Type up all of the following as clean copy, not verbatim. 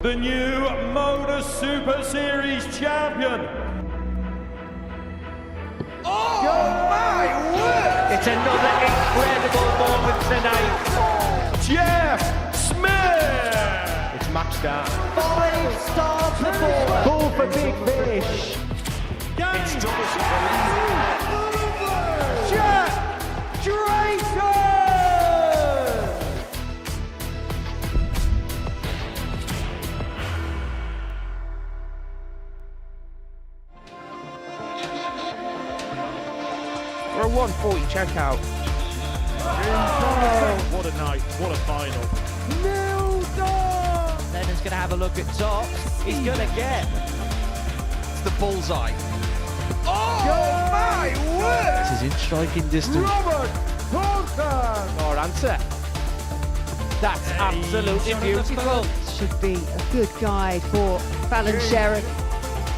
the new Modus Super Series champion. Oh my word! It's another incredible moment tonight. Jeff Smith! It's match start. 5-star performance. Call for big fish. It's Jack Drayton! For a 140 checkout. What a night, what a final. Leonard's going to have a look at top. He's going to get. It's the bullseye. Oh my word! This is in striking distance. Robert Coulson! Or answer. That's absolutely beautiful. Should be a good guide for Fallon Sherrock.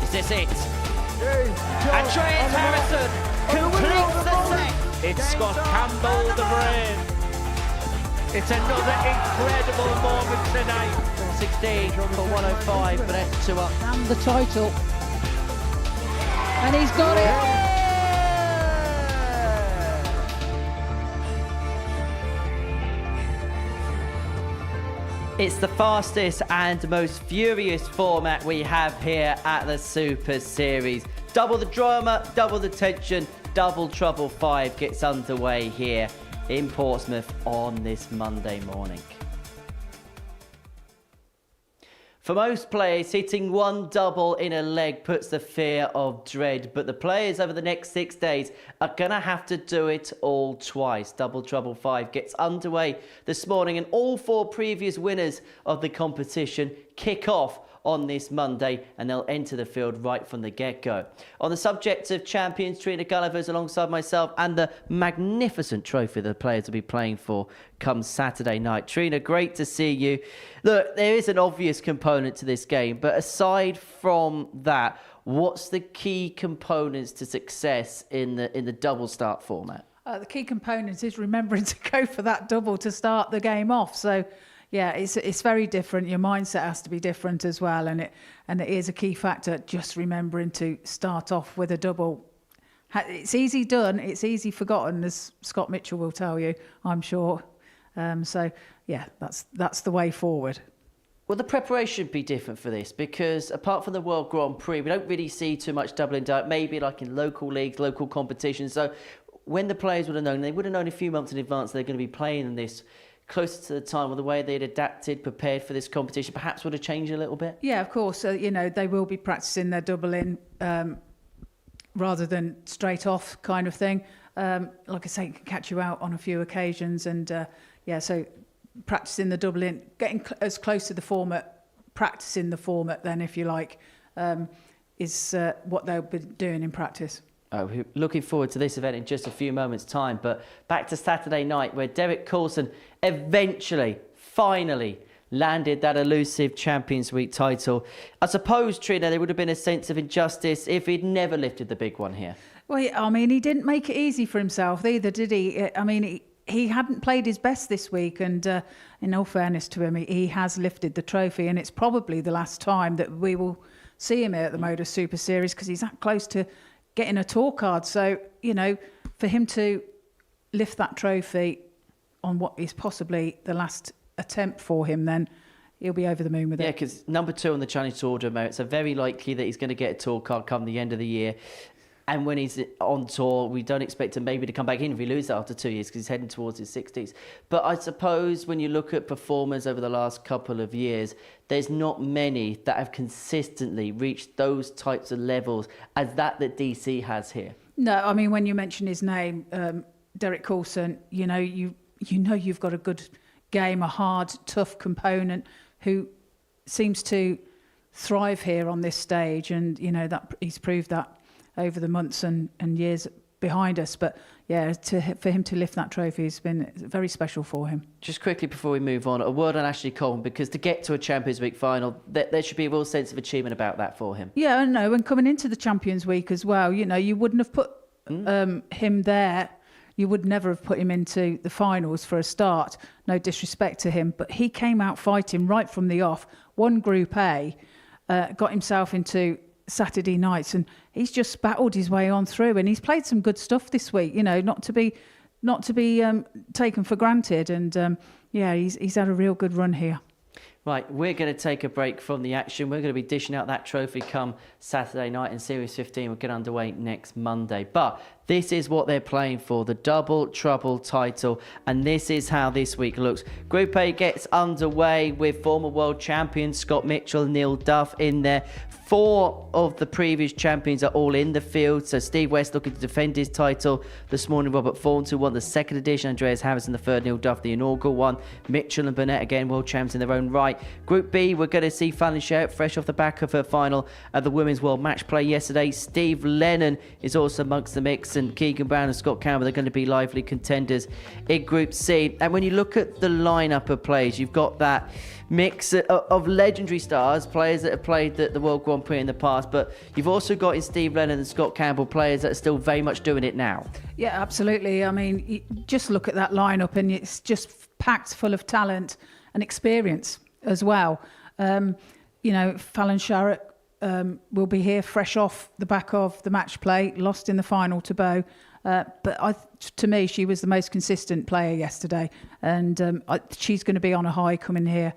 Is this it? And Trent Harrison completes the set. It's Scott Campbell, the brain. It's another incredible moment tonight. 16 for 105, but that's 2 up. And the title. And he's got it. It's the fastest and most furious format we have here at the Super Series. Double the drama, double the tension, Double Trouble 5 gets underway here in Portsmouth on this Monday morning. For most players, hitting one double in a leg puts the fear of dread, but the players over the next 6 days are going to have to do it all twice. Double Trouble 5 gets underway this morning, and all 4 previous winners of the competition kick off on this Monday, and they'll enter the field right from the get-go. On the subject of champions, Trina Gulliver's alongside myself, and the magnificent trophy the players will be playing for come Saturday night. Trina, great to see you. Look, there is an obvious component to this game, but aside from that, what's the key components to success in the double start format? The key component is remembering to go for that double to start the game off. So, yeah, it's very different. Your mindset has to be different as well, and it is a key factor. Just remembering to start off with a double. It's easy done. It's easy forgotten, as Scott Mitchell will tell you, I'm sure. So, yeah, that's the way forward. Well, the preparation should be different for this, because apart from the World Grand Prix, we don't really see too much doubling down, maybe like in local leagues, local competitions. So when the players would have known, they would have known a few months in advance they're going to be playing in this closer to the time, or the way they'd adapted, prepared for this competition, perhaps would have changed a little bit? Yeah, of course. They will be practicing their double in rather than straight off kind of thing. Like I say, it can catch you out on a few occasions. And so practicing the double in, getting as close to the format, practicing the format then, if you like, is what they'll be doing in practice. Oh, looking forward to this event in just a few moments' time. But back to Saturday night, where Derek Coulson finally landed that elusive Champions Week title. I suppose, Trina, there would have been a sense of injustice if he'd never lifted the big one here. Well, I mean, he didn't make it easy for himself either, did he? I mean, he hadn't played his best this week, and in all fairness to him, he has lifted the trophy, and it's probably the last time that we will see him here at the Modus Super Series, because he's that close to getting a tour card. So, for him to lift that trophy on what is possibly the last attempt for him, then he'll be over the moon with it. Yeah, because number 2 on the Challenge Tour merits, so very likely that he's going to get a tour card come the end of the year. And when he's on tour, we don't expect him maybe to come back in if he loses after 2 years, because he's heading towards his 60s. But I suppose when you look at performers over the last couple of years, there's not many that have consistently reached those types of levels as that DC has here. No, I mean, when you mention his name, Derek Coulson, you've got a good game, a hard, tough component who seems to thrive here on this stage, and that he's proved that over the months and years behind us. But yeah, for him to lift that trophy has been very special for him. Just quickly before we move on, a word on Ashley Coleman, because to get to a Champions Week final, there should be a real sense of achievement about that for him. Yeah, I know. And coming into the Champions Week as well, you wouldn't have put him there you would never have put him into the finals for a start. No disrespect to him, but he came out fighting right from the off. Won Group A, got himself into Saturday nights, and he's just battled his way on through. And he's played some good stuff this week. You know, not to be taken for granted. And yeah, he's had a real good run here. Right, we're going to take a break from the action. We're going to be dishing out that trophy come Saturday night, and Series 15 will get underway next Monday. But this is what they're playing for, the Double Trouble title, and this is how this week looks. Group A gets underway with former world champions Scott Mitchell and Neil Duff in there. 4 of the previous champions are all in the field. So Steve West looking to defend his title this morning. Robert Thornton won the 2nd edition. Andreas Harrison the 3rd. Neil Duff the inaugural one. Mitchell and Burnett again world champions in their own right. Group B, we're going to see Fallon Sherritt fresh off the back of her final at the Women's World Match Play yesterday. Steve Lennon is also amongst the mix, and Keegan Brown and Scott Campbell are going to be lively contenders in Group C. And when you look at the lineup of players, you've got that mix of legendary stars, players that have played the World Grand Prix in the past, but you've also got in Steve Lennon and Scott Campbell players that are still very much doing it now. Yeah, absolutely. I mean, you just look at that lineup and it's just packed full of talent and experience as well. You know, Fallon Sherritt will be here fresh off the back of the match play, lost in the final to Bo. But to me, she was the most consistent player yesterday, and she's going to be on a high coming here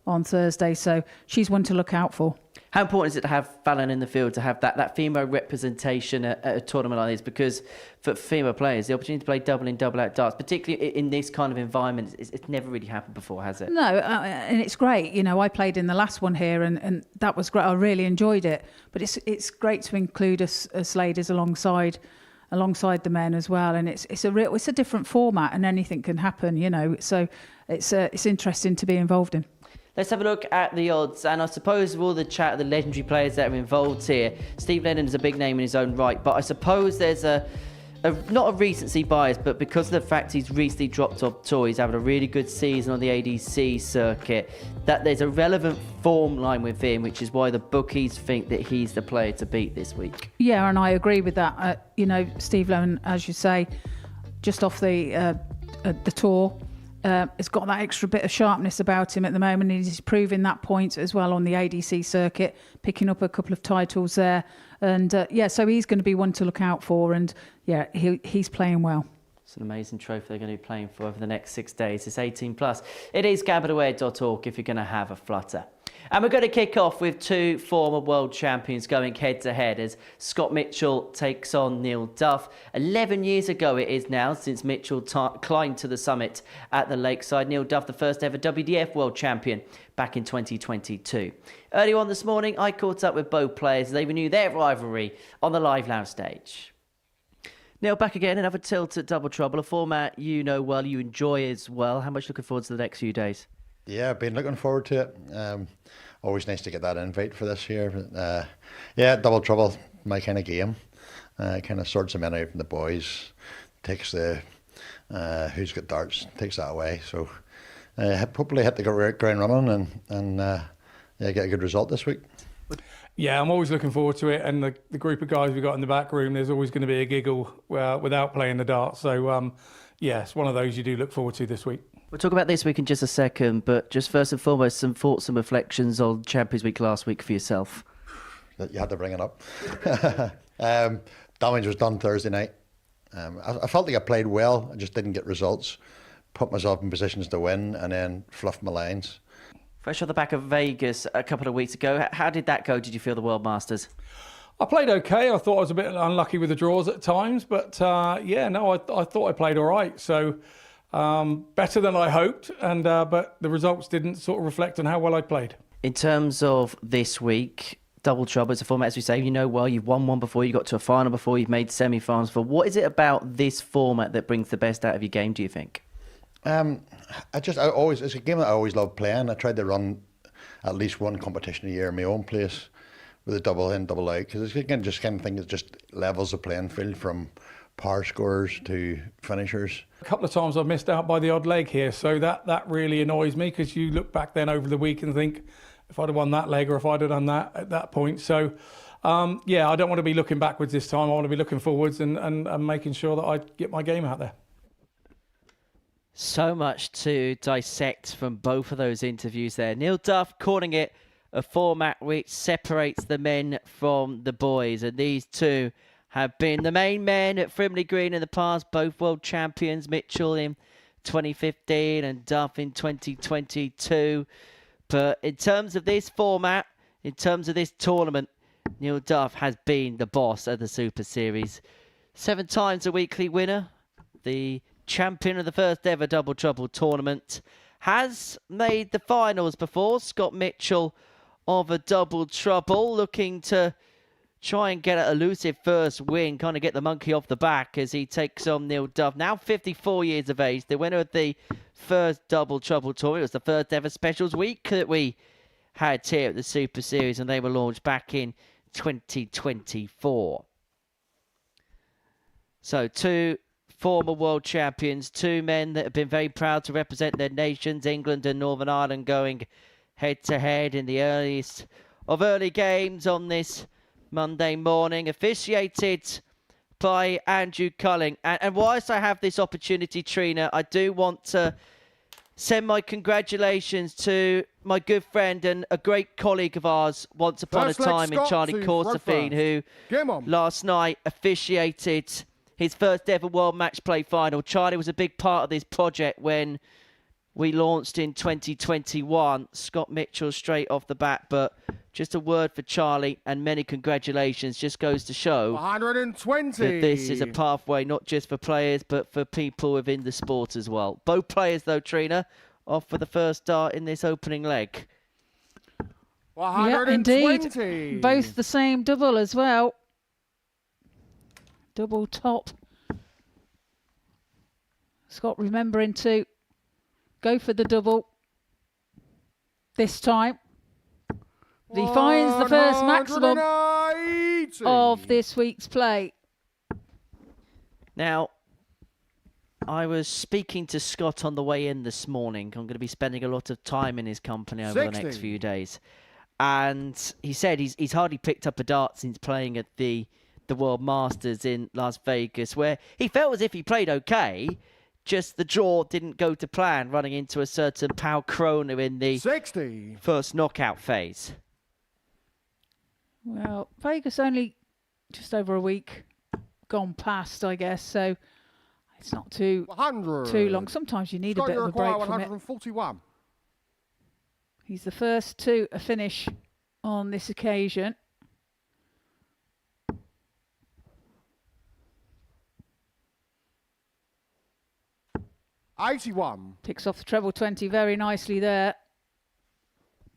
on Thursday, so she's one to look out for. How important is it to have Fallon in the field, to have that female representation at a tournament like this? Because for female players, the opportunity to play double in, double out darts, particularly in this kind of environment, it's never really happened before, has it? No, and it's great. You know, I played in the last one here, and that was great. I really enjoyed it. But it's great to include us ladies alongside the men as well, and it's a different format, and anything can happen. You know, so it's interesting to be involved in. Let's have a look at the odds, and I suppose with all the chat of the legendary players that are involved here, Steve Lennon is a big name in his own right, but I suppose there's not a recency bias, but because of the fact he's recently dropped off tour, he's having a really good season on the ADC circuit, that there's a relevant form line with him, which is why the bookies think that he's the player to beat this week. Yeah, and I agree with that. You know, Steve Lennon, as you say, just off the tour, has got that extra bit of sharpness about him at the moment. He's proving that point as well on the ADC circuit, picking up a couple of titles there. And so he's going to be one to look out for. And yeah, he's playing well. It's an amazing trophy they're going to be playing for over the next 6 days. It's 18+. It is gabardaware.org if you're going to have a flutter. And we're going to kick off with 2 former world champions going head-to-head as Scott Mitchell takes on Neil Duff. 11 years ago it is now since Mitchell climbed to the summit at the Lakeside. Neil Duff, the first ever WDF world champion back in 2022. Earlier on this morning, I caught up with both players as they renew their rivalry on the Live Lounge stage. Neil, back again, another tilt at Double Trouble, a format you know well, you enjoy as well. How much looking forward to the next few days? Yeah, I've been looking forward to it. Always nice to get that invite for this year. Yeah, Double Trouble, my kind of game. Kind of sorts them out from the boys, takes the who's got darts, takes that away. So hopefully hit the ground running and get a good result this week. Yeah, I'm always looking forward to it, and the group of guys we've got in the back room, there's always going to be a giggle without playing the darts. So yeah, it's one of those you do look forward to this week. We'll talk about this week in just a second, but just first and foremost, some thoughts and reflections on Champions Week last week for yourself. You had to bring it up. Damage was done Thursday night. I felt like I played well, I just didn't get results. Put myself in positions to win and then fluffed my lines. Fresh off the back of Vegas a couple of weeks ago, how did that go? Did you feel the World Masters? I played okay. I thought I was a bit unlucky with the draws at times, but I thought I played all right. So better than I hoped, and but the results didn't sort of reflect on how well I played. In terms of this week, Double Trouble, it's a format, as we say, you know well, you've won one before, you got to a final before, you've made semi-finals before. What is it about this format that brings the best out of your game, do you think? It's a game that I always love playing. I tried to run at least one competition a year in my own place with a double in, double out, because it's just kind of thing that just levels the playing field from par scorers to finishers. A couple of times I've missed out by the odd leg here, so that really annoys me, because you look back then over the week and think, if I'd have won that leg or if I'd have done that at that point. So I don't want to be looking backwards this time. I want to be looking forwards and making sure that I get my game out there. So much to dissect from both of those interviews there. Neil Duff calling it a format which separates the men from the boys. And these two have been the main men at Frimley Green in the past, both world champions, Mitchell in 2015 and Duff in 2022. But in terms of this format, in terms of this tournament, Neil Duff has been the boss of the Super Series. 7 times a weekly winner, the champion of the first ever Double Trouble tournament, has made the finals before. Scott Mitchell of a Double Trouble looking to try and get an elusive first win, kind of get the monkey off the back as he takes on Neil Duff, now 54 years of age, the winner of the first Double Trouble tournament. It was the first ever specials week that we had here at the Super Series, and they were launched back in 2024. So 2 former world champions, 2 men that have been very proud to represent their nations, England and Northern Ireland, going head-to-head in the earliest of early games on this Monday morning, officiated by Andrew Culling. And whilst I have this opportunity, Trina, I do want to send my congratulations to my good friend and a great colleague of ours once upon a time in Charlie Corsafine, who last night officiated his first ever World Match Play final. Charlie was a big part of this project when we launched in 2021. Scott Mitchell straight off the bat, but just a word for Charlie and many congratulations. Just goes to show 120. that this is a pathway not just for players but for people within the sport as well. Both players though, Trina, off for the first start in this opening leg. 120. Yeah, indeed. Both the same double as well. Double top. Scott remembering to go for the double this time. He finds the first maximum of this week's play. Now, I was speaking to Scott on the way in this morning. I'm going to be spending a lot of time in his company over the next few days. And he said he's hardly picked up a dart since playing at the World Masters in Las Vegas, where he felt as if he played okay, just the draw didn't go to plan, running into a certain Pau Kroner in the first knockout phase. Well, Vegas only just over a week gone past, I guess, so it's not too long. Sometimes you need a bit of a break from it. He's the first to a finish on this occasion. Picks off the treble 20 very nicely there.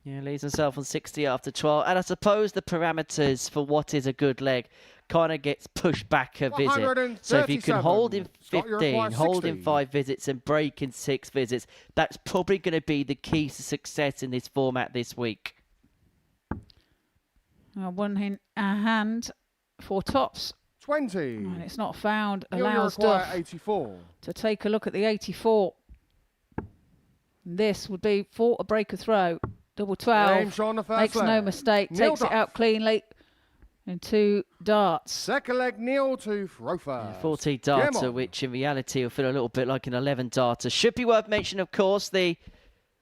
Yeah, leaves himself on 60 after 12. And I suppose the parameters for what is a good leg kind of gets pushed back a visit. So if you can hold in 15, hold in 5 visits and break in 6 visits, that's probably going to be the key to success in this format this week. One in a hand for tops. 20. And it's not found. Allows Duff 84. to take a look at the 84. This would be for a breaker throw. Double 12. Makes no mistake. Takes it out cleanly. And 2 darts. Second leg, Neil to throw first. 14 darter, which in reality will feel a little bit like an 11 darter. Should be worth mentioning, of course, the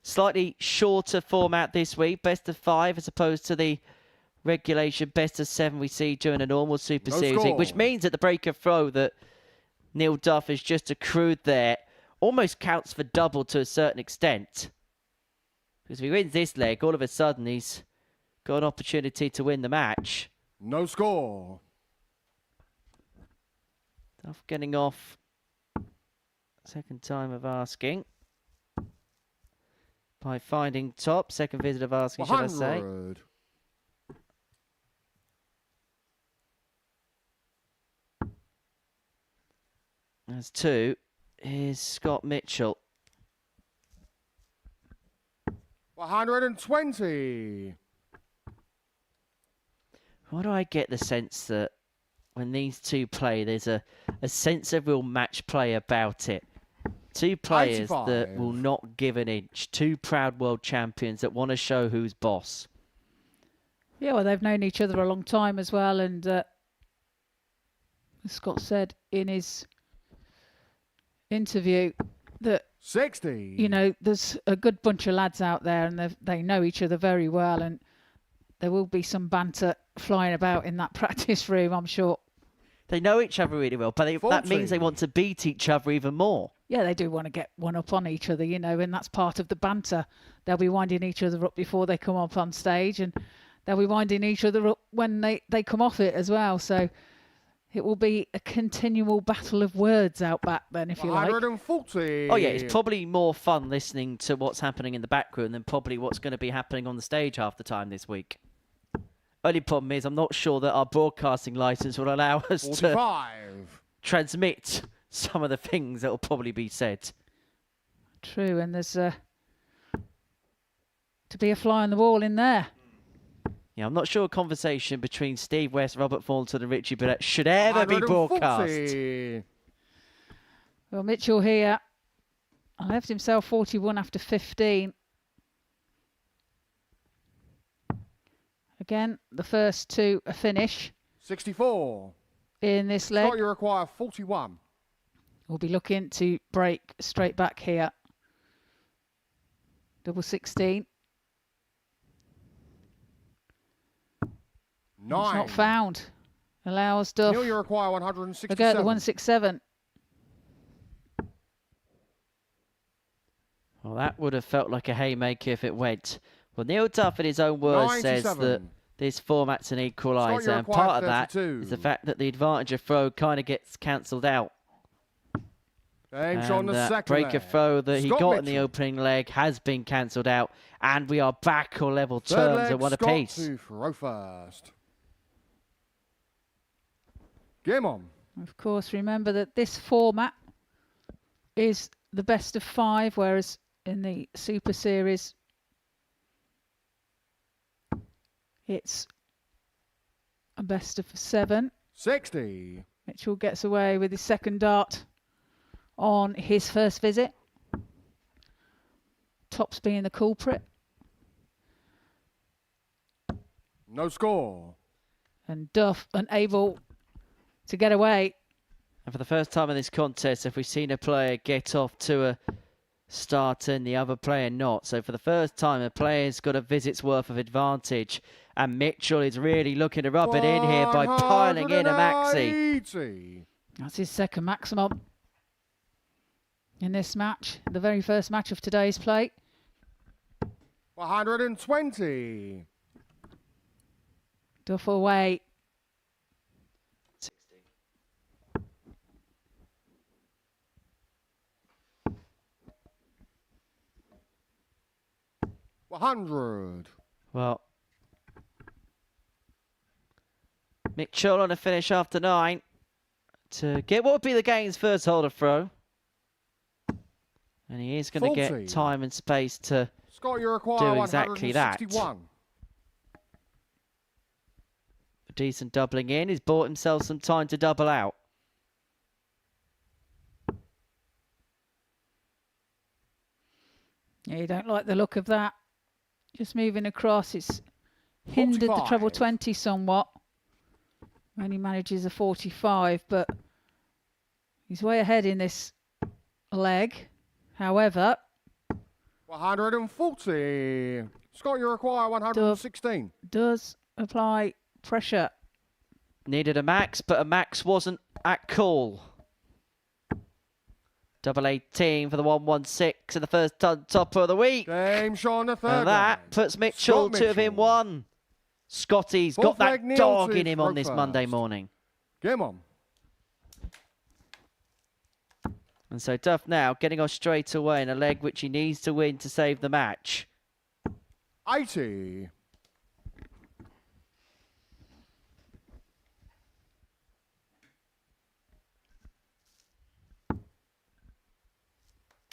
slightly shorter format this week. Best of 5 as opposed to the regulation best of 7 we see during a normal Super Series week, which means that the breaker throw that Neil Duff has just accrued there almost counts for double to a certain extent. Because if he wins this leg, all of a sudden he's got an opportunity to win the match. No score. Duff getting off. Second time of asking. By finding top. Second visit of asking, should I say. As 2 is Scott Mitchell. 120. Why do I get the sense that when these two play, there's a sense of real match play about it? 2 players 85. That will not give an inch. 2 proud world champions that want to show who's boss. Yeah, well, they've known each other a long time as well. And as Scott said in his interview, that 60. you know, there's a good bunch of lads out there and they know each other very well, and there will be some banter flying about in that practice room, I'm sure. They know each other really well, but that means they 40. want to beat each other even more. Yeah, they do want to get one up on each other, you know, and that's part of the banter. They'll be winding each other up before they come up on stage, and they'll be winding each other up when they come off it as well. So it will be a continual battle of words out back then, if you like. 140. Oh yeah, it's probably more fun listening to what's happening in the back room than probably what's going to be happening on the stage half the time this week. Only problem is I'm not sure that our broadcasting license will allow us 45. to transmit some of the things that will probably be said. True, and there's to be a fly on the wall in there. Yeah, I'm not sure a conversation between Steve West, Robert Thornton and Richie Burnett should ever be 140. broadcast. Well, Mitchell here left himself 41 after 15. Again, the first to a finish 64. in this leg. Scott, you require 41. We'll be looking to break straight back here. Double 16. 9. It's not found. Allows Duff. Neil, you require We'll 167. go at the 167. Well, that would have felt like a haymaker if it went. Well, Neil Duff, in his own words, says 97. that this format's an equaliser, Scott, you and require part of that 32. is the fact that the advantage of throw kind of gets cancelled out. James on And the that second break leg. of throw that he Scott got in the Mitchell. opening leg has been cancelled out, and we are back on level Third terms leg, at one Scott apiece. to throw first. Game on. Of course, remember that this format is the best of 5, whereas in the Super Series, it's a best of 7. 60. Mitchell gets away with his second dart on his first visit. Tops being the culprit. No score. And Duff unable to get away. And for the first time in this contest, have we seen a player get off to a start and the other player not? So for the first time, a player's got a visit's worth of advantage. And Mitchell is really looking to rub it in here by piling in a maxi. 180. That's his second maximum in this match. The very first match of today's play. 120. Duff away. 100. Well, Mitchell on a finish after 9 to get what would be the game's first holder throw. And he is going to 40. get time and space to Scott, you require do exactly that. 161. a decent doubling in. He's bought himself some time to double out. Yeah, you don't like the look of that. Just moving across, it's hindered the 45. treble 20 somewhat. Only manages a 45, but he's way ahead in this leg. However, 140. Scott, you require 116. does apply pressure. Needed a max, but a max wasn't at call. Double 18 for the 116 in the first topper of the week. James Shaw on the third And that leg. puts Mitchell Scott to within Mitchell. 1. Scotty's got Fourth that leg, Neil dog to in him on throw this first. Monday morning. Game on. And so Duff now getting off straight away in a leg which he needs to win to save the match. 80.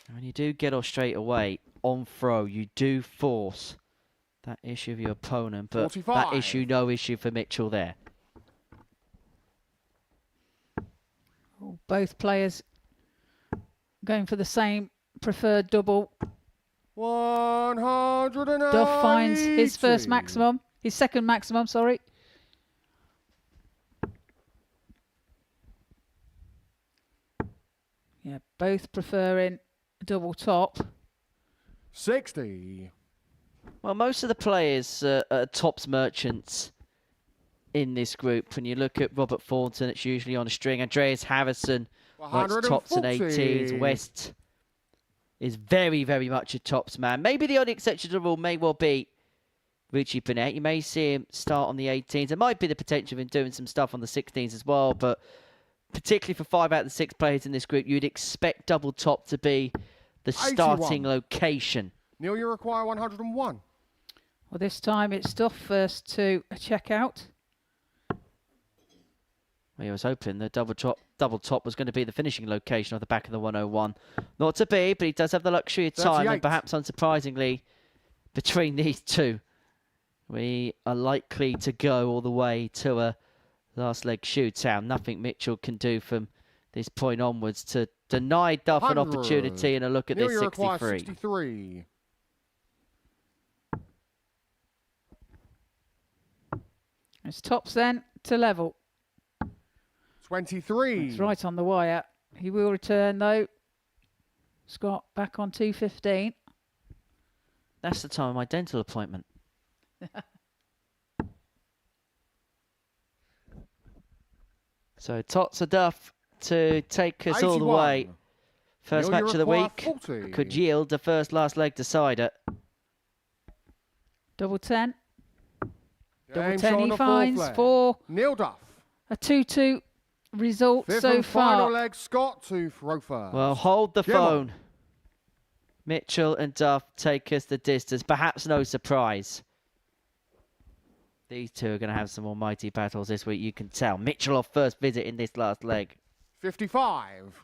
And when you do get off straight away on throw, you do force that issue of your opponent, but 45. that issue, no issue for Mitchell there. Both players going for the same preferred double. 180. Duff finds his first maximum, his second maximum, sorry. Yeah, both preferring double top. 60. Well, most of the players are tops merchants in this group. When you look at Robert Thornton, it's usually on a string. Andreas Harrison works tops and 18s. 140. West is very, very much a tops man. Maybe the only exception to the rule may well be Richie Burnett. You may see him start on the 18s. There might be the potential of him doing some stuff on the 16s as well, but particularly for 5 out of the 6 players in this group, you'd expect double top to be the starting 81. location. Neil, you require 101. Well, this time it's Duff first to check out. Well, he was hoping the double top was going to be the finishing location of the back of the 101. Not to be, but he does have the luxury of time, 38. and perhaps unsurprisingly, between these two, we are likely to go all the way to a last leg shootout. Nothing Mitchell can do from this point onwards to deny Duff an 100. opportunity and a look at Neil, this you require 63. 63. It's tops then to level. 23. It's right on the wire. He will return though. Scott back on 215. That's the time of my dental appointment. So Tots or Duff to take us all the 81. way. First Neil, you match of the require week 40. could yield the first last leg decider. Double 10. Double James 10 on he the finds fourth leg. for Neil Duff. a 2-2 result Fifth so and final far. leg, Scott to throw first. Well, hold the Come on. phone. Mitchell and Duff take us the distance. Perhaps no surprise. These two are going to have some almighty battles this week, you can tell. Mitchell off first visit in this last leg. 55.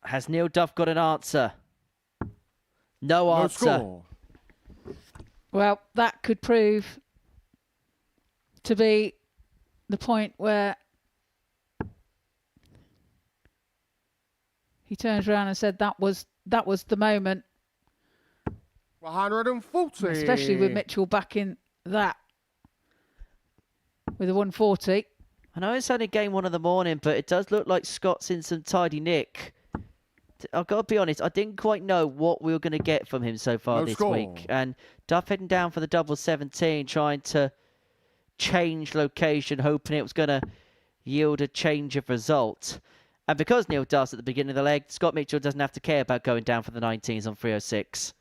Has Neil Duff got an answer? No No answer. score. Well, that could prove to be the point where he turns around and said that was the moment, 140. especially with Mitchell backing that with a 140. I know it's only game 1 of the morning, but it does look like Scott's in some tidy nick. I've got to be honest, I didn't quite know what we were going to get from him so far No this score. week. And Duff heading down for the double 17, trying to change location, hoping it was going to yield a change of result. And because Neil Duff's at the beginning of the leg, Scott Mitchell doesn't have to care about going down for the 19s on 306.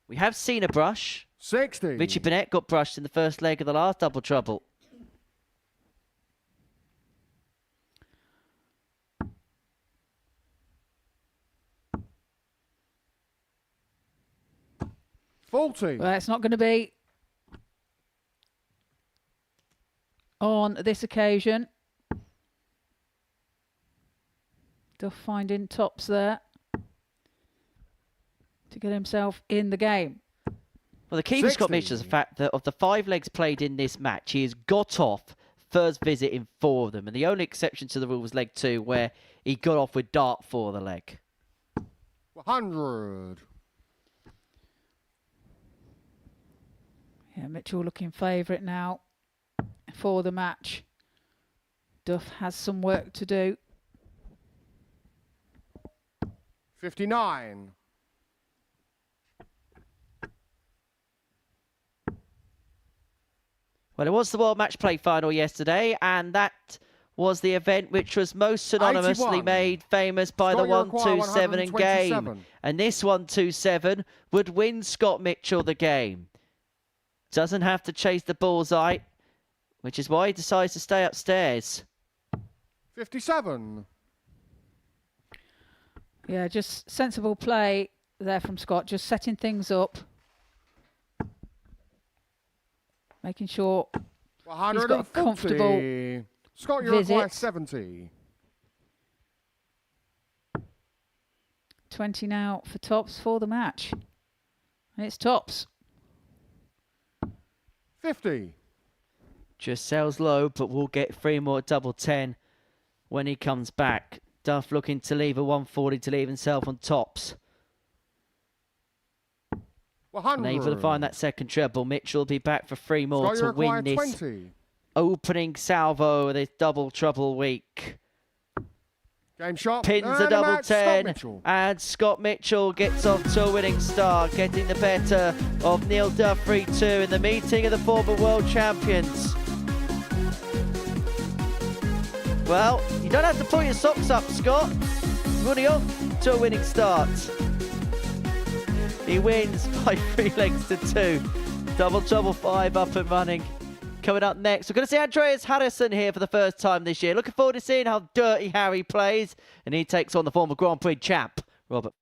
We have seen a brush. 60. Richie Burnett got brushed in the first leg of the last double trouble. Well, it's not going to be on this occasion. Duff finding tops there to get himself in the game. Well, the key for Scott 60. Mitchell is the fact that of the 5 legs played in this match, he has got off first visit in 4 of them. And the only exception to the rule was leg 2, where he got off with dart for the leg. 100. Yeah, Mitchell looking favourite now for the match. Duff has some work to do. 59. Well, it was the World Match Play final yesterday, and that was the event which was most synonymously 81. made famous by Scott, the you require 127 in game. 127. And this 127 would win Scott Mitchell the game. Doesn't have to chase the bullseye, which is why he decides to stay upstairs. 57. Yeah, just sensible play there from Scott, just setting things up. Making sure he's got a comfortable Scott, you require visit. 70. 20 now for tops for the match. And it's tops. 50. Just sells low, but we'll get 3 more double 10 when he comes back. Duff looking to leave a 140 to leave himself on tops. 100. Unable to find that second treble. Mitchell will be back for 3 more Scott, you to require win this 20. opening salvo of this double trouble week. Game shot. Pins And a double match, Scott 10, Mitchell. and Scott Mitchell gets off to a winning start, getting the better of Neil Duff 3-2 in the meeting of the former world champions. Well, you don't have to pull your socks up, Scott. You're already off to a winning start. He wins by 3 legs to 2. Double Trouble 5 up and running. Coming up next, we're going to see Andreas Harrison here for the first time this year. Looking forward to seeing how Dirty Harry plays. And he takes on the former Grand Prix champ, Robert.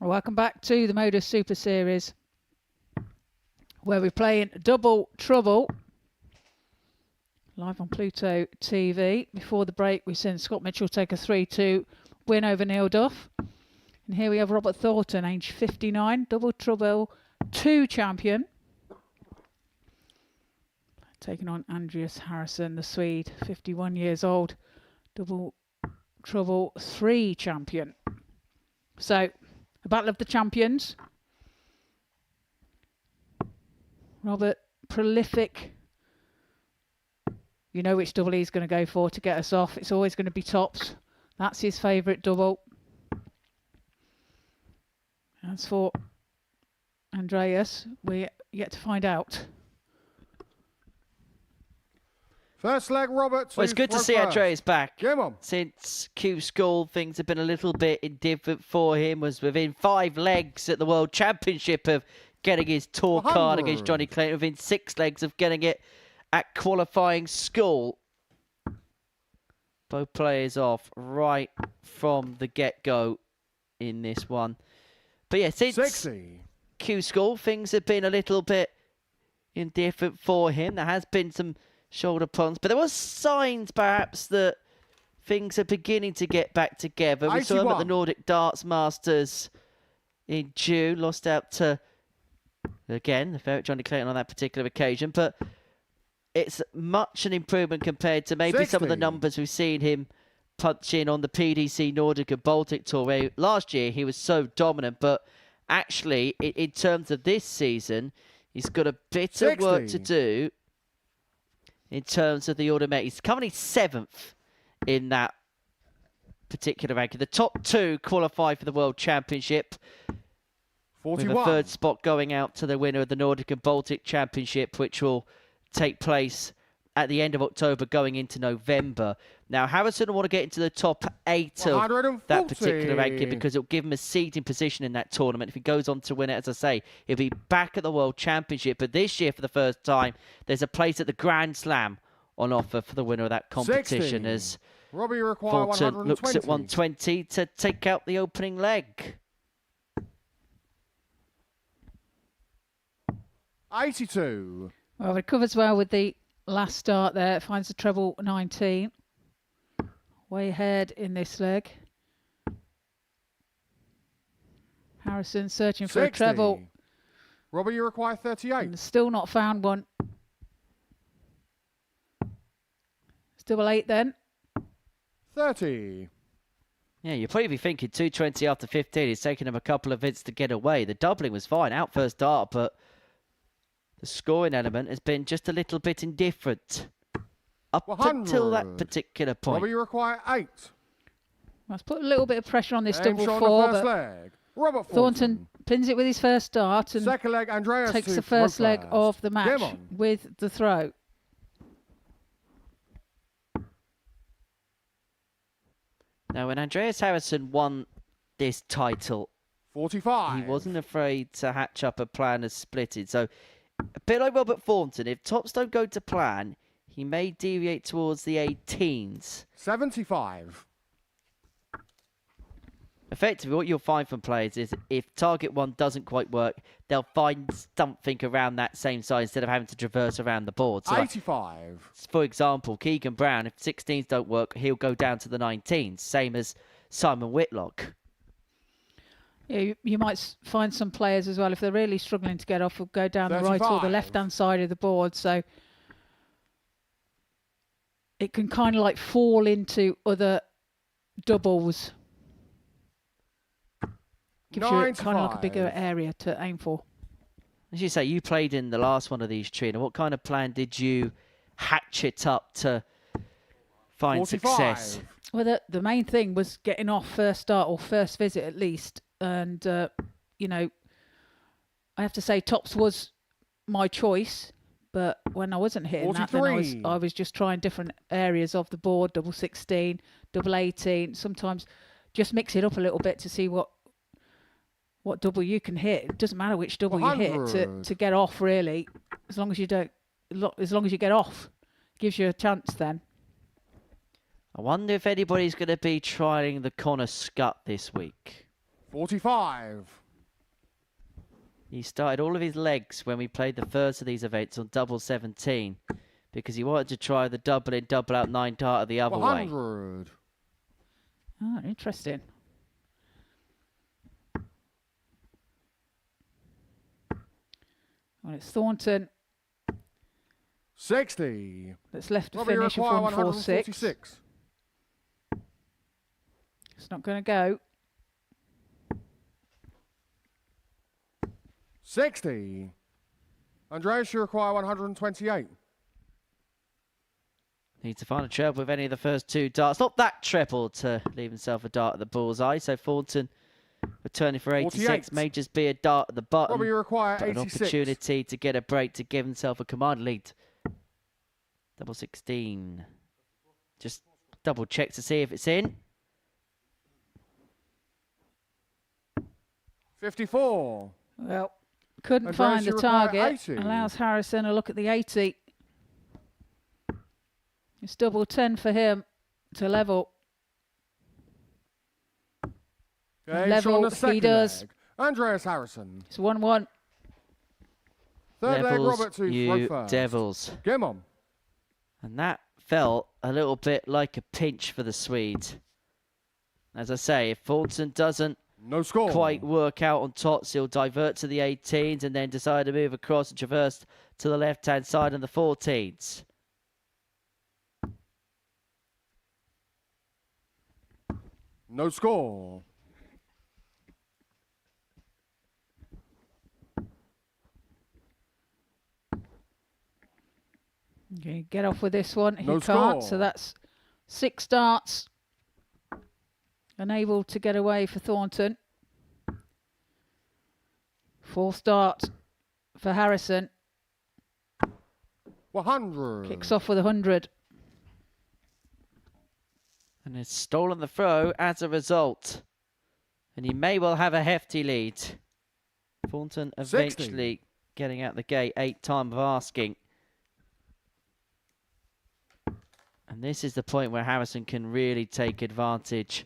Welcome back to the Modus Super Series, where we're playing Double Trouble live on Pluto TV. Before the break, we've seen Scott Mitchell take a 3-2 win over Neil Duff. And here we have Robert Thornton, age 59, Double Trouble 2 champion, taking on Andreas Harrison, the Swede, 51 years old, Double Trouble 3 champion. So, a battle of the champions. Robert, prolific. You know which double he's going to go for to get us off. It's always going to be tops. That's his favourite double. As for Andreas, we're yet to find out. First leg, Robert. Well, it's good to see Andreas back. Come on. Since Q School, things have been a little bit indifferent for him. Was within 5 legs at the World Championship of getting his tour card against Johnny Clayton. Within 6 legs of getting it at qualifying school. Both players off right from the get-go in this one. But yeah, since 60. Q School, things have been a little bit indifferent for him. There has been some shoulder problems, but there was signs perhaps that things are beginning to get back together. We saw him at the Nordic Darts Masters in June, lost out to, again, the favourite Johnny Clayton on that particular occasion, but it's much an improvement compared to maybe 60. some of the numbers we've seen him punch in on the PDC Nordic and Baltic Tour, where last year he was so dominant, but actually in terms of this season, he's got a bit of work to do in terms of the automatic. He's currently 7th in that particular ranking. The top 2 qualify for the World Championship. 41. With a 3rd spot going out to the winner of the Nordic and Baltic Championship, which will take place at the end of October going into November. Now, Harrison will want to get into the top 8 of that particular ranking because it'll give him a seeding position in that tournament. If he goes on to win it, as I say, he'll be back at the World Championship. But this year, for the first time, there's a place at the Grand Slam on offer for the winner of that competition 60. as Robbie require Fulton 120. looks at 120 to take out the opening leg. 82. Well, recovers well with the last start there. Finds the treble 19. Way ahead in this leg. Harrison searching for 60. a treble. Robbie, you require 38. And still not found one. It's double 8 then. 30. Yeah, you'll probably be thinking 220 after 15. It's taken him a couple of hits to get away. The doubling was fine, out first dart, but the scoring element has been just a little bit indifferent up 100. until that particular point. Robbie, you require 8. Let's put a little bit of pressure on this Aim double shot 4, on the first but leg. Robert Thornton pins it with his first dart and second leg, Andreas takes the first leg of the match with the throw. Now, when Andreas Harrison won this title, 45. he wasn't afraid to hatch up a plan as splitted. So, a bit like Robert Thornton, if tops don't go to plan, he may deviate towards the 18s. 75. Effectively, what you'll find from players is if target 1 doesn't quite work, they'll find something around that same side instead of having to traverse around the board. So 85. for example, Keegan Brown, if 16s don't work, he'll go down to the 19s, same as Simon Whitlock. Yeah, you might find some players as well, if they're really struggling to get off, will go down 35. the right or the left-hand side of the board. So it can kind of like fall into other doubles. Gives you kind of like a bigger area to aim for. As you say, you played in the last one of these, Trina. What kind of plan did you hatch it up to find 45. success? Well, the main thing was getting off first start or first visit at least. And, you know, I have to say tops was my choice. But when I wasn't hitting 43. that, then I was just trying different areas of the board, double 16, double 18. Sometimes just mix it up a little bit to see what double you can hit. It doesn't matter which double 100. you hit to get off, really. As long as you get off, gives you a chance then. I wonder if anybody's going to be trying the Connor Scut this week. 45. He started all of his legs when we played the first of these events on double 17 because he wanted to try the double in, double out 9 dart the other 100. way. Oh, interesting. Well, it's Thornton 60. that's left to Robbie, you finish with require 146. 146. It's not going to go. 60. Andreas, you require 128. Needs to find a treble with any of the first 2 darts. Not that treble to leave himself a dart at the bullseye. So Thornton returning for 86. 48. May just be a dart at the button. Robbie, you require But an 86. opportunity to get a break to give himself a command lead. Double 16. Just double check to see if it's in. 54. Well, couldn't Andreas, find the you require target. 80. Allows Harrison a look at the 80. It's double 10 for him to level. Game Level, on the he second does. leg. Andreas Harrison. It's 1-1. Third leg, Levels, Robert to you throw first. devils. Game on. And that felt a little bit like a pinch for the Swede. As I say, if Thornton doesn't No score. quite work out on tots, he'll divert to the 18s and then decide to move across and traverse to the left-hand side on the 14s. No score. Okay, get off with this one. No He can't, score. so that's 6 darts. Unable to get away for Thornton. 4th dart for Harrison. 100. Kicks off with 100. And has stolen the throw as a result. And he may well have a hefty lead. Thornton 60. eventually getting out the gate, 8 time of asking. And this is the point where Harrison can really take advantage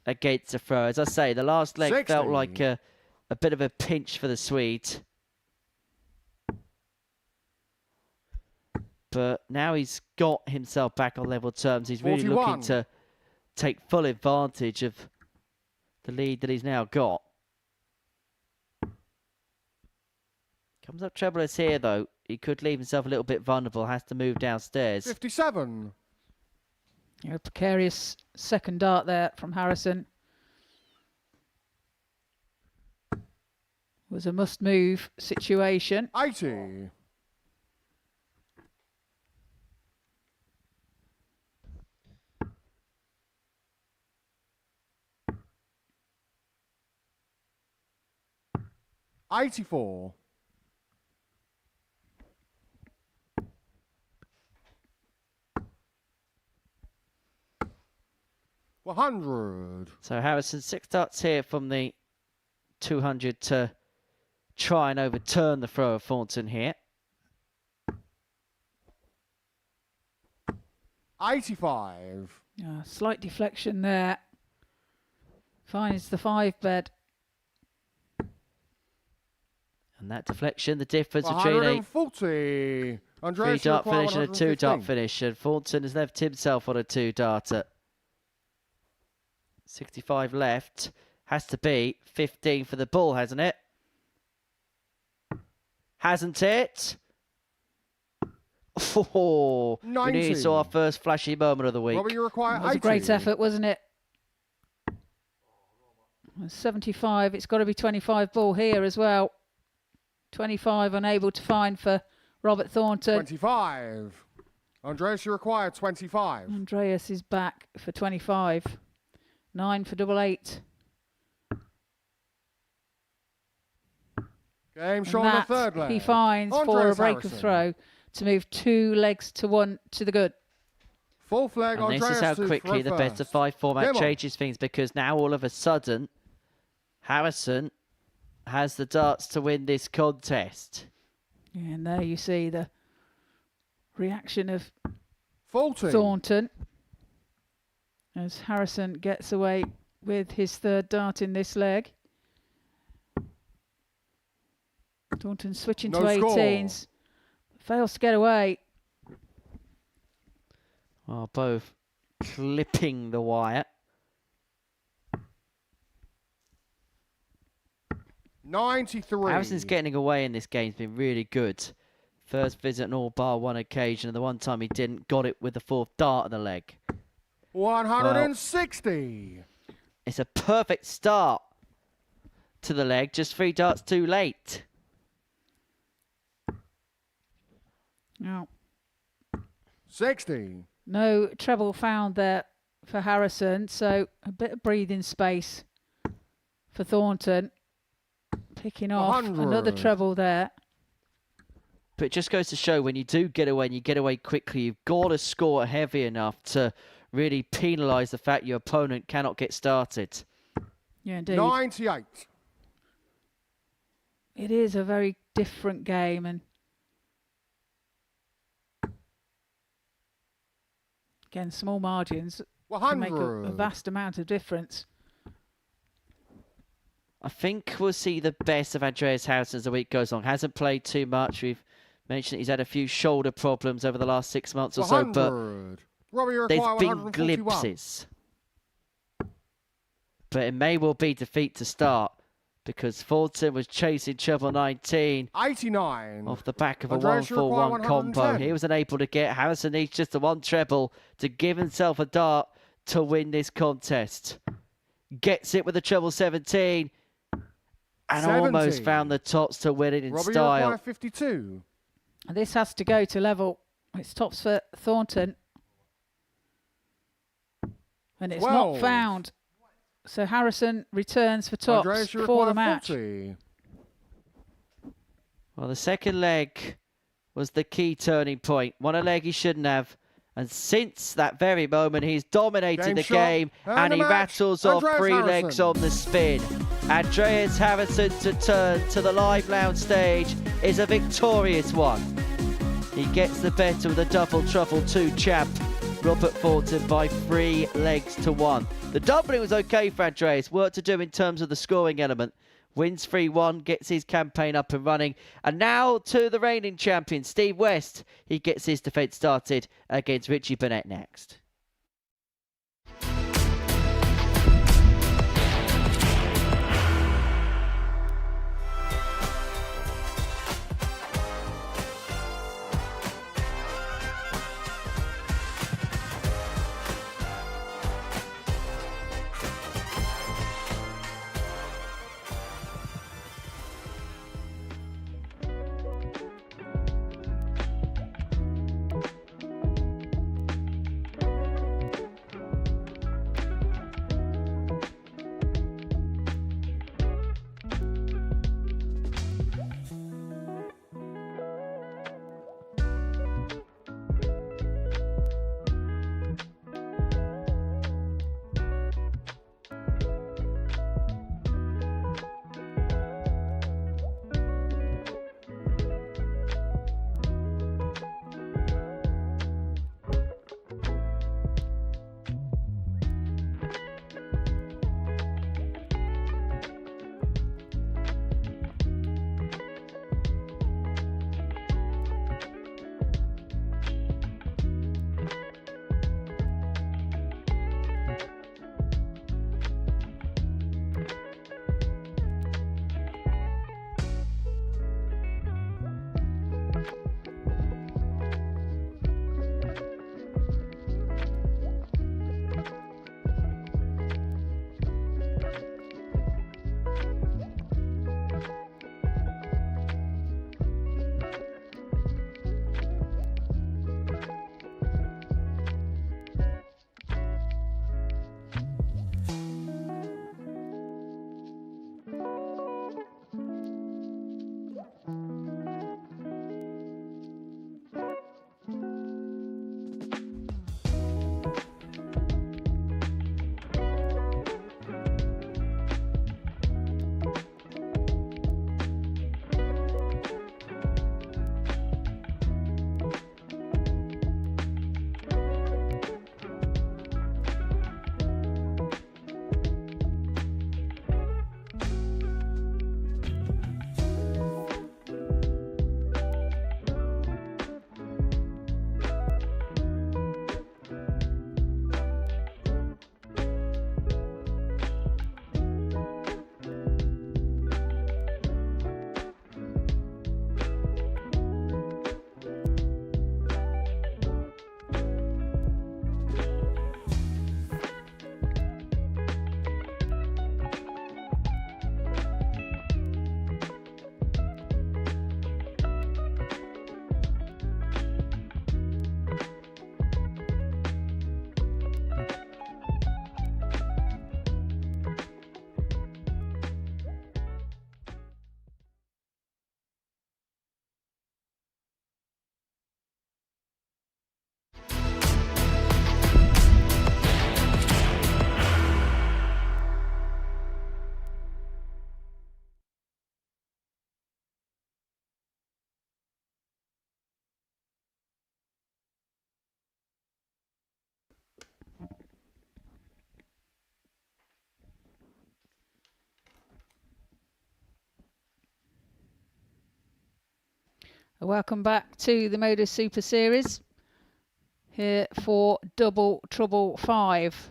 against the throw. As I say, the last leg 60. felt like a bit of a pinch for the Swede. But now he's got himself back on level terms. He's really 41. looking to take full advantage of the lead that he's now got. Comes up trebleless here, though. He could leave himself a little bit vulnerable. Has to move downstairs. 57. A precarious second dart there from Harrison. Was a must-move situation. 80. $84. $100. So Harrison, 6 darts here from the 200 to try and overturn the throw of Thornton here. 85. Slight deflection there. Finds the 5 bed. And that deflection, the difference between a 140. Andreas, 3 dart you require finish and a 2 dart 115. finish. And Thornton has left himself on a 2 darter. 65 left. Has to be 15 for the bull, hasn't it? Hasn't it? Oh, we 90. nearly saw our first flashy moment of the week. Robert, you require That was 80. a great effort, wasn't it? 75. It's got to be 25 ball here as well. 25 unable to find for Robert Thornton. 25. Andreas, you require 25. Andreas is back for 25. 9 for double 8. Game And show on the that third leg. he finds for a Andreas break Harrison. of throw to move 2 legs to 1 to the good. Full flag, And this Andreas is how to quickly throw the best of first. 5 format Game on. changes things, because now all of a sudden Harrison has the darts to win this contest. Yeah, and there you see the reaction of 40. Thornton as Harrison gets away with his 3rd dart in this leg. Thornton switching No to score. 18s. Fails to get away. Well, both clipping the wire. 93. Harrison's getting away in this game has been really good. First visit on all bar one occasion, and the one time he didn't, got it with the 4th dart of the leg. 160. It's a perfect start to the leg, just 3 darts too late. Now, 60. No treble found there for Harrison, so a bit of breathing space for Thornton. Picking off 100. another treble there. But it just goes to show when you do get away and you get away quickly, you've got to score heavy enough to really penalise the fact your opponent cannot get started. Yeah, indeed. 98. It is a very different game, and again, small margins can make a 100. vast amount of difference. I think we'll see the best of Andreas Housen as the week goes on. Hasn't played too much. We've mentioned he's had a few shoulder problems over the last 6 months or so, but 100. Robbie, you there's require been 141. glimpses. But it may well be defeat to start, because Thornton was chasing treble 19 89. off the back of a Andreas, you require 1-4-1 combo. 110. He was unable to get. Harrison needs just the one treble to give himself a dart to win this contest. Gets it with the treble 17 and 70. almost found the tops to win it in Robbie, you style. require 52. And this has to go to level. It's tops for Thornton. And it's 12. not found. So Harrison returns for tops Andreas, you for the require match. 40. Well, the second leg was the key turning point. Won a leg he shouldn't have. And since that very moment, he's dominated Game the shot, game and and the he match. rattles off Andreas 3 Harrison. legs on the spin. Andreas Harrison to turn to the live lounge stage is a victorious one. He gets the better with a double trouble 2 champ, Robert Thornton, by 3 legs to 1. The doubling was okay for Andreas, work to do in terms of the scoring element. Wins 3-1, gets his campaign up and running. And now to the reigning champion, Steve West. He gets his defence started against Richie Burnett next. Welcome back to the Modus Super Series here for Double Trouble 5.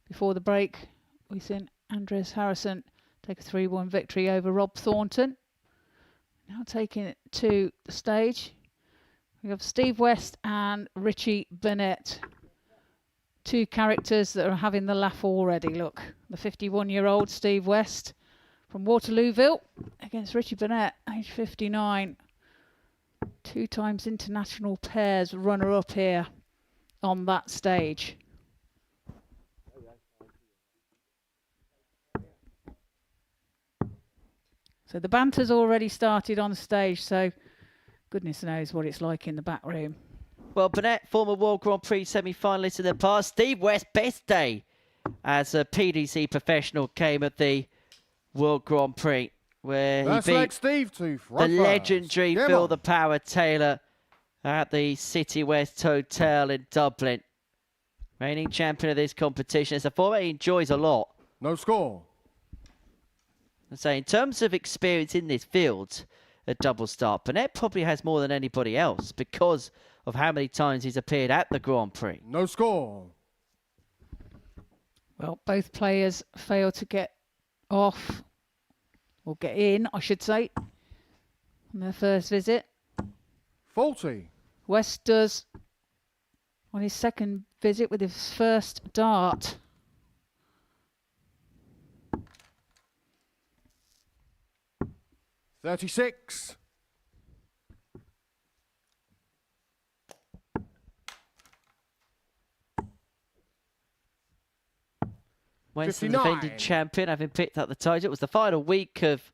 Before the break, we've seen Andreas Harrison take a 3-1 victory over Rob Thornton. Now taking it to the stage, we have Steve West and Richie Burnett. Two characters that are having the laugh already. Look, the 51-year-old Steve West from Waterlooville against Richie Burnett, age 59. 2 times international pairs runner-up here on that stage. So the banter's already started on stage, so goodness knows what it's like in the back room. Well, Burnett, former World Grand Prix semi-finalist in the past. Steve West, best day as a PDC professional came at the World Grand Prix, where he beat Steve the legendary Phil the Power Taylor at the City West Hotel in Dublin. Reigning champion of this competition. It's a format he enjoys a lot. No score. And so in terms of experience in this field at double start, Burnett probably has more than anybody else because of how many times he's appeared at the Grand Prix. No score. Well, both players fail to get off, or get in, I should say, on their first visit. 40. West does on his second visit with his first dart. $36. West, the defending champion, having picked up the title. It was the final week of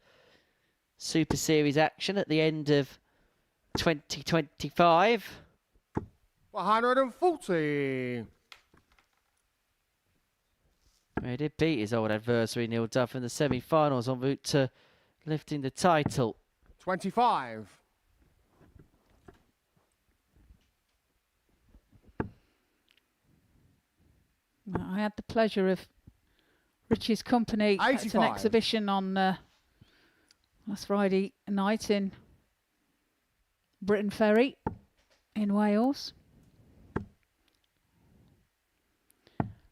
Super Series action at the end of 2025. 140. He did beat his old adversary Neil Duff in the semi-finals en route to lifting the title. 25. I had the pleasure of Richie's company at 85. an exhibition on last Friday night in Britain Ferry in Wales. It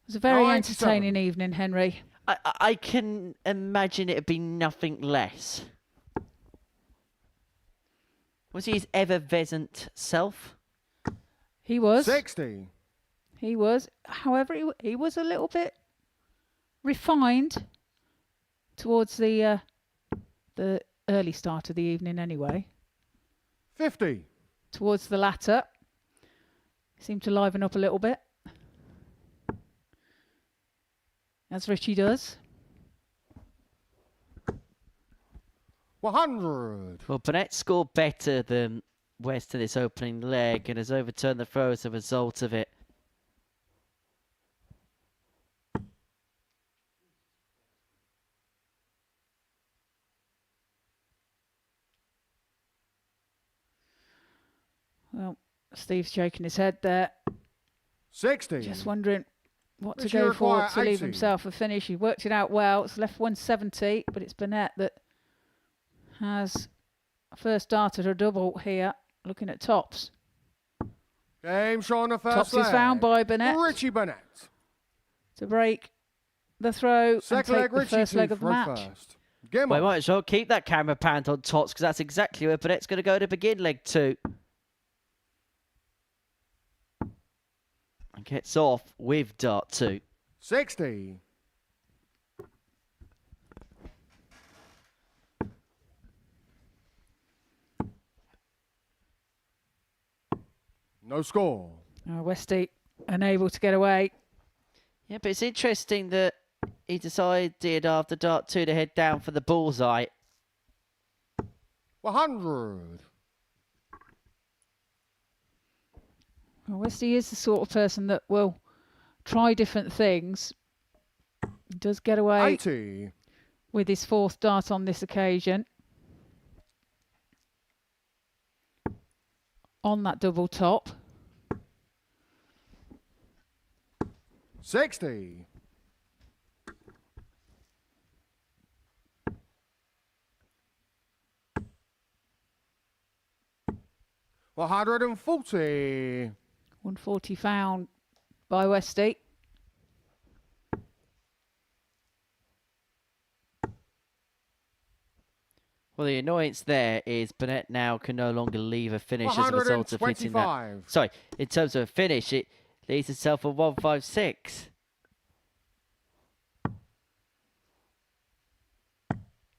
was a very entertaining evening, Henry. I can imagine it'd be nothing less. Was he his effervescent self? He was. 60. He was. However, he was a little bit refined towards the early start of the evening anyway. 50. Towards the latter. Seemed to liven up a little bit. As Richie does. 100. Well, Burnett scored better than West in this opening leg and has overturned the throw as a result of it. Well, Steve's shaking his head there. 60. Just wondering what Richie to go for require to leave 80. himself a finish. He worked it out well. It's left 170, but it's Burnett that has a first dart at a double here, looking at tops. Game showing the first Tops leg. is found by Burnett Richie Burnett. to break the throw Second and leg, take the Richie first leg of the throw match. first. Game Well, on. might as well keep that camera panned on Tots because that's exactly where Burnett's going to go to begin leg 2. And gets off with dart 2. 60. No score. Westy unable to get away. Yeah, but it's interesting that he decided after dart 2 to head down for the bullseye. 100. Well, Westy is the sort of person that will try different things. He does get away 80. with his fourth dart on this occasion. On that double top. 60. 140. 140 found by Westy. Well, the annoyance there is Burnett now can no longer leave a finish as a result of hitting that. 125. Sorry, in terms of a finish, it leaves itself a 156.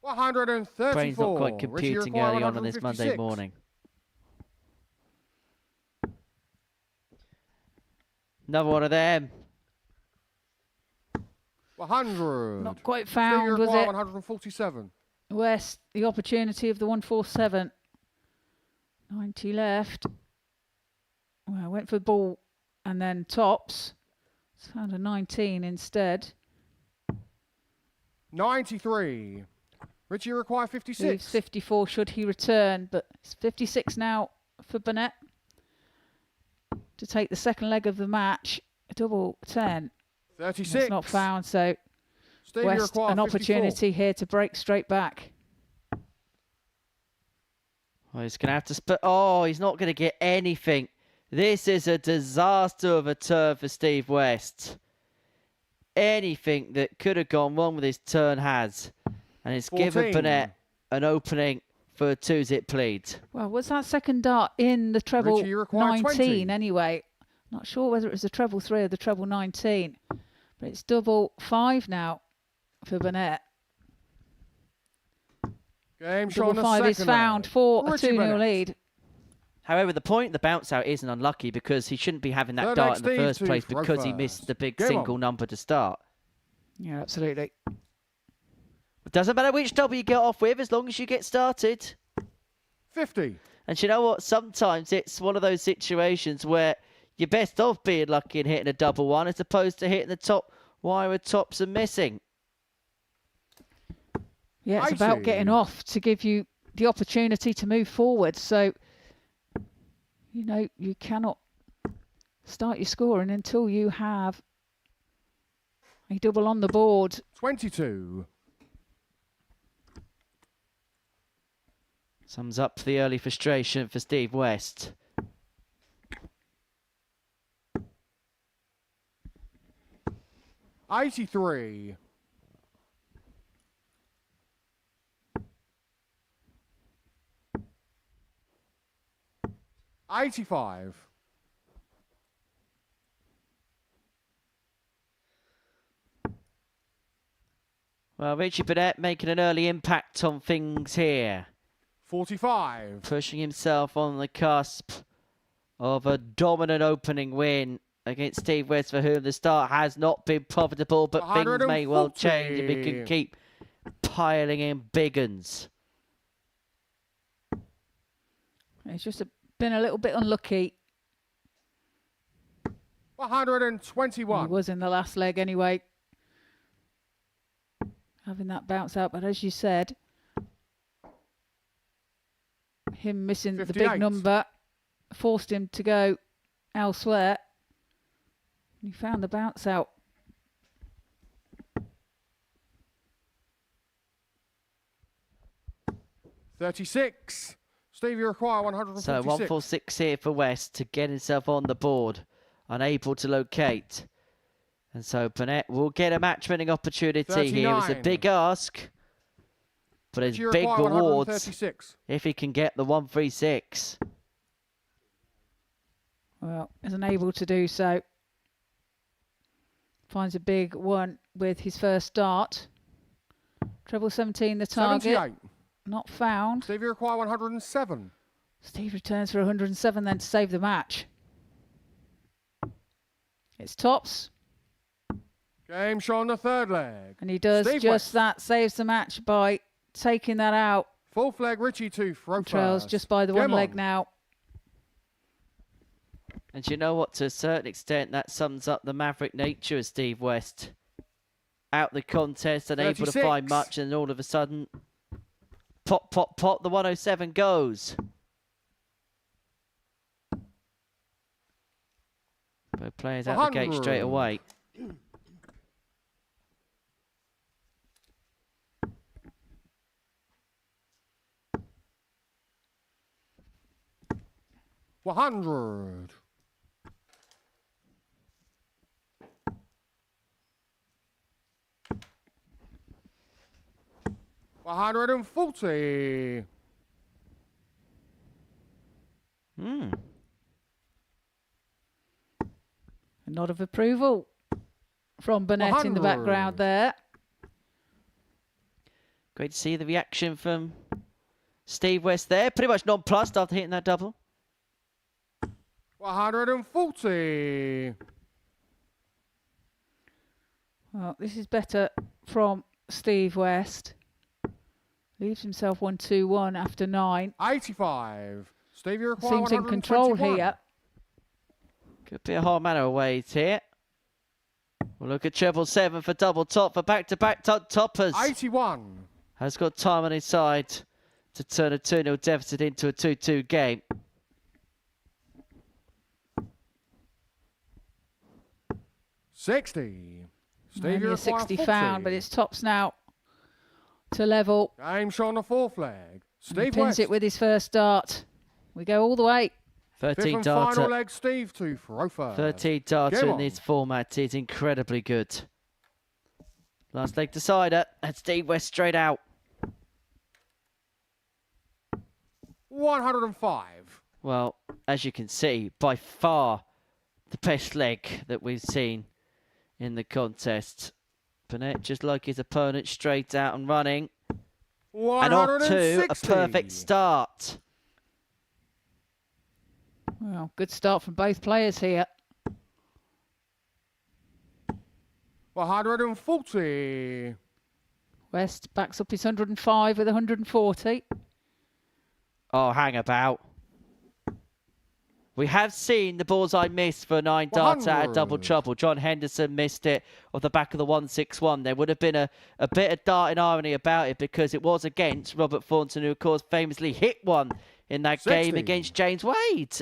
134. Brain's not quite Richie computing require early on this Monday 156. morning. Another one of them. 100. Not quite Stevie found, was require it? 147. West, the opportunity of the 147. 90 left. Well, went for the ball and then tops. Found a 19 instead. 93. Richie require 56. Leaves 54 should he return, but it's 56 now for Burnett to take the second leg of the match. A double 10. 36. It's not found, so Stevie West require an 54. opportunity here to break straight back. Oh, he's going to have to oh, he's not going to get anything. This is a disaster of a turn for Steve West. Anything that could have gone wrong with his turn has. And it's 14. given Burnett an opening for a 2-zip plead. Well, was that second dart in the treble Richie, you require 19 20. anyway? Not sure whether it was the treble 3 or the treble 19. But it's double 5 now for Burnett. Game Double shot on the 5 is second found leg. for a Richie 2-0 Burnett. lead. However, the point of the bounce out isn't unlucky because he shouldn't be having that Third dart leg, in the Steve, first to place throw because he first. missed the big Game single on. number to start. Yeah, absolutely. It doesn't matter which double you get off with as long as you get started. 50. And you know what? Sometimes it's one of those situations where you're best off being lucky and hitting a double one as opposed to hitting the top wire with tops and missing. Yeah, it's 80. about getting off to give you the opportunity to move forward. So, you know, you cannot start your scoring until you have a double on the board. 22. Sums up the early frustration for Steve West. $83. $85. Well, Richie Burnett making an early impact on things here. 45. Pushing himself on the cusp of a dominant opening win against Steve West, for whom the start has not been profitable, but things may well change if he can keep piling in big uns. It's just been a little bit unlucky. 121. He was in the last leg anyway, having that bounce out. But as you said, him missing 58. the big number forced him to go elsewhere. He found the bounce out. $36. Stevie require 146. So 146 here for West to get himself on the board, unable to locate. And so Burnett will get a match-winning opportunity here. It's a 39. big ask, but it's You big require rewards 136. if he can get the 136. Well, isn't able to do so. Finds a big one with his first dart. Treble 17 the target. 78. Not found. Stevie require 107. Steve returns for 107 then to save the match. It's tops. Game shot on the third leg. And he does Steve just West. that. Saves the match by taking that out. Fourth leg, Richie to throw Trails first. just by the Game one leg on. now. And you know what? To a certain extent, that sums up the maverick nature of Steve West. Out the contest, unable to 36. find much, and all of a sudden, pop, pop, pop, the 107 goes. Both players out the gate 100. straight away. 100. $140. A nod of approval from Burnett in the 100. background there. Great to see the reaction from Steve West there. Pretty much nonplussed after hitting that double. 140. Well, this is better from Steve West. Leaves himself 1-2-1 after 9. 85. Steve, you require Seems in control 121. here. Could be a hard manner away here. We'll look at 777 for double top for back-to-back toppers. 81. Has got time on his side to turn a 2-0 deficit into a 2-2 game. $60. Steve, Only you a require 60 40. found, but it's tops now to level. Game show on the 4th leg. He Steve pins West. it with his first dart. We go all the way. 13 Fifth and final darter. leg, Steve to throw first. 13 darter Game in on. this format is incredibly good. Last leg decider, and Steve West straight out. 105. Well, as you can see, by far the best leg that we've seen in the contest. Burnett, just like his opponent, straight out and running. And off to a 160. perfect start. Well, good start from both players here. 140. West backs up his 105 with 140. Oh, hang about. We have seen the bullseye miss for 9 darts out of double 100. trouble. John Henderson missed it off the back of the 161. There would have been a bit of darting irony about it because it was against Robert Thornton, who, of course, famously hit one in that 60. game against James Wade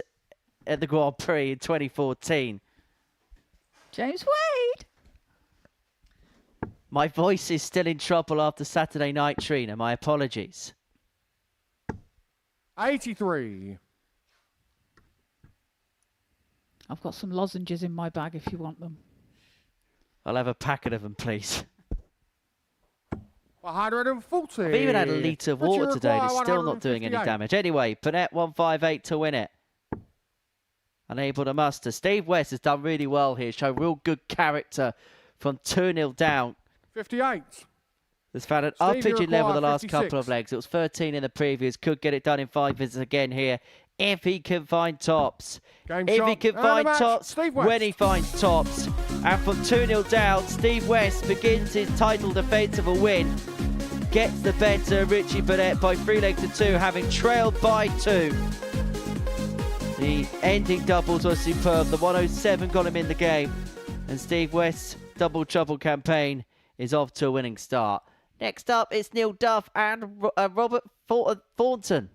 at the Grand Prix in 2014. James Wade. My voice is still in trouble after Saturday night, Trina. My apologies. 83. I've got some lozenges in my bag if you want them. I'll have a packet of them, please. 140. I've even had a litre of But you water today and it's require still not doing any 158. damage. Anyway, Burnett 158 to win it. Unable to muster. Steve West has done really well here. Shown real good character from 2-0 down. 58. Has found an Steve, you uppage in level the require last couple of 56. legs. It was 13 in the previous. Could get it done in 5 visits again here. If he can find tops. Game If shot. he can And the find match, tops, Steve West. when he finds tops. And from 2-0 down, Steve West begins his title defence of a win. Gets the better of Richie Burnett by 3 legs to 2, having trailed by 2. The ending doubles were superb. The 107 got him in the game. And Steve West's double trouble campaign is off to a winning start. Next up, it's Neil Duff and Robert Thornton.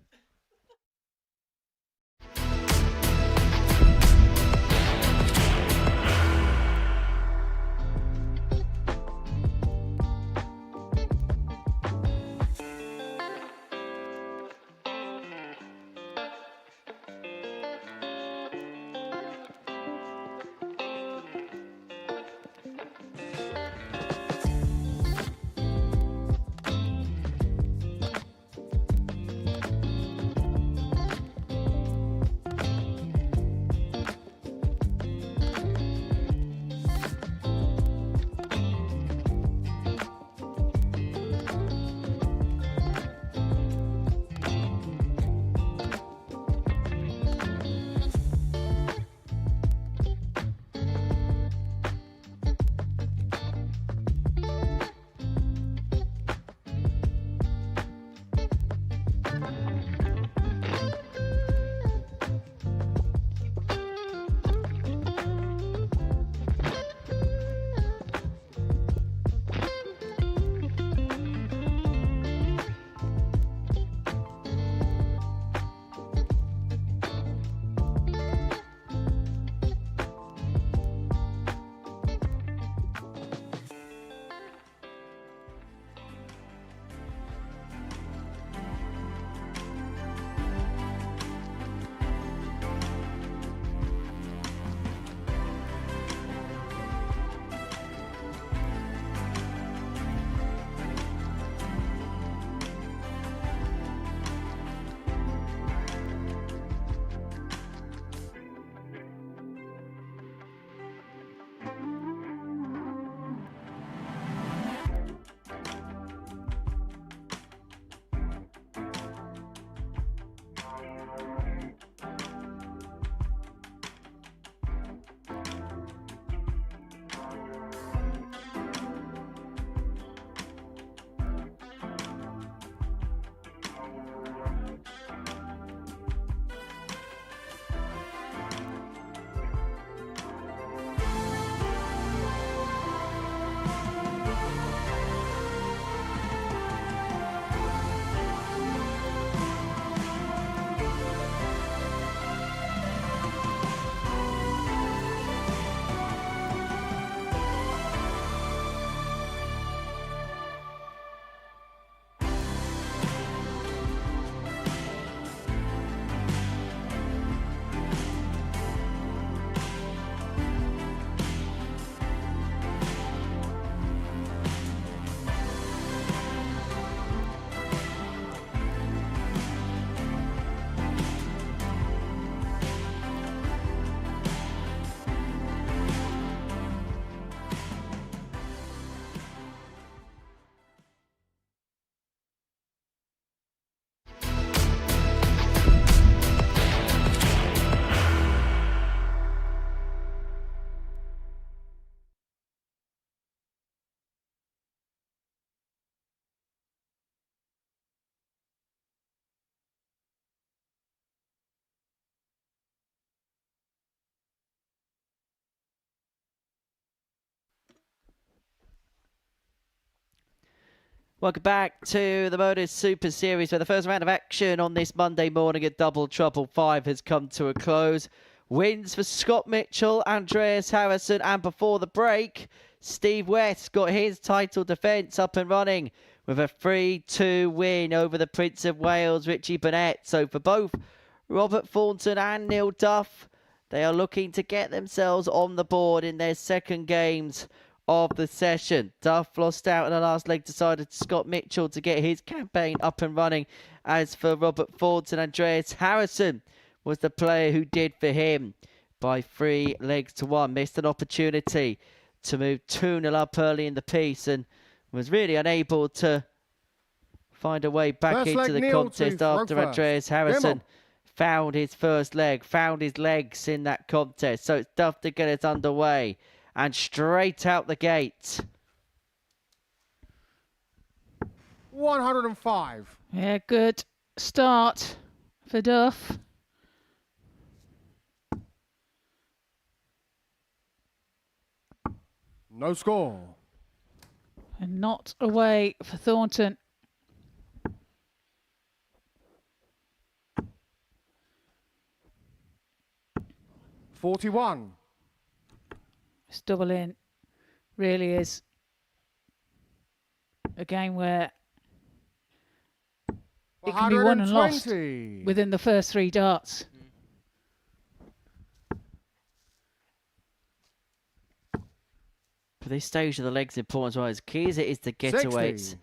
Welcome back to the Modus Super Series, where the first round of action on this Monday morning at Double Trouble 5 has come to a close. Wins for Scott Mitchell, Andreas Harrison, and before the break, Steve West got his title defence up and running with a 3-2 win over the Prince of Wales, Richie Burnett. So for both Robert Thornton and Neil Duff, they are looking to get themselves on the board in their second games of the session. Duff lost out in the last leg, decided Scott Mitchell to get his campaign up and running. As for Robert Thornton, Andreas Harrison was the player who did for him by 3 legs to 1. Missed an opportunity to move 2-0 up early in the piece and was really unable to find a way back into the contest after Andreas Harrison found his first leg, found his legs in that contest. So it's Duff to get it underway. And straight out the gate. 105. Yeah, good start for Duff. No score. And not away for Thornton. $41. It's double in. Really is a game where it can be won and lost within the first 3 darts. For this stage of the legs important as well, as key as it is to get away, it's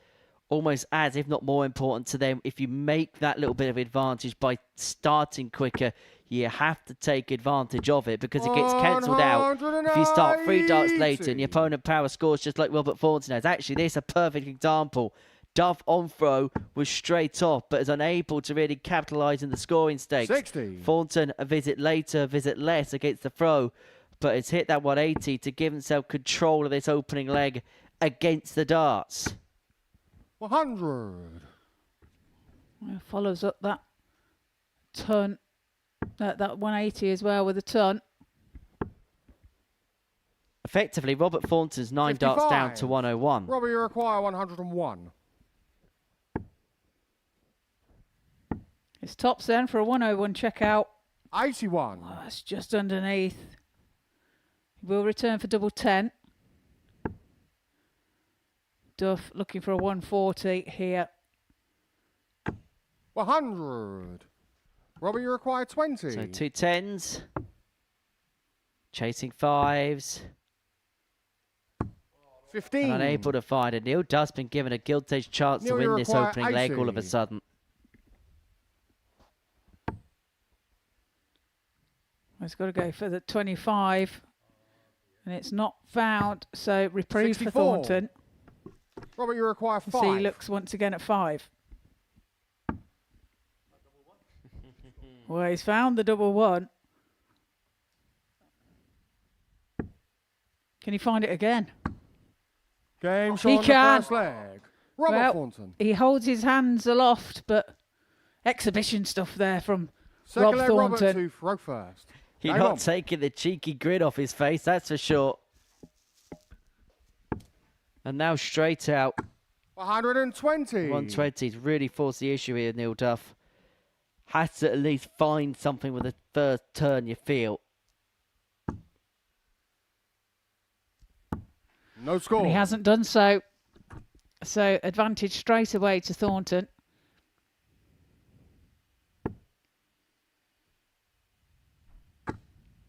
almost as if not more important to them. If you make that little bit of advantage by starting quicker, you have to take advantage of it because it gets cancelled out if you start 3 darts later and your opponent power scores just like Robert Thornton has. Actually, this is a perfect example. Duff on throw was straight off, but is unable to really capitalise in the scoring stakes. 60. Thornton a visit later, visit less against the throw, but it's hit that 180 to give himself control of this opening leg against the darts. 100. Follows up that ton, that 180 as well with a ton. Effectively, Robert Thornton's 9 darts down to 101. Robbie, you require 101. It's tops then for a 101 checkout. 81. Oh, that's just underneath. We'll return for double 10. Duff looking for a 140 here. 100. Robbie, you require 20. So 2 10s. Chasing 5s. 15. And unable to find it. Neil Duff's been given a gilt-edged chance to win this opening leg all of a sudden. He's got to go for the 25. And it's not found. So reprieve 64. for Thornton. Robert, you require 5. See, he looks once again at 5. Well, he's found the double 1. Can he find it again? Game shot He on the can. first leg. Robert Well, Thornton. he holds his hands aloft, but exhibition stuff there from Second Rob leg, Thornton. Robert to throw first. He's Game not on. taking the cheeky grin off his face, that's for sure. And now straight out. 120. 120's really forced the issue here, Neil Duff. Has to at least find something with the first turn, you feel. No score. And he hasn't done so. So advantage straight away to Thornton.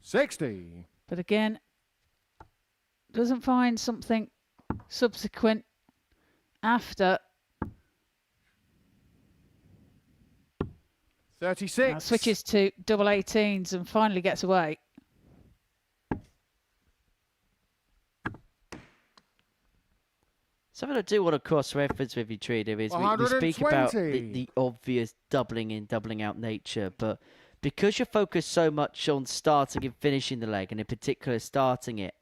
$60. But again, doesn't find something subsequent after. 36. Switches to double 18s and finally gets away. Something I do want to cross-reference with you, Trina, is we speak about 120. the obvious doubling in, doubling out nature, but because you're focused so much on starting and finishing the leg, and in particular starting it,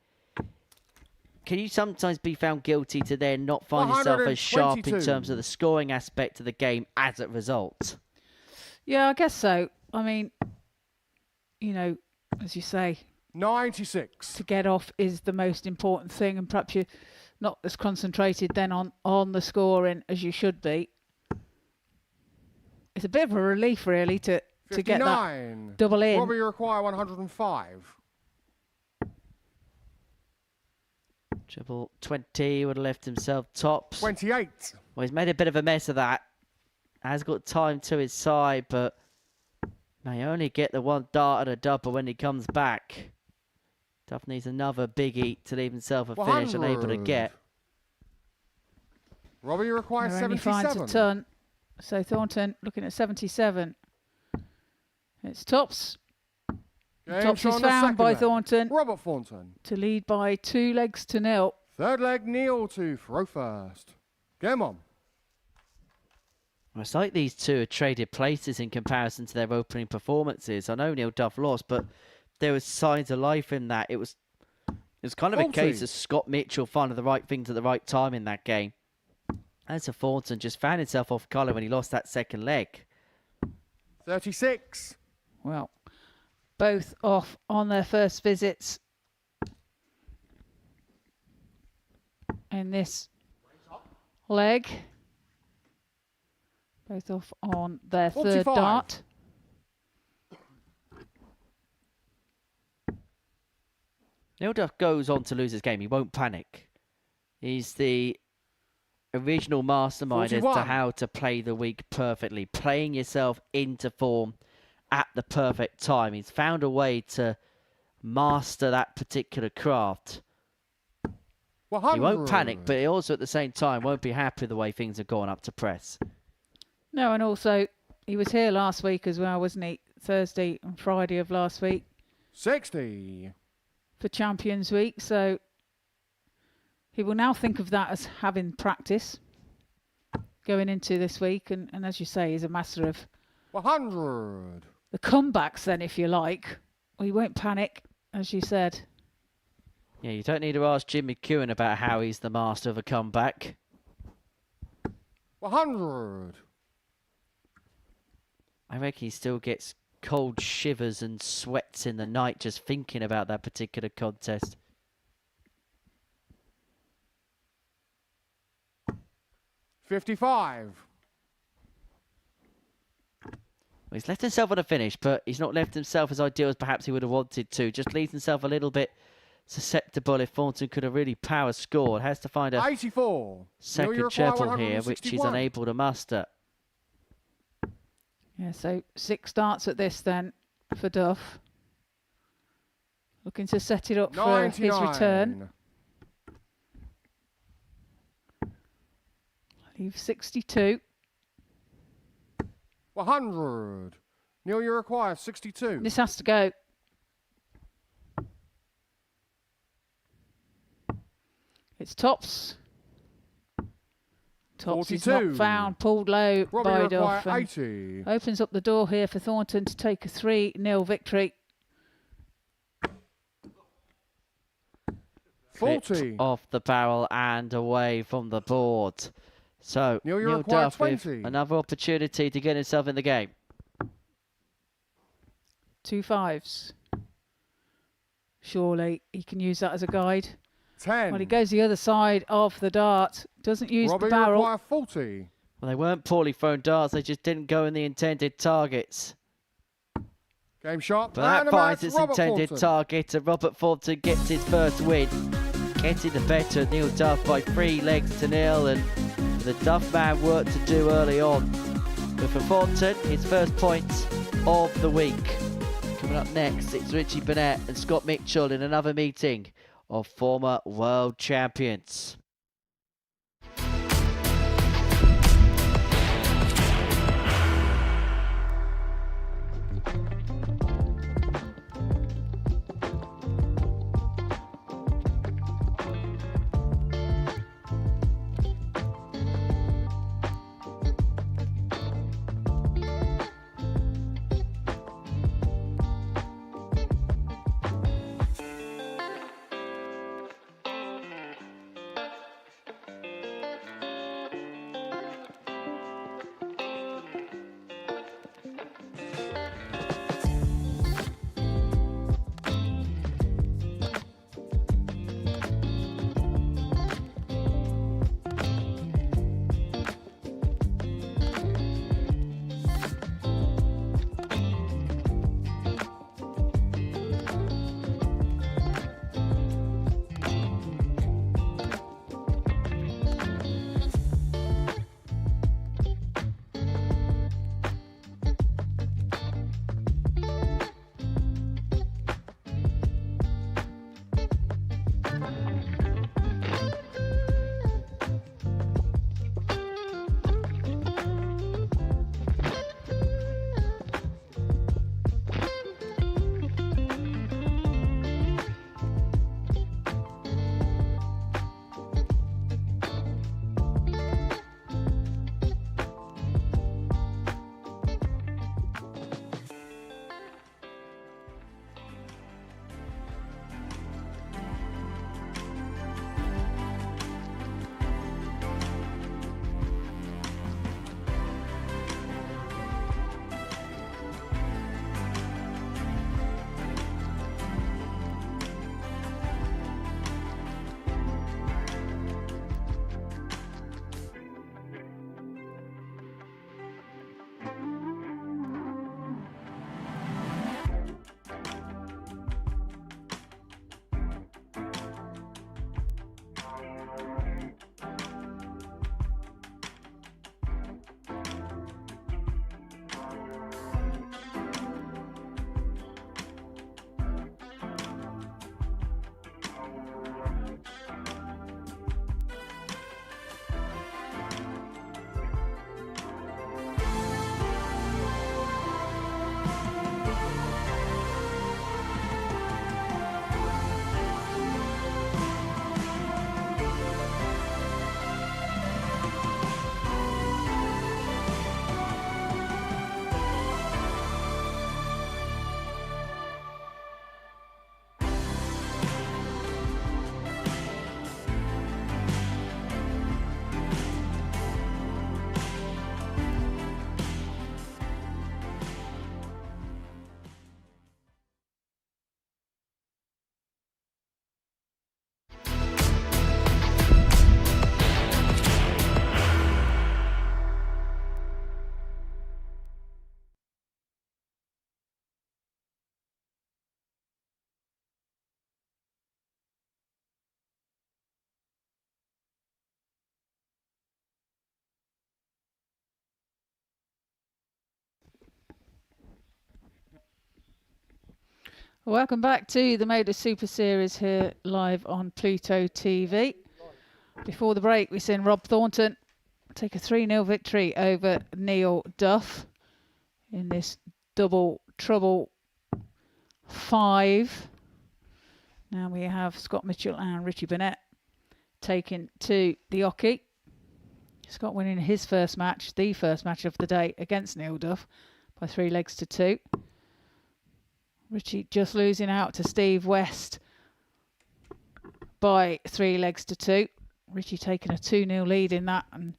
can you sometimes be found guilty to then not find yourself as sharp in 122. terms of the scoring aspect of the game as a result? Yeah, I guess so. I mean, you know, as you say, 96. to get off is the most important thing, and perhaps you not as concentrated then on the scoring as you should be. It's a bit of a relief, really, to get that double in. Robbie, you require 105. Triple 20 would have left himself tops. 28. Well, he's made a bit of a mess of that. Has got time to his side, but may only get the one dart at a double when he comes back. Duff needs another big eat to leave himself a finish, unable to get. Robbie, you require Only 77. finds a ton. So Thornton looking at 77. It's tops. Tops is found by Thornton Robert Thornton. to lead by 2 legs to 0. Third leg, Neil to throw first. Game on. Well, it's like these two have traded places in comparison to their opening performances. I know Neil Duff lost, but there was signs of life in that. It was kind of 40. a case of Scott Mitchell finding the right things at the right time in that game. As for Thornton, just found himself off colour when he lost that second leg. 36. Well, both off on their first visits in this leg. Both off on their 45. third dart. Neil Duff goes on to lose his game. He won't panic. He's the original mastermind 41. as to how to play the week perfectly, playing yourself into form at the perfect time. He's found a way to master that particular craft. 100. He won't panic, but he also at the same time won't be happy with the way things have gone up to press. No, and also he was here last week as well, wasn't he? Thursday and Friday of last week 60. for Champions Week. So he will now think of that as having practice going into this week. And as you say, he's a master of 100. the comebacks then, if you like. He won't panic, as you said. Yeah, you don't need to ask Jim McEwen about how he's the master of a comeback. 100. I reckon he still gets cold shivers and sweats in the night just thinking about that particular contest. 55. Well, he's left himself on a finish, but he's not left himself as ideal as perhaps he would have wanted to. Just leaves himself a little bit susceptible if Thornton could have really power scored. Has to find a 84. second treble here, which he's unable to muster. Yeah, so 6 darts at this then for Duff. Looking to set it up for his 99. return. Leave 62. 100. Neil, you require 62. This has to go. It's tops. Tops is 42. not found, pulled low Robbie, by you require Duff. and 80. opens up the door here for Thornton to take a 3-0 victory. 40. Clipped off the barrel and away from the board. So Neil, you Neil require Duff with 20. another opportunity to get himself in the game. 2 5s. Surely he can use that as a guide. 10. Well, he goes the other side of the dart. Doesn't use Robbie, the you barrel. require 40. Well, they weren't poorly thrown darts, they just didn't go in the intended targets. Game shot. But that and a finds match, its Robert intended Thornton. target, and Robert Thornton gets his first win. Getting the better of Neil Duff by 3 legs to 0, and the Duff man work to do early on. But for Thornton, his first points of the week. Coming up next, it's Richie Burnett and Scott Mitchell in another meeting of former world champions. Welcome back to the Modus Super Series here live on Pluto TV. Before the break, we seen Rob Thornton take a 3-0 victory over Neil Duff in this double trouble 5. Now we have Scott Mitchell and Richie Burnett taken to the Oki. Scott winning his first match, the first match of the day against Neil Duff by 3 legs to 2. Richie just losing out to Steve West by 3 legs to 2. Richie taking a 2-0 lead in that, and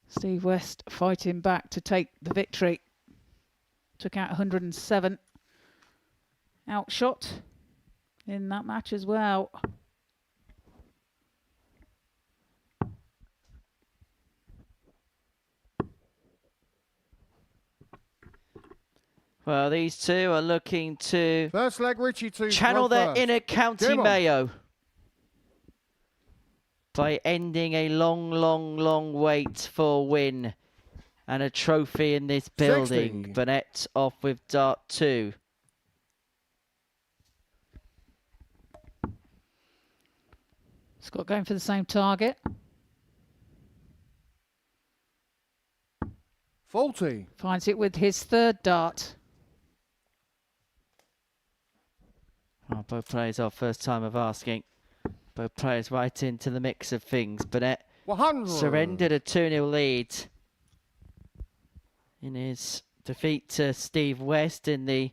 Steve West fighting back to take the victory. Took out 107. Outshot in that match as well. Well, these two are looking to First leg, Richie to channel their first. inner County Mayo by ending a long wait for a win and a trophy in this building. 60. Burnett off with dart 2. Scott going for the same target. 40. Finds it with his 3rd dart. Oh, both players our first time of asking. Both players right into the mix of things. Burnett 100. surrendered a 2-0 lead in his defeat to Steve West in the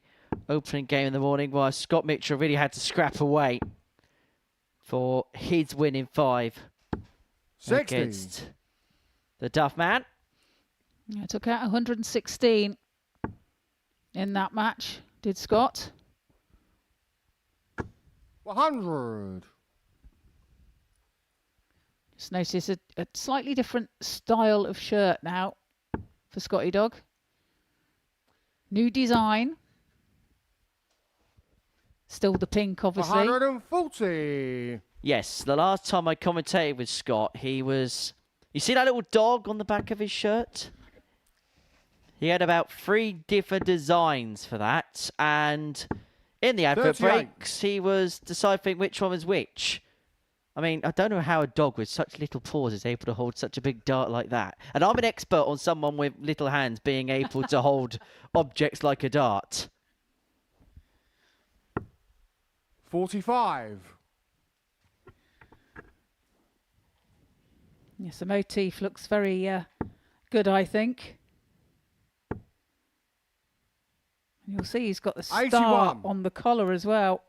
opening game in the morning, while Scott Mitchell really had to scrap away for his win in 5 60. against the Duff man. Yeah, took out 116 in that match, did Scott. 100. Just notice a slightly different style of shirt now for Scotty Dog. New design. Still the pink, obviously. 140. Yes, the last time I commentated with Scott, he was... You see that little dog on the back of his shirt? He had about 3 different designs for that, and in the advert 38. breaks, he was deciphering which one was which. I mean, I don't know how a dog with such little paws is able to hold such a big dart like that. And I'm an expert on someone with little hands being able to hold objects like a dart. 45. Yes, the motif looks very good, I think. And you'll see he's got the star 81. on the collar as well,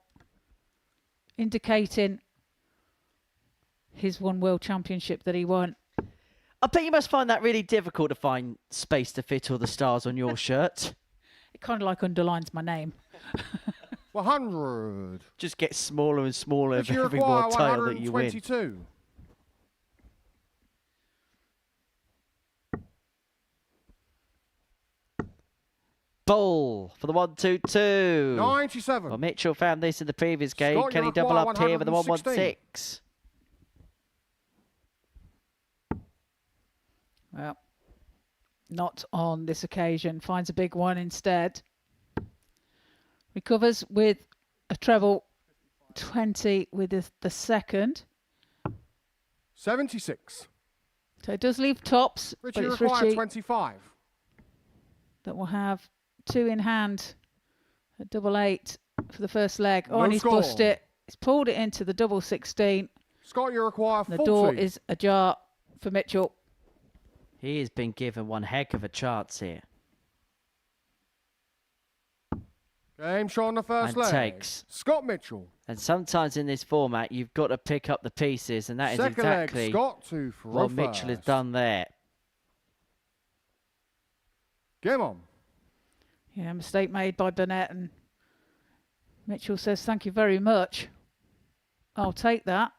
indicating his one world championship that he won. I bet you must find that really difficult to find space to fit all the stars on your shirt. It kind of like underlines my name. 100. Just gets smaller and smaller Would you every require more tile that you win. 122? Bowl for the 1-2-2. 97. Well, Mitchell found this in the previous game. Scott, Can you he double require up here with the 116? 1-1-6? Well, not on this occasion. Finds a big one instead. Recovers with a treble 20 with the second. 76. So it does leave tops, Richie but it's require Richie 25. that will have 2 in hand at double 8 for the first leg. Oh, No and he's score. bust it. He's pulled it into the double 16. Scott, you require The 40. door is ajar for Mitchell. He has been given one heck of a chance here. Game shot on the first And leg. takes. Scott Mitchell. And sometimes in this format, you've got to pick up the pieces, and that is Second exactly leg, Scott to throw what Mitchell has first. done there. Game on. Yeah, mistake made by Burnett, and Mitchell says, thank you very much. I'll take that.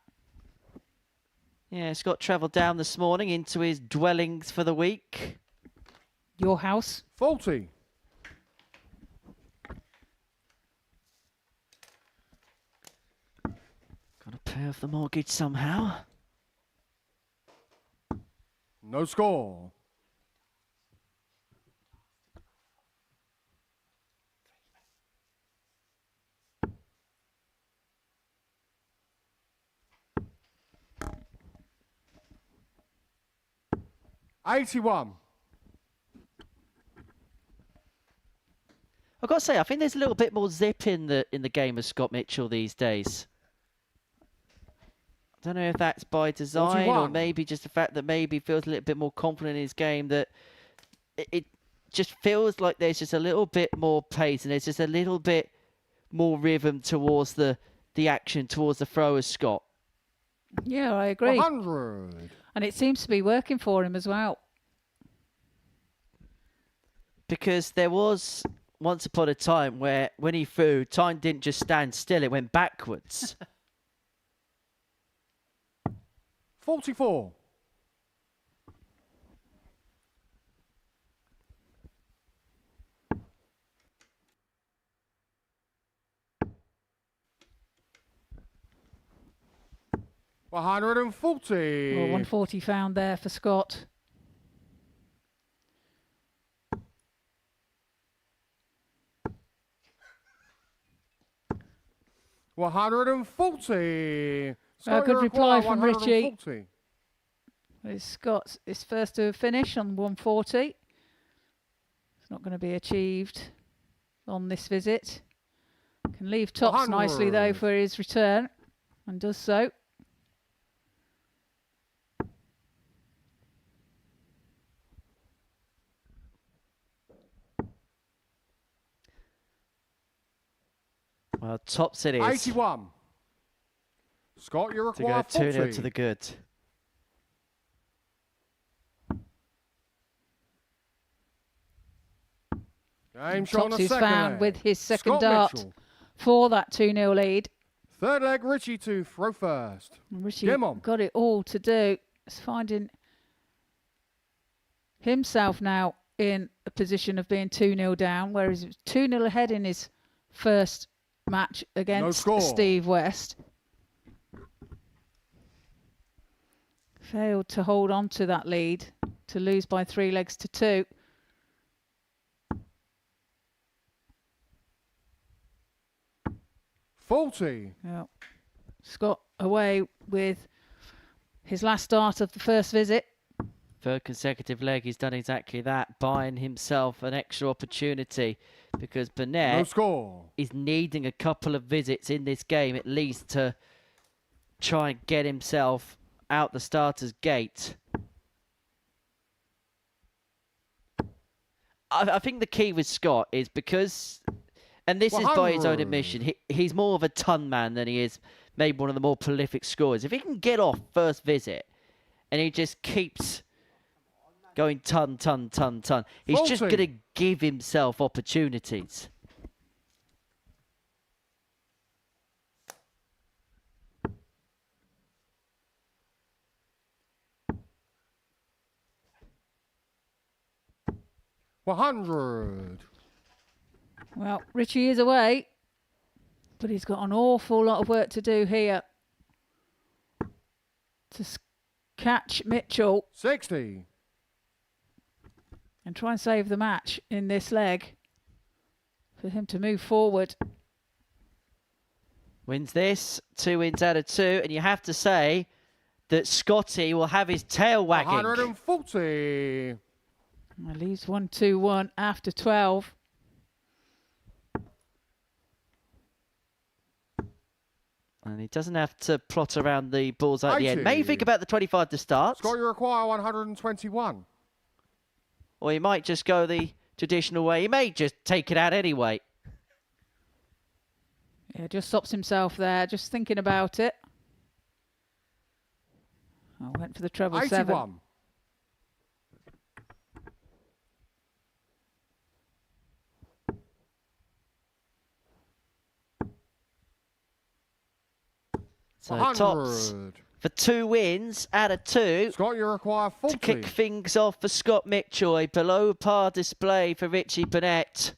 Yeah, Scott travelled down this morning into his dwellings for the week. Your house. 40. Got to pay off the mortgage somehow. No score. 81. I've got to say, I think there's a little bit more zip in the game of Scott Mitchell these days. I don't know if that's by design 41. or maybe just the fact that maybe he feels a little bit more confident in his game, that it just feels like there's just a little bit more pace and there's just a little bit more rhythm towards the action, towards the throw of Scott. Yeah, I agree. 100. And it seems to be working for him as well. Because there was once upon a time where when he threw, time didn't just stand still, it went backwards. 44. Well, 140. Well, 140 found there for Scott. Well, 140. A good reply from Richie. 140. It's Scott's his first to finish on 140. It's not going to be achieved on this visit. Can leave tops 100. nicely though for his return, and does so. Well, tops it is. 81. Scott, you To go require 40. 2-0 to the good. Game shot Tops on a is second found leg. with his second Scott dart Mitchell. for that 2-0 lead. Third leg, Richie to throw first. And Richie Game on. got it all to do. It's finding himself now in a position of being 2-0 down, whereas he was 2-0 ahead in his first match against score. Steve West. Failed to hold on to that lead, to lose by 3 legs to 2. $40. Well, Scott away with his last start of the first visit. Third consecutive leg, he's done exactly that, buying himself an extra opportunity, because No Burnett score. is needing a couple of visits in this game at least to try and get himself out the starter's gate. I think the key with Scott is because, and this is by his own 100. admission, he's more of a ton man than he is maybe one of the more prolific scorers. If he can get off first visit and he just keeps going ton, he's just 40. going to give himself opportunities. $100. Well, Richie is away, but he's got an awful lot of work to do here to catch Mitchell 60. and try and save the match in this leg for him to move forward. Wins this, 2 wins out of 2, and you have to say that Scotty will have his tail wagging. 140. Well, leaves 1-2-1 after 12. And he doesn't have to plot around the balls at the end. 80. Maybe think about the 25 to start. Scott, you require 121. Or he might just go the traditional way. He may just take it out anyway. Yeah, just stops himself there, just thinking about it. I went for the treble 7. 81. So tops 100. for 2 wins out of 2. Scott, you require 40. To kick things off for Scott Mitchell, a below par display for Richie Burnett.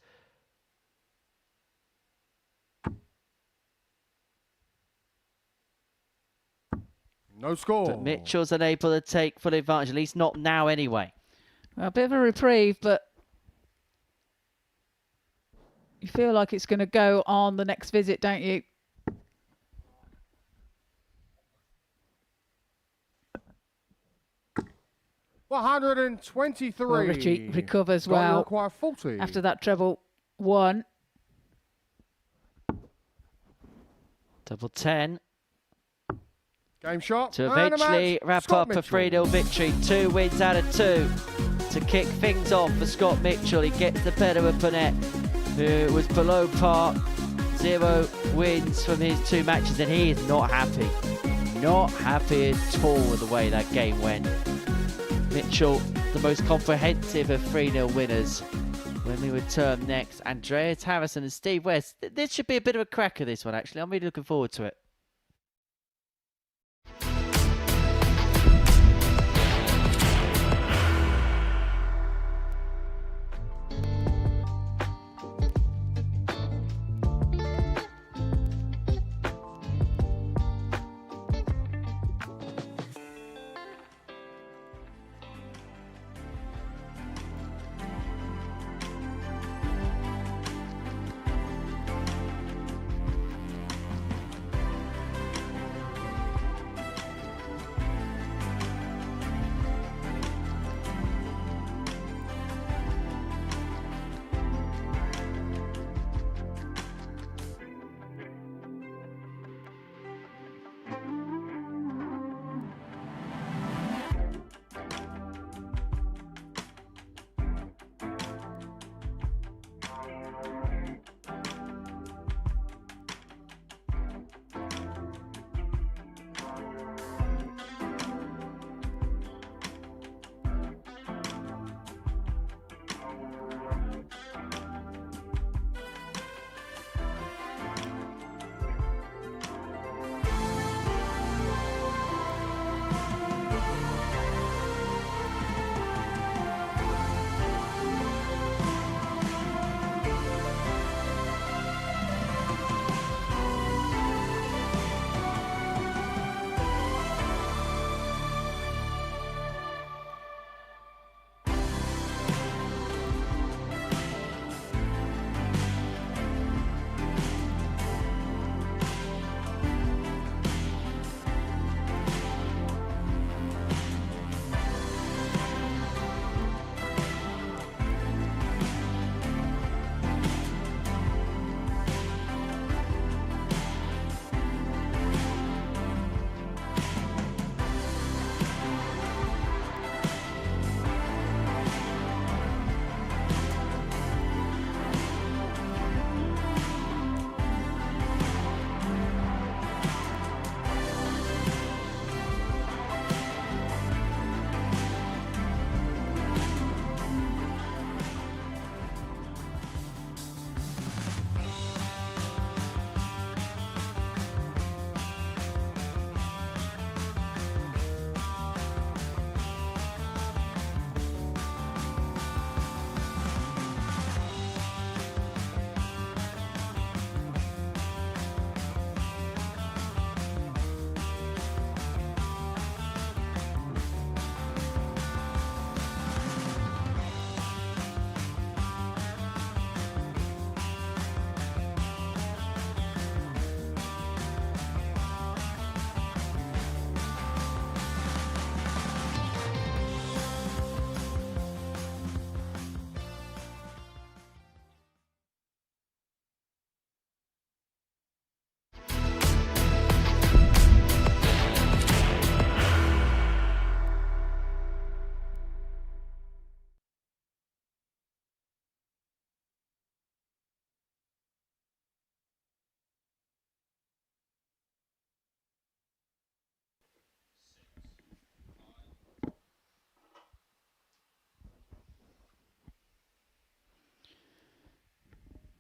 No score. But Mitchell's unable to take full advantage, at least not now anyway. Well, a bit of a reprieve, but you feel like it's going to go on the next visit, don't you? 123. Well, Richie recovers Got you well require 40. after that treble 1. Double 10 Game shot. to and a eventually match. wrap Scott up a Mitchell. 3-0 victory. 2 wins out of 2 to kick things off for Scott Mitchell. He gets the better of Burnett, who was below par. 0 wins from his 2 matches, and he is not happy. Not happy at all with the way that game went. Mitchell, the most comprehensive of 3-0 winners. When we return next, Andreas Harrison and Steve West. This should be a bit of a cracker, this one, actually. I'm really looking forward to it.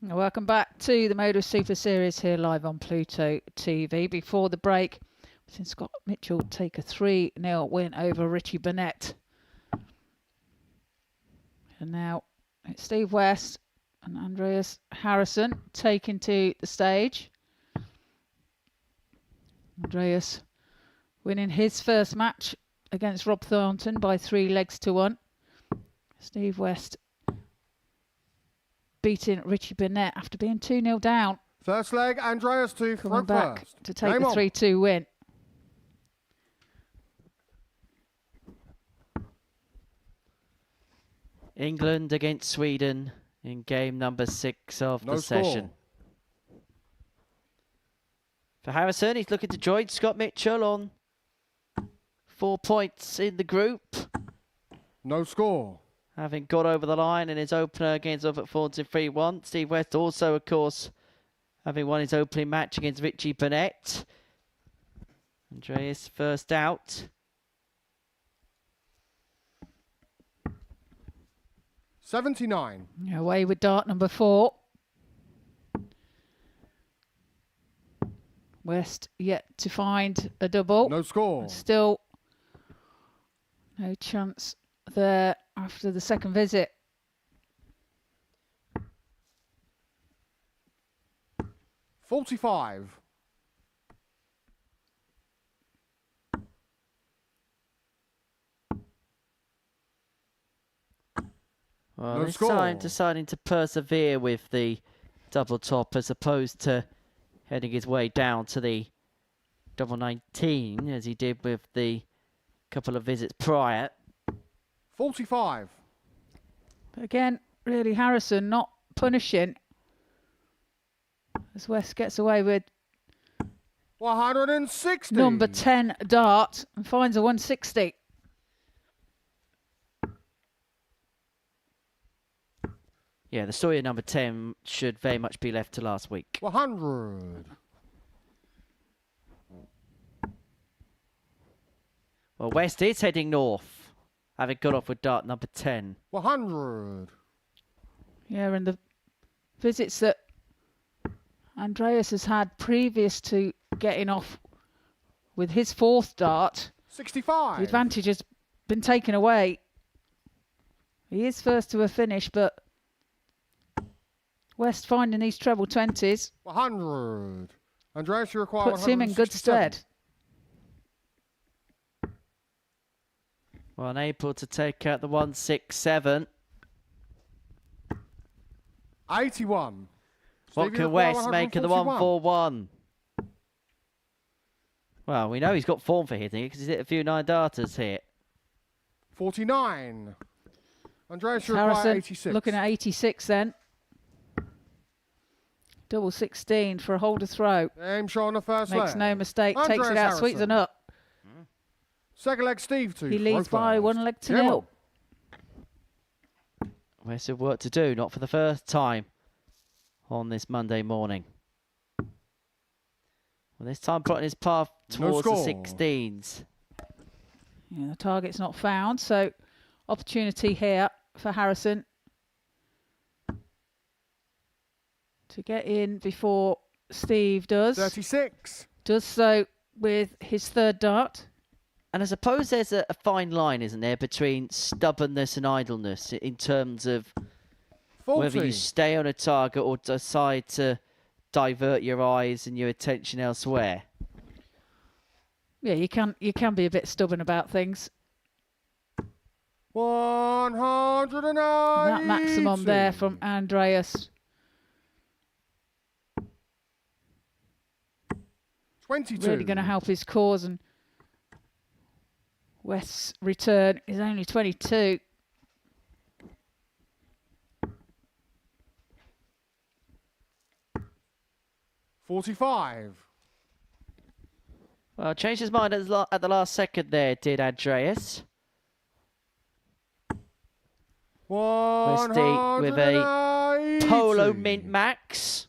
Welcome back to the Modus Super Series here live on Pluto TV. Before the break, we've seen Scott Mitchell take a 3-0 win over Richie Burnett. And now it's Steve West and Andreas Harrison taking to the stage. Andreas winning his first match against Rob Thornton by 3 legs to 1. Steve West beating Richie Burnett after being 2-0 down. First leg, Andreas to Coming front back first. to take Game the on. 3-2 win. England against Sweden in game number 6 of the session. For Harrison, he's looking to join Scott Mitchell on 4 points in the group. No score. Having got over the line in his opener against Norfolk Fords in 3-1. Steve West also, of course, having won his opening match against Richie Burnett. Andreas first out. 79. Away with dart number 4. West yet to find a double. No score. Still no chance there after the second visit. 45. Well, No this score. time deciding to persevere with the double top as opposed to heading his way down to the double 19 as he did with the couple of visits prior. 45. But again, really Harrison not punishing as West gets away with 160. number 10 dart and finds a 160. Yeah, the story of number 10 should very much be left to last week. 100. Well, West is heading north, having got off with dart number 10. 100. Yeah, and the visits that Andreas has had previous to getting off with his 4th dart, 65. the advantage has been taken away. He is first to a finish, but West finding these treble 20s 100. Andreas, you require puts him in good 167. stead. Well, unable to take out the 167. 81. What Stevie can require West make of the 141? 141? Well, we know he's got form for hitting it because he's hit a few 9 darters here. 49. Andreas, you require Harrison 86. looking at 86 then. Double 16 for a holder throw. Aim shot on the first Makes leg. no mistake, Andreas takes it out, sweeps Harrison. it up. Second leg, Steve, 2. He leads by first. 1 leg to Yeah, 0. West have work to do, not for the first time on this Monday morning. Well, this time plotting his path towards the score. 16s. Yeah, the target's not found, so opportunity here for Harrison to get in before Steve does. 36. Does so with his 3rd dart. And I suppose there's a fine line, isn't there, between stubbornness and idleness in terms of 40. whether you stay on a target or decide to divert your eyes and your attention elsewhere. Yeah, you can be a bit stubborn about things. 180. That maximum there from Andreas. 22. Really going to help his cause, and West's return is only 22. $45. Well, changed his mind at the last second there, did Andreas. Westy with a Polo Mint Max.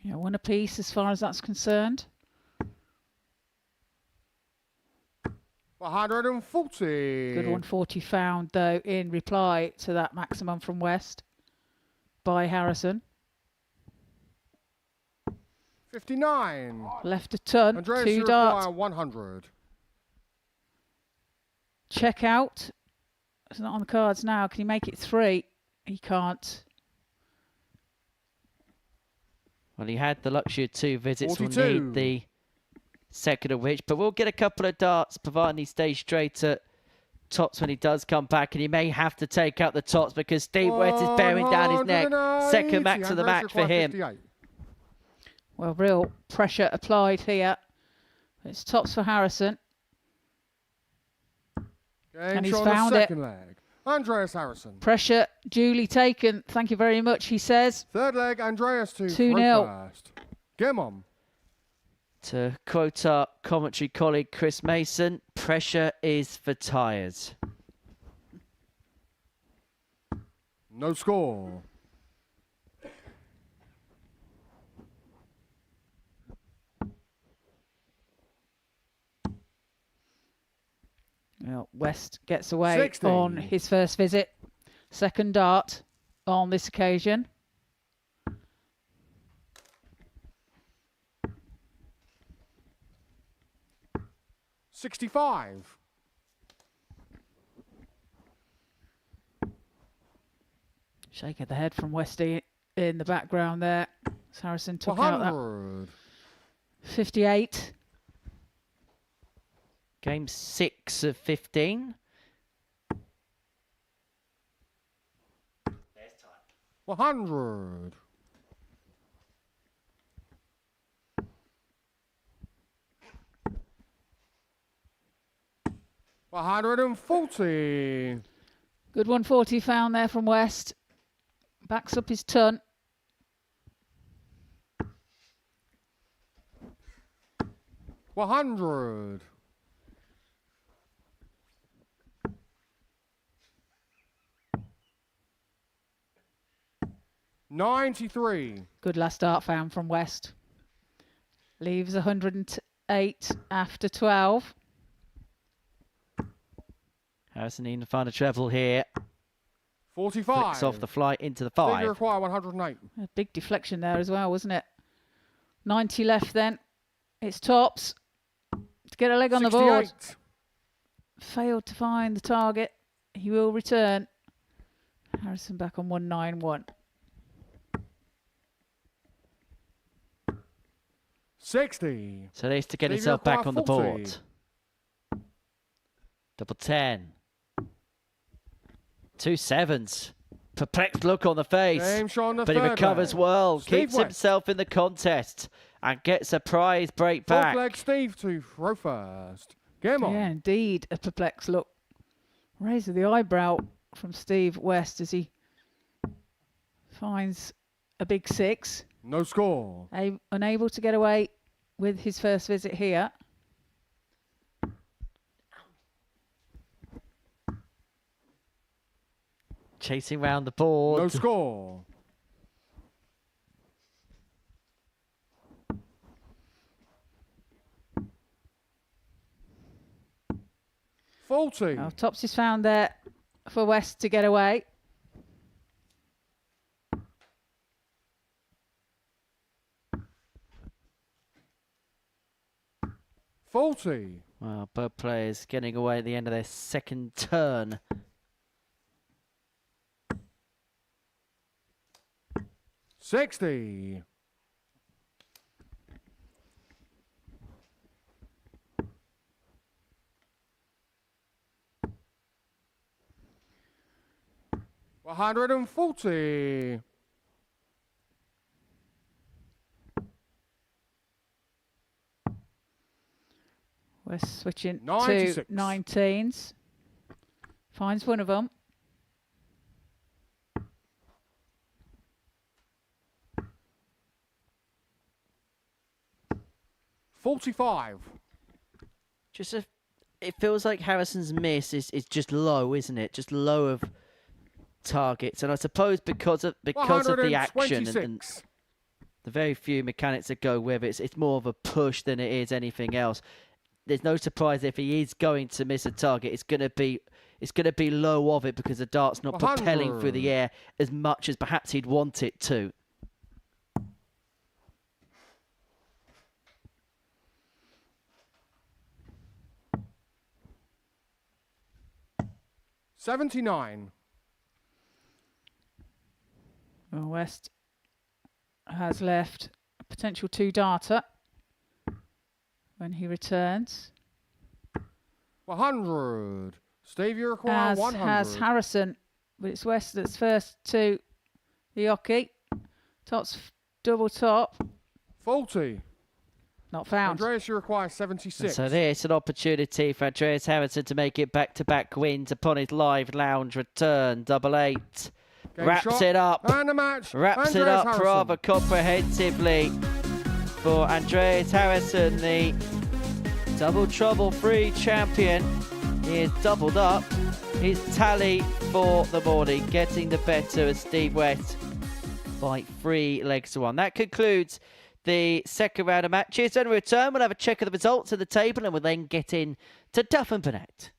Yeah, 1 apiece as far as that's concerned. 140. Good 140 found, though, in reply to that maximum from West by Harrison. 59. Left a ton, Andreas, 2 you darts. require 100. Check out. It's not on the cards now. Can he make it 3? He can't. Well, he had the luxury of 2 visits. 42. We'll need the second of which, but we'll get a couple of darts, providing he stays straight at tops when he does come back, and he may have to take out the tops because Steve West is bearing down his neck. 180. Second max of the Andreas match for require him. 58. Well, real pressure applied here. It's tops for Harrison. Game And he's shot on the found it. second leg. Andreas Harrison. Pressure duly taken. Thank you very much, he says. Third leg, Andreas to 2-0. first. Game on. To quote our commentary colleague Chris Mason, pressure is for tyres. No score. Well, West gets away 60. on his first visit. Second dart on this occasion. $65. Shake of the head from Westy in the background there. Harrison took out that 100. 58. Game 6 of 15. 100. $140. Good 140 found there from West. Backs up his ton. $100. $93. Good last dart found from West. Leaves 108 after 12. Harrison needing to find a treble here. 45. Flicks off the flight into the Figure 5. require 108. A big deflection there as well, wasn't it? 90 left then. It's tops. To get a leg on the board. 68. Failed to find the target. He will return. Harrison back on 191. 60. So needs to get Stevie himself back require on the 40. board. Double 10. 2 sevens. Perplexed look on the face. James Shaw on the But he third recovers leg. well. Steve Keeps West. himself in the contest. And gets a prize break Fourth back. leg, Steve to throw first. Game on. Yeah, indeed, a perplexed look. Raise of the eyebrow from Steve West as he finds a big 6. No score. Unable to get away with his first visit here. Chasing round the board. No score. $40. Well, tops is found there for West to get away. $40. Well, both players getting away at the end of their second turn. $60. $140. We're switching 96. to 19s. Finds one of them. $45. Just it feels like Harrison's miss is just low, isn't it? Just low of targets. And I suppose because of the action and the very few mechanics that go with it, it's more of a push than it is anything else. There's no surprise if he is going to miss a target, it's going to be low of it because the dart's not propelling through the air as much as perhaps he'd want it to. $79. Well, West has left a potential 2-darter when he returns. 100. Steve, you require As 100. has Harrison, but it's West that's first to the hockey. Tops double top. 40. Not found. Andreas, you require 76. So there's an opportunity for Andreas Harrison to make it back-to-back wins upon his live lounge return. 888. Game Wraps shot. it up. And the match. Wraps it Andreas up Harrison. rather comprehensively for Andreas Harrison, the Double Trouble 3 champion. He has doubled up his tally for the morning, getting the better of Steve West by 3 legs to 1. That concludes the second round of matches. When we return, we'll have a check of the results of the table and we'll then get in to Duff and Burnett.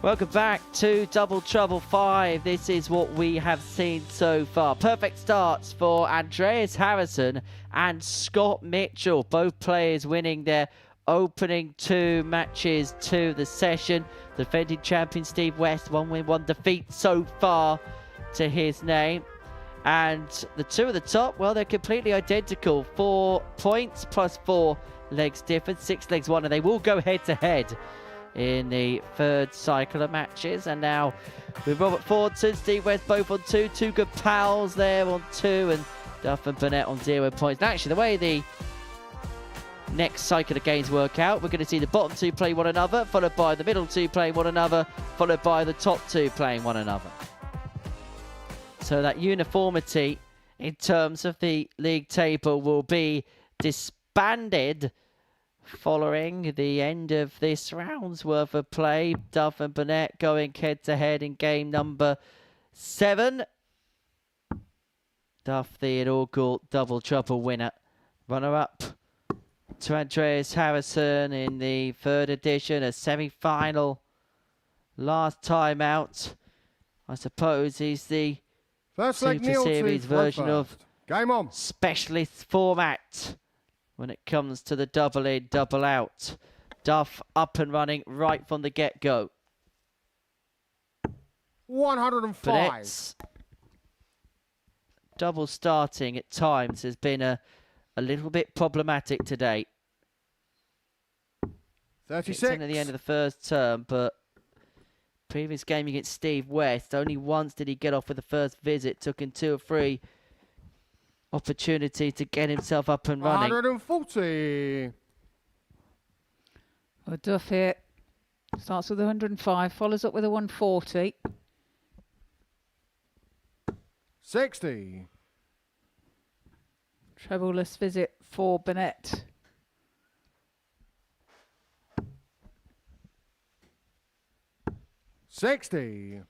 Welcome back to Double Trouble 5. This is what we have seen so far. Perfect starts for Andreas Harrison and Scott Mitchell. Both players winning their opening 2 matches to the session. Defending champion Steve West, 1 win, 1 defeat so far to his name. And the 2 at the top, well, they're completely identical. 4 points plus 4 legs difference, 6 legs 1, and they will go head to head in the 3rd cycle of matches. And now with Robert Thornton, Steve West both on 2 good pals there on 2, and Duff and Burnett on 0 points. And actually, the way the next cycle of games work out. We're going to see the bottom two play one another, followed by the middle two playing one another, followed by the top two playing one another. So that uniformity in terms of the league table will be disbanded following the end of this round's worth of play. Duff and Burnett going head-to-head in game number 7. Duff, the inaugural double trouble winner. Runner-up to Andreas Harrison in the 3rd edition, a semi-final. Last time out, I suppose he's the First leg, Super Neil Series version of Game on. specialist format when it comes to the double in, double out. Duff up and running right from the get-go. 105. Burnett's double starting at times has been a little bit problematic today. 36. It's at the end of the first term, but previous game against Steve West, only once did he get off with the first visit. Took him 2 or 3 opportunities to get himself up and running. 140. Well, Duff here starts with 105, follows up with a 140. 60. Trebleless visit for Burnett. $60.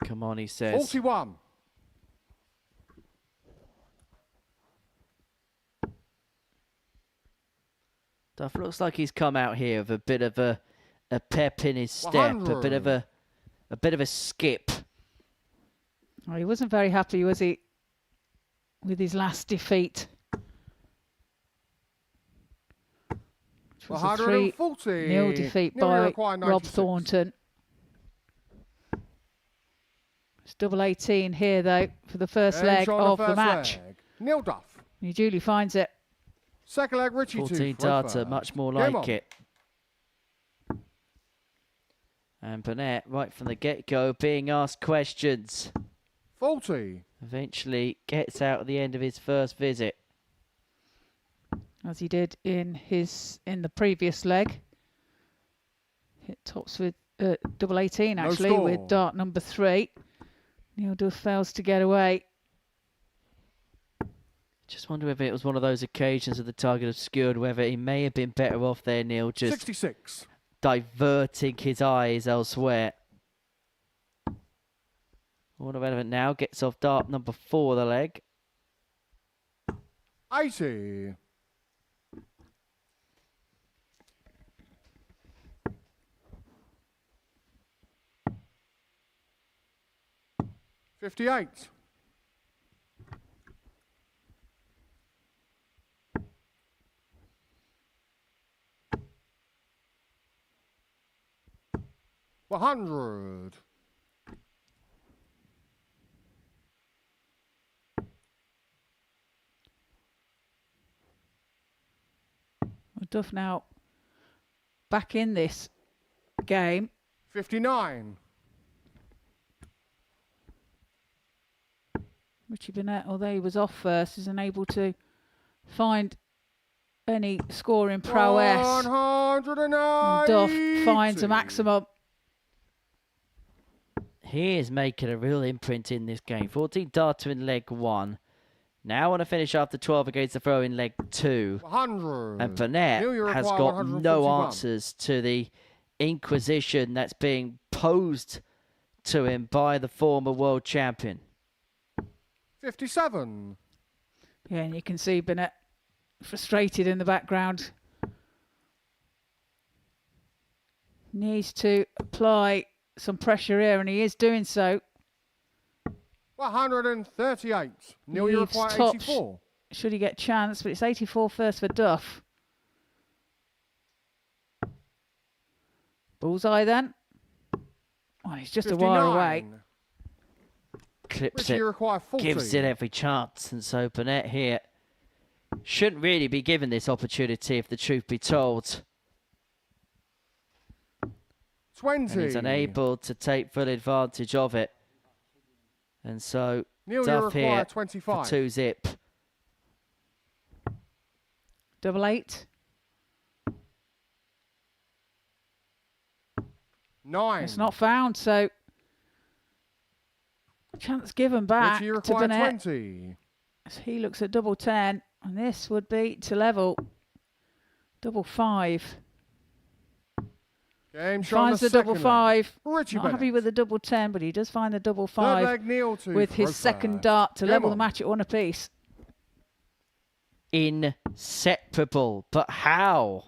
Come on, he says. 41. Duff looks like he's come out here with a bit of a pep in his step, 100. a bit of a skip. Oh, he wasn't very happy, was he, with his last defeat? Which was a 140. 3-0 defeat by Rob Thornton. It's double 18 here, though, for the first leg of the match. Neil Duff. He duly finds it. Second leg, Richie 14 2. data, much more Game like on. it. And Burnett, right from the get-go, being asked questions. 40. Eventually gets out at the end of his first visit. As he did in the previous leg. Hit tops with double 18, actually, score. with dart number 3. Neil Duff fails to get away. Just wonder if it was one of those occasions of the target obscured, whether he may have been better off there, Neil, just 66. diverting his eyes elsewhere. All irrelevant now, gets off dart number 4 of the leg. 80. $58. $100. Duff now back in this game. 59. Richie Burnett, although he was off first, is unable to find any scoring prowess. 180. And Duff finds a maximum. He is making a real imprint in this game. 14 data in leg 1. Now want to finish after 12 against the throw in leg 2. 100. And Burnett has got no answers to the inquisition that's being posed to him by the former world champion. 57. Yeah, and you can see Burnett frustrated in the background. Needs to apply some pressure here, and he is doing so. 138. Neil, you Leaves require top 84. Should he get chance, but it's 84 first for Duff. Bullseye then. Oh, he's just 59. a wire away. Clips Richie, it, you require 40. gives it every chance, and so Burnett here shouldn't really be given this opportunity if the truth be told. 20. And he's unable to take full advantage of it. And so Neil, you Duff require here 25. for 2-zip. Double 8. 9. It's not found, so chance given back Richie, you to require Burnett. 20. So he looks at double 10, and this would be to level. Double 5. Game shot on Finds the second double leg. 5. Richie Not Bennett. happy with the double 10, but he does find the double Third 5 leg, Neil to with throw his second first. dart to Game level the on. match at 1 apiece. Inseparable. But how?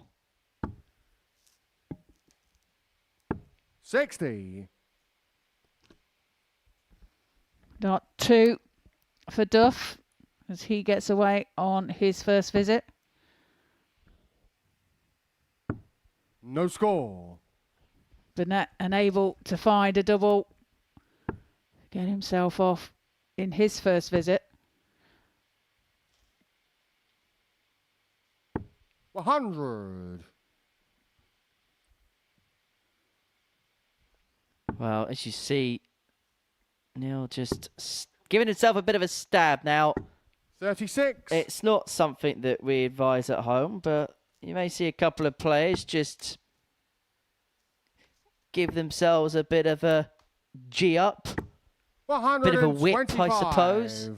60. Dart 2 for Duff as he gets away on his first visit. No score. Burnett unable to find a double. Get himself off in his first visit. 100. Well, as you see, Neil just giving himself a bit of a stab now. 36. It's not something that we advise at home, but you may see a couple of players just give themselves a bit of a G-up. Bit of a whip, I suppose.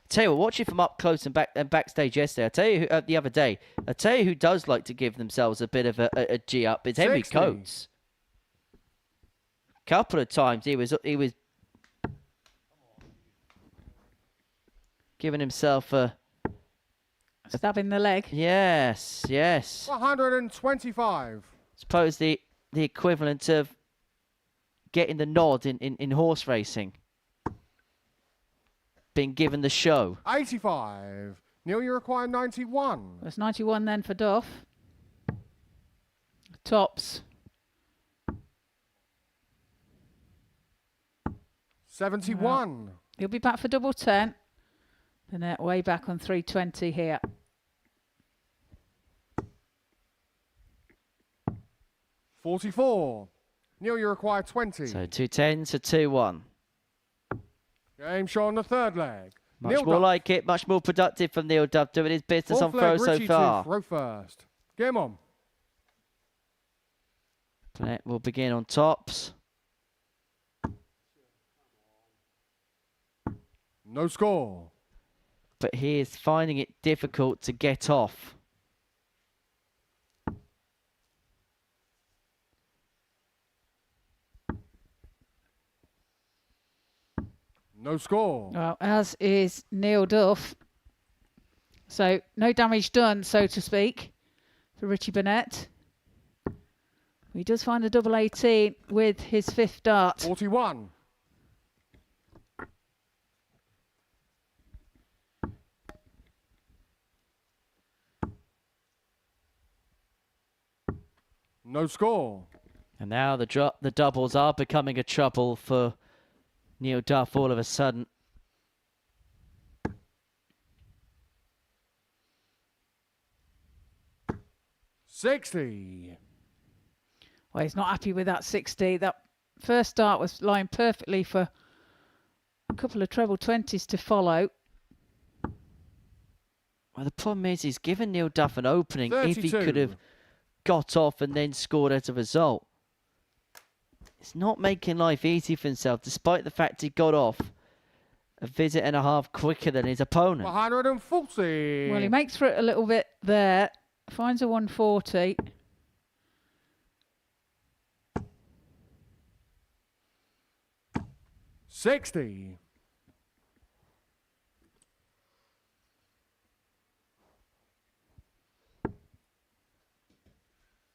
Tell you what, watching from up close and backstage yesterday, I tell you who, the other day, I tell you who does like to give themselves a bit of a G-up. It's Henry 60. Coates. Couple of times he was giving himself a Stab in the leg. yes. 125. Suppose the equivalent of getting the nod in horse racing. Being given the show. 85. Neil, you require 91. That's 91 then for Duff. Tops. 71. He'll be back for double 10. Burnett way back on 320 here. $44. Neil, you require 20. So 2 10s to 2-1. Game shot on the third leg. Much Neil more Duff. like it, much more productive from Neil Duff, doing his business on Fourth throw leg, so Richie far. to throw first. Game on. Burnett will begin on tops. No score. But he is finding it difficult to get off. No score. Well, as is Neil Duff. So no damage done, so to speak, for Richie Burnett. He does find a double 18 with his fifth dart. 41. No score. And now the doubles are becoming a trouble for Neil Duff all of a sudden. $60. Well, he's not happy with that 60. That first dart was lying perfectly for a couple of treble 20s to follow. Well, the problem is he's given Neil Duff an opening 32. if he could have got off and then scored as a result. It's not making life easy for himself, despite the fact he got off a visit and a half quicker than his opponent. 140. Well, he makes for it a little bit there. Finds a 140. $60.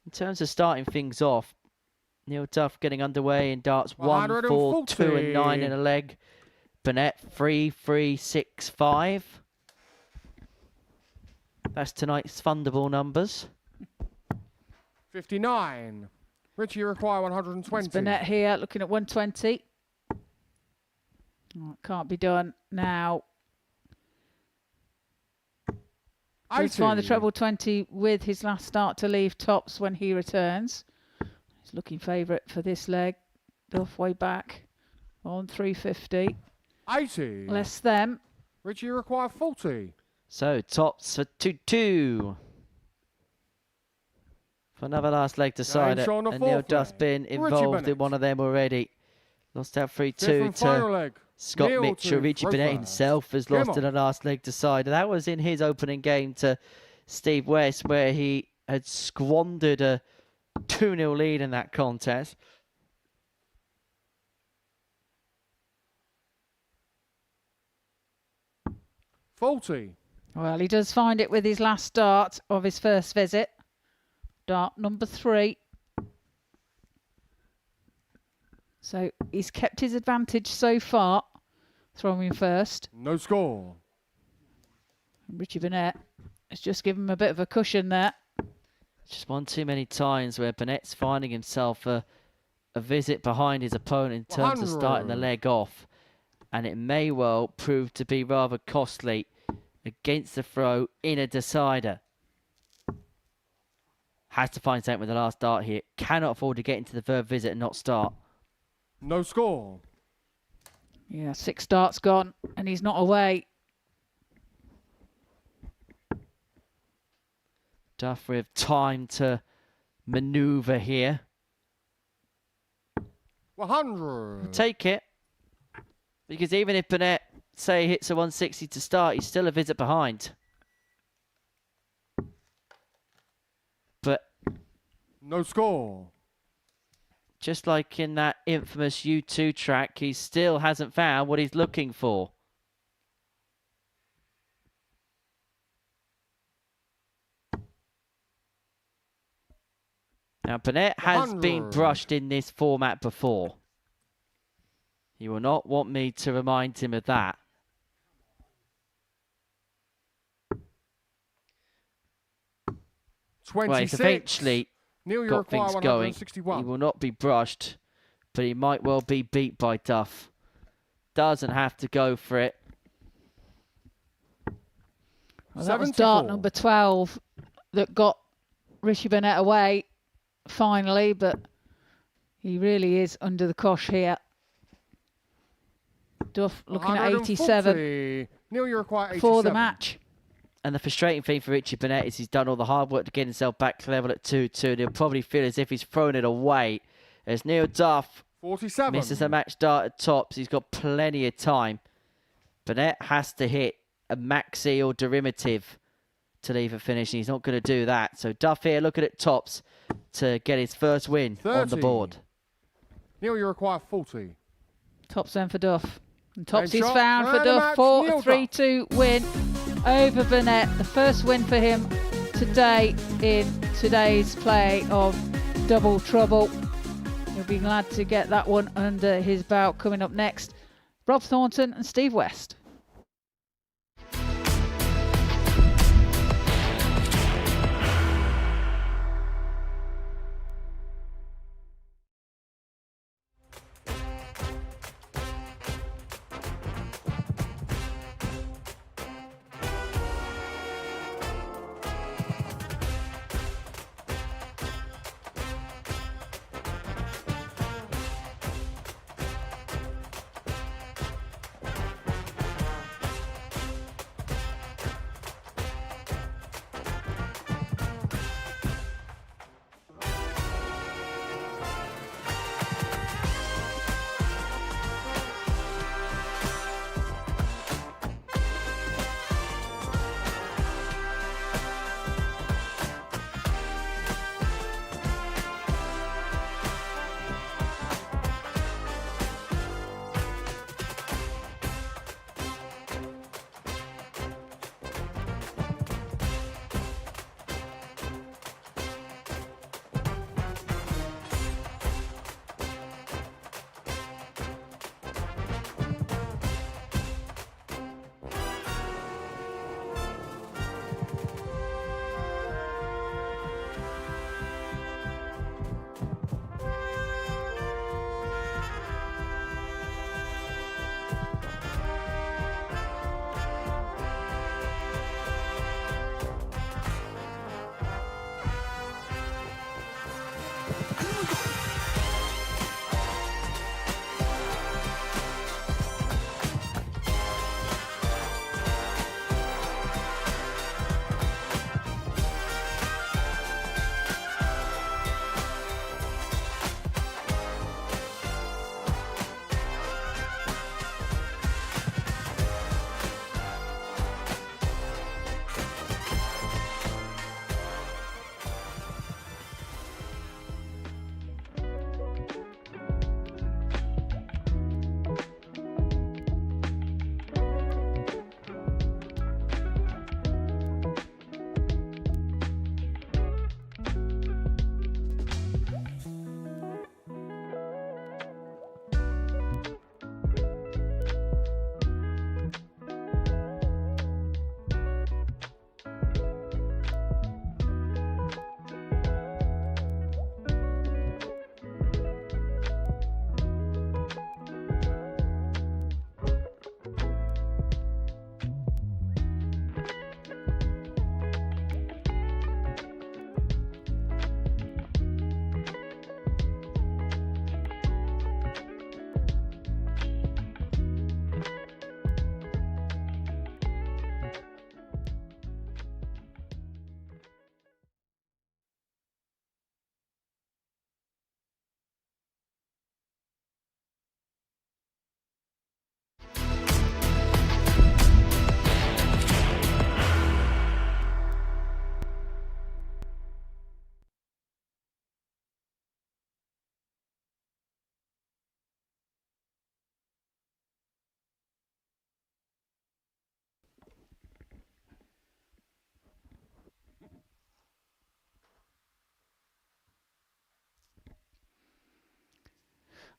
In terms of starting things off, Neil Duff getting underway in darts 1, 4, 2 and 9 in a leg. Burnett 3, 3, 6, 5. That's tonight's fundable numbers. 59. Richie, you require 120. It's Burnett here looking at 120. Oh, it can't be done now. He's find the 80. treble 20 with his last start to leave tops when he returns. He's looking favourite for this leg. Duff way back on 350. 80. Less them. Richie, you require 40. So tops for 2-2. For another last leg decider. Shaw on the And Neil fourth Duff's leg. been Richie involved in Bennett. one of them already. Lost out Fifth 3-2 and final to leg. Scott Neil Mitchell. to Richie throw Bennett first. himself has Game lost in on. the last leg decider. That was in his opening game to Steve West, where he had squandered a 2-0 lead in that contest. $40. Well, he does find it with his last start of his first visit. Dart number 3. So he's kept his advantage so far, throwing first. No score. Richie Burnett has just given him a bit of a cushion there. Just one too many times where Burnett's finding himself a visit behind his opponent in terms of starting the 100. leg off. And it may well prove to be rather costly against the throw in a decider. Has to find something with the last dart here. Cannot afford to get into the third visit and not start. No score. Yeah, 6 darts gone, and he's not away. Duff with time to manoeuvre here. 100. Take it. Because even if Burnett, say, hits a 160 to start, he's still a visit behind. But No score. just like in that infamous U2 track, he still hasn't found what he's looking for. Now, Burnett has been 100. brushed in this format before. He will not want me to remind him of that. Well, he's 26. eventually Neil, you got require things going. 161. He will not be brushed, but he might well be beat by Duff. Doesn't have to go for it. Well, that was 74. dart number 12 that got Richie Burnett away finally, but he really is under the cosh here. Duff looking at 87 140. Neil, you require 87. for the match. And the frustrating thing for Richie Burnett is he's done all the hard work to get himself back to level at 2-2. And he'll probably feel as if he's thrown it away. As Neil Duff 47. misses a match start at tops, he's got plenty of time. Burnett has to hit a maxi or derivative to leave a finish, and he's not going to do that. So Duff here looking at tops to get his first win on the 30. board. Neil, you require 40. Tops then for Duff. And tops Game is shot. found for And a Duff match, for Neil a 3-2 win over Burnett. The first win for him today in today's play of Double Trouble. He'll be glad to get that one under his belt. Coming up next, Rob Thornton and Steve West.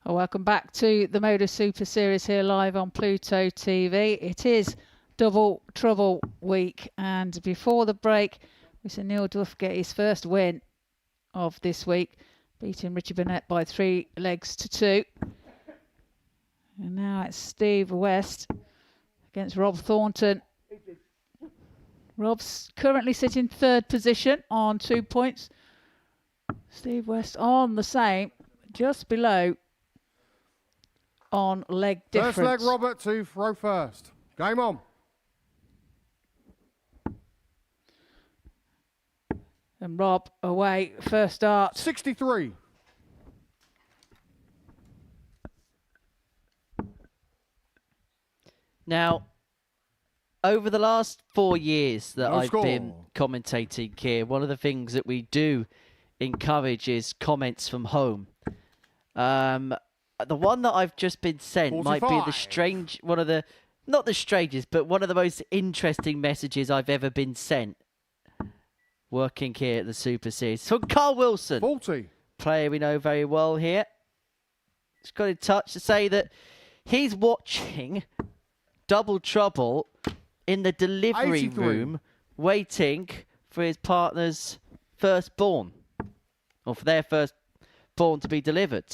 Well, welcome back to the Modus Super Series here live on Pluto TV. It is Double Trouble week, and before the break, we saw Neil Duff get his first win of this week, beating Richie Burnett by 3 legs to 2. And now it's Steve West against Rob Thornton. Rob's currently sitting 3rd position on 2 points. Steve West on the same, just below on leg difference. First leg, Robert, to throw first. Game on. And Rob away, first start. 63. Now, over the last 4 years that No I've score. been commentating here, one of the things that we do encourage is comments from home. The one that I've just been sent might be the 45. strange, one of the, not the strangest, but one of the most interesting messages I've ever been sent. Working here at the Super Series. From Carl Wilson, 40. player we know very well here. He's got in touch to say that he's watching Double Trouble in the delivery 83. room, waiting for his partner's firstborn, or for their firstborn to be delivered.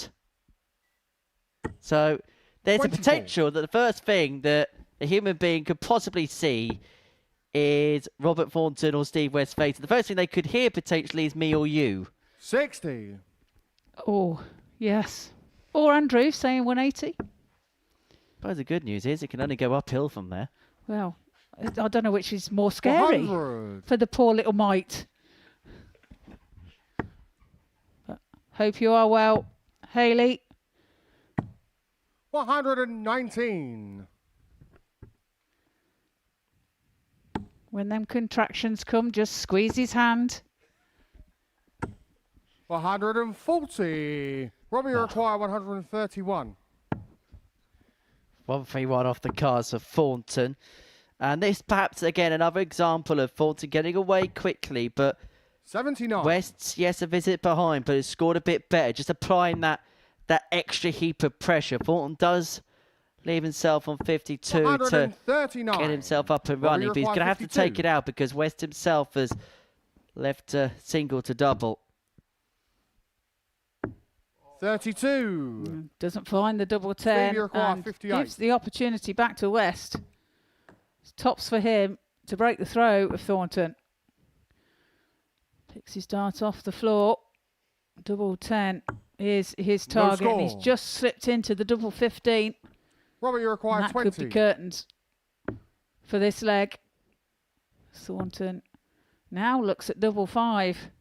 So there's a 24. potential that the first thing that a human being could possibly see is Robert Thornton or Steve West's face. The first thing they could hear potentially is me or you. 60. Oh, yes. Or Andrew saying 180. But the good news is it can only go uphill from there. Well, I don't know which is more scary 100. for the poor little mite. But hope you are well, Hayley. 119. When them contractions come, just squeeze his hand. 140. Robbie, you require 131. 1-3-1 off the cards of Thornton. And this perhaps, again, another example of Thornton getting away quickly. But 79. West's, yes, a visit behind, but has scored a bit better. Just applying that extra heap of pressure. Thornton does leave himself on 52 to 139. get himself up and Robbie, running. you But he's going to require have to take 52. it out because West himself has left a single to double. 32. Doesn't find the double 10 you require and 58. gives the opportunity back to West. It's tops for him to break the throw of Thornton. Picks his dart off the floor. Double 10 is his No target, and he's score. just slipped into the double 15. Robert, you require And that 20. could be curtains for this leg. Thornton now looks at double 5.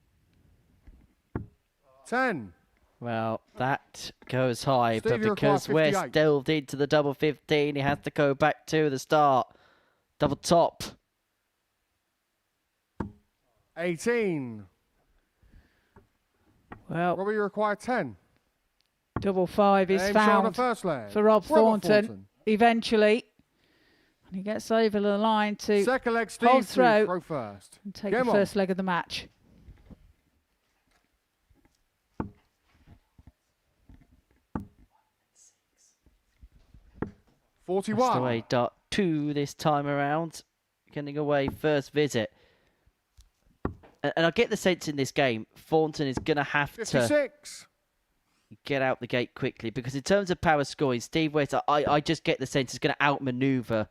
10. Well, that goes high, Steve, but you require because West 58. delved into the double 15, he has to go back to the start. Double top. 18. Well, Robert, you require 10. double 5 is Aim shot on the found first leg. for Rob Robert Thornton eventually. And he gets over the line to Second leg, Steve, hold to throw throw first. and take Game the on. first leg of the match. That's the 41. way dart 2 this time around. Getting away first visit. And I get the sense in this game, Thornton is going to have to 56. get out the gate quickly. Because in terms of power scoring, Steve West, I just get the sense he's going to outmaneuver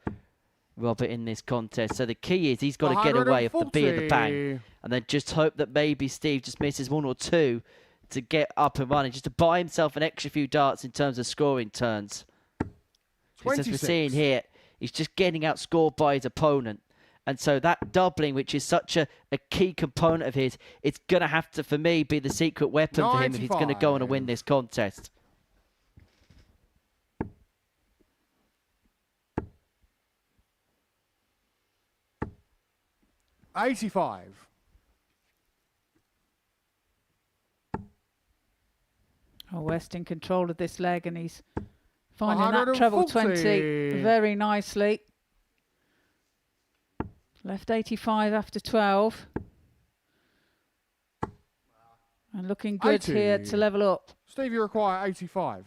Robert in this contest. So the key is he's got to get away off the B of the bang. 140. And then just hope that maybe Steve just misses 1 or 2 to get up and running. Just to buy himself an extra few darts in terms of scoring turns. Because as we're 26. seeing here, he's just getting outscored by his opponent. And so that doubling, which is such a key component of his, it's going to have to, for me, be the secret weapon for him if he's going to go on and win 95. this contest. $85. Oh, West in control of this leg, and he's finding that treble 20 140. very nicely. Left 85 after 12. And looking good here 80. to level up. Steve, you require 85.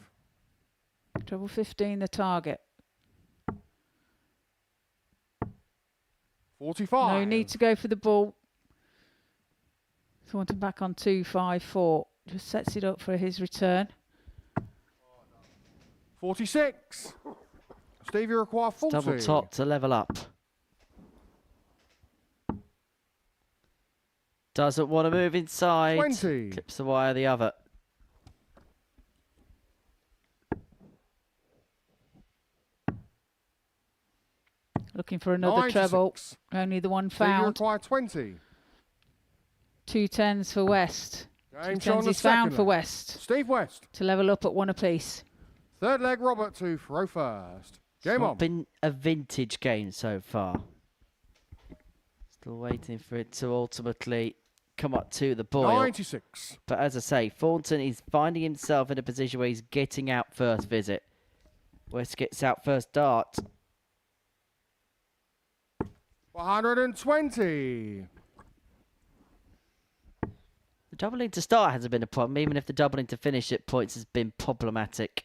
Treble 15, the target. 45. No need to go for the ball. Thornton back on 2-5-4. Just sets it up for his return. 46. Steve, you require 40. Double top to level up. Doesn't want to move inside. 20. Clips the wire the other. Looking for another 96. treble. Only the one Steve, you found. require 20. 2 10s for West. Game 2 shown 10s the is found second for leg. West. Steve West. To level up at 1 apiece. Third leg, Robert to throw first. Game It's on. not been a vintage game so far. Still waiting for it to ultimately come up to the boil. 96. But as I say, Thornton is finding himself in a position where he's getting out first visit. West gets out first dart. 120. The doubling to start hasn't been a problem, even if the doubling to finish at points has been problematic.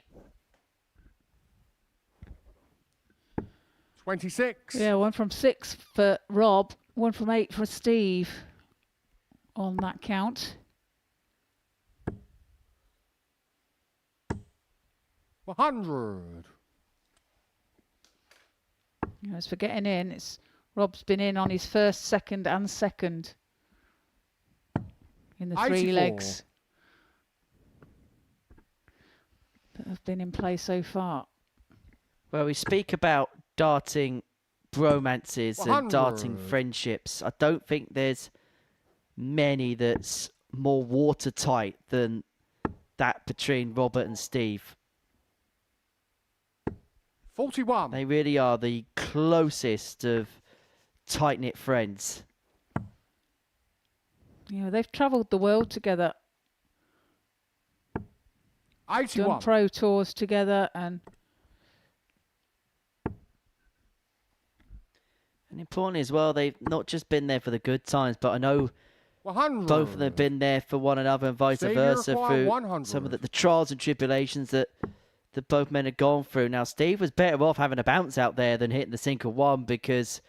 26. Yeah, 1 from 6 for Rob. 1 from 8 for Steve. On that count. 100. As for getting in, it's Rob's been in on his first, second and second in the 3 84. legs that have been in play so far. Well, we speak about darting bromances and darting 100. friendships. I don't think there's many that's more watertight than that between Robert and Steve. 41. They really are the closest of tight-knit friends. You know, they've travelled the world together, 81. done pro tours together, and importantly as well, they've not just been there for the good times, but I know 100. both of them have been there for one another and vice Steve, you versa require through 100. some of the trials and tribulations that both men had gone through. Now, Steve was better off having a bounce out there than hitting the single one because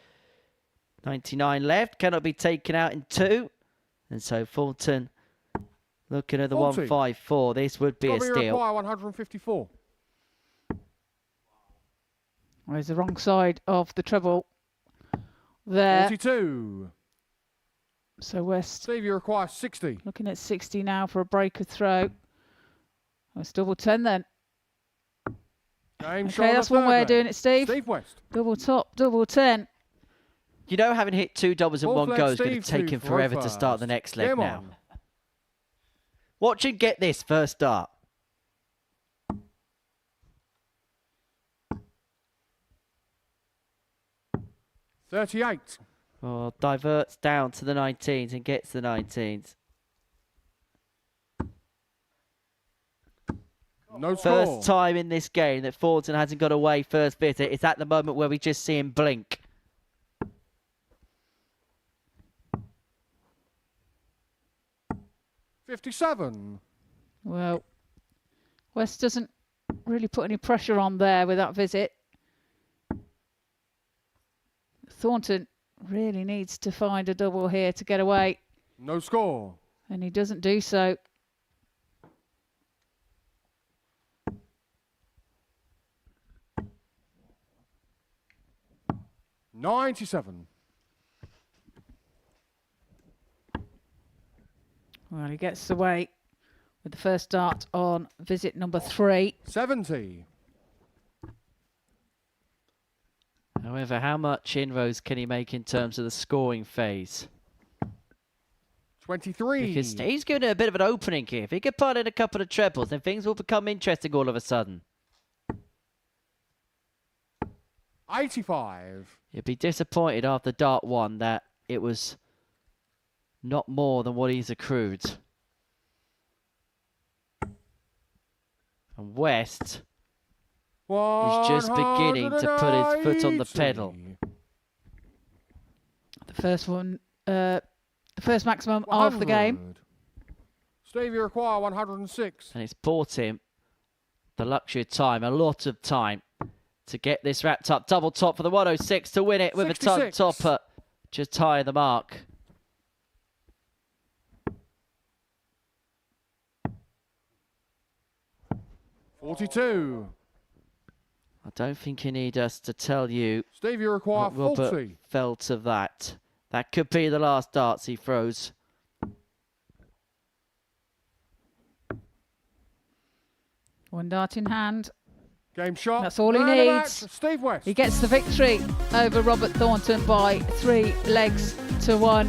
99 left, cannot be taken out in 2. And so Thornton looking at the 40. 154. This would be a Robbie, you steal. require 154. well, it's the wrong side of the treble there. 42. So West Steve, you require 60. looking at 60 now for a breaker throw. Oh, it's double 10 then. Game Okay, shown that's the one third way leg. of doing it, Steve. Steve West. Double top, double 10. You know, having hit 2 doubles in Fourth one leg, go is going Steve to take to him throw forever to start the first. next leg Game now. on. Watch him get this first start. $38. Well, diverts down to the 19s and gets the 19s. No score. First time in this game that Thornton hasn't got away first visit. It's at the moment where we just see him blink. $57. Well, West doesn't really put any pressure on there with that visit. Thornton really needs to find a double here to get away, No score. and he doesn't do so. $97. Well, he gets away with the first dart on visit number 3. 70. However, how much inroads can he make in terms of the scoring phase? 23. Because he's given it a bit of an opening here. If he could put in a couple of trebles, then things will become interesting all of a sudden. 85. He'd be disappointed after dart 1 that it was not more than what he's accrued. And West is just beginning to put his foot on the pedal. The first one, the first maximum of the game. 100. Steve, you require 106. And it's bought him the luxury of time, a lot of time to get this wrapped up. Double top for the 106 to win it with 66. a tongue topper. Just high the mark. $42. I don't think you need us to tell you Steve, you require what Robert 40. felt of that. That could be the last darts he throws. One dart in hand. Game shot. That's all he Man of the needs. match, Steve West. He gets the victory over Robert Thornton by 3 legs to 1.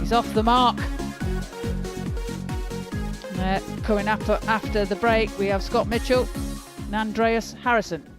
He's off the mark. Coming up after the break, we have Scott Mitchell and Andreas Harrison.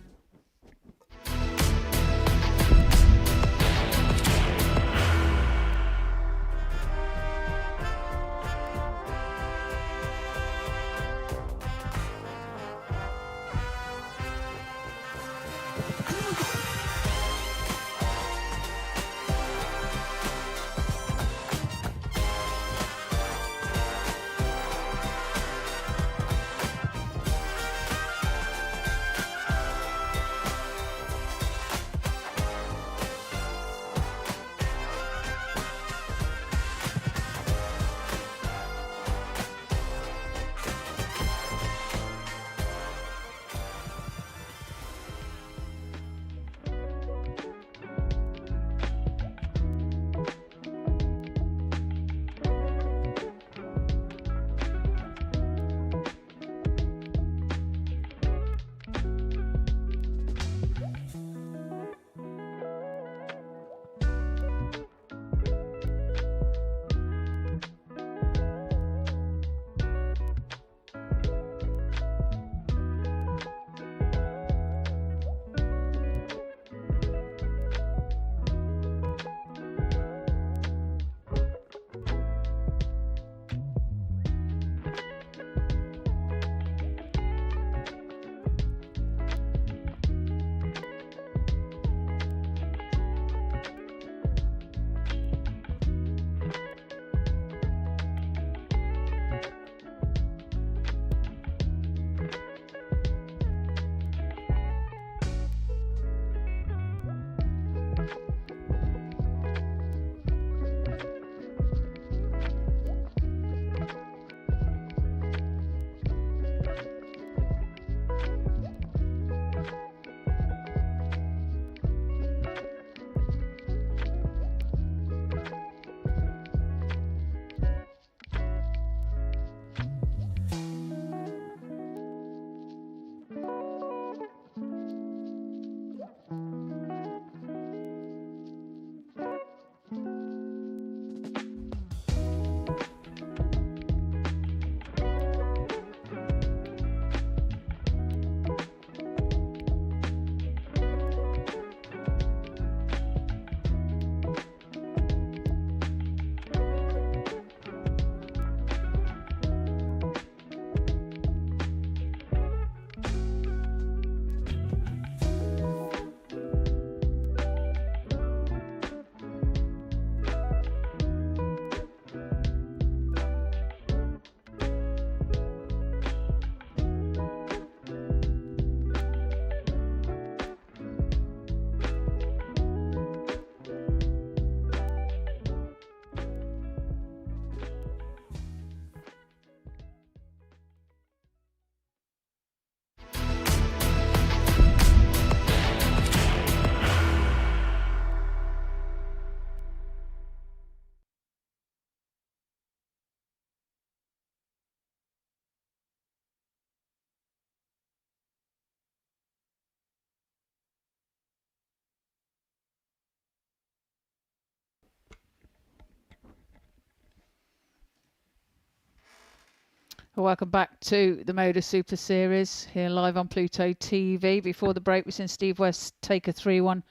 Welcome back to the Modus Super Series here live on Pluto TV. Before the break, we've seen Steve West take a 3-1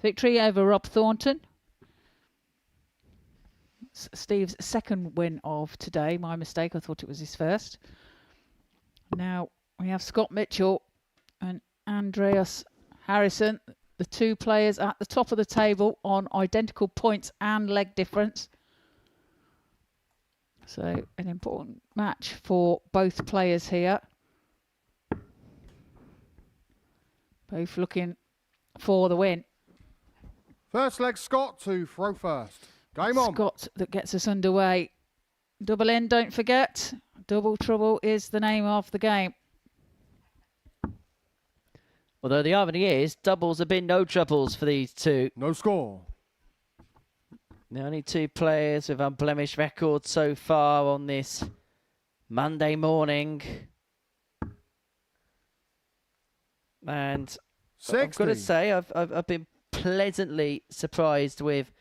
victory over Rob Thornton. Steve's second win of today. My mistake, I thought it was his first. Now we have Scott Mitchell and Andreas Harrison, the two players at the top of the table on identical points and leg difference. So an important match for both players here. Both looking for the win. First leg, Scott to throw first. Game on. Scott that gets us underway. Double in, don't forget. Double trouble is the name of the game. Although the irony is, doubles have been no troubles for these two. No score. The only two players with unblemished records so far on this Monday morning. And 60. I've got to say, I've been pleasantly surprised with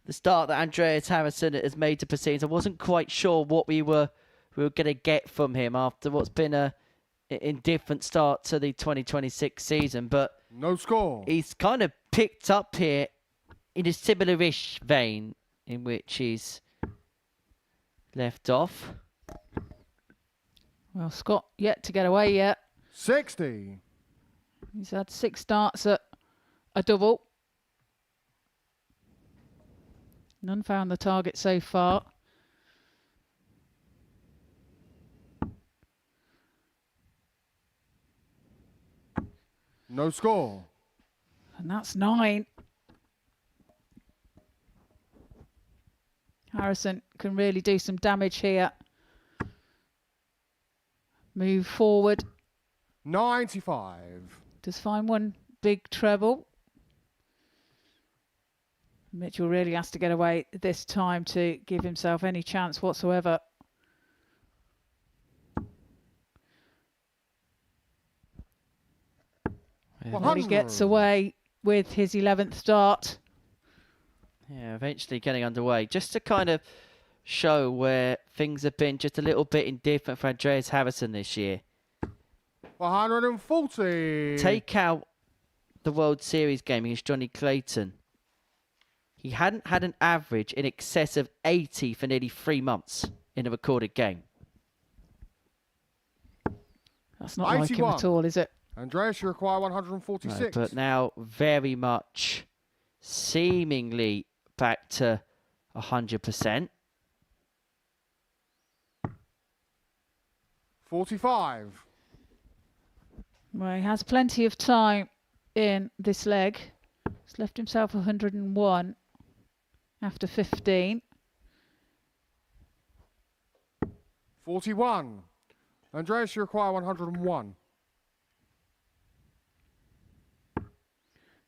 the start that Andreas Harrison has made to proceedings. I wasn't quite sure what we were going to get from him after what's been a indifferent start to the 2026 season, but no score. He's kind of picked up here in a similar-ish vein in which he's left off. Well, Scott yet to get away yet. 60. He's had 6 starts at a double. None found the target so far. No score. And that's 9. Harrison can really do some damage here. Move forward. 95. Does find one big treble. Mitchell really has to get away this time to give himself any chance whatsoever. Well, he gets away with his 11th start. Yeah, eventually getting underway. Just to kind of show where things have been just a little bit indifferent for Andreas Harrison this year. 140. Take out the World Series game against Johnny Clayton. He hadn't had an average in excess of 80 for nearly 3 months in a recorded game. That's not like him at all, is it? Andreas, you require 146. No, but now very much seemingly back to 100%. 45. Well, he has plenty of time in this leg. He's left himself 101 after 15. 41. Andreas, you require 101.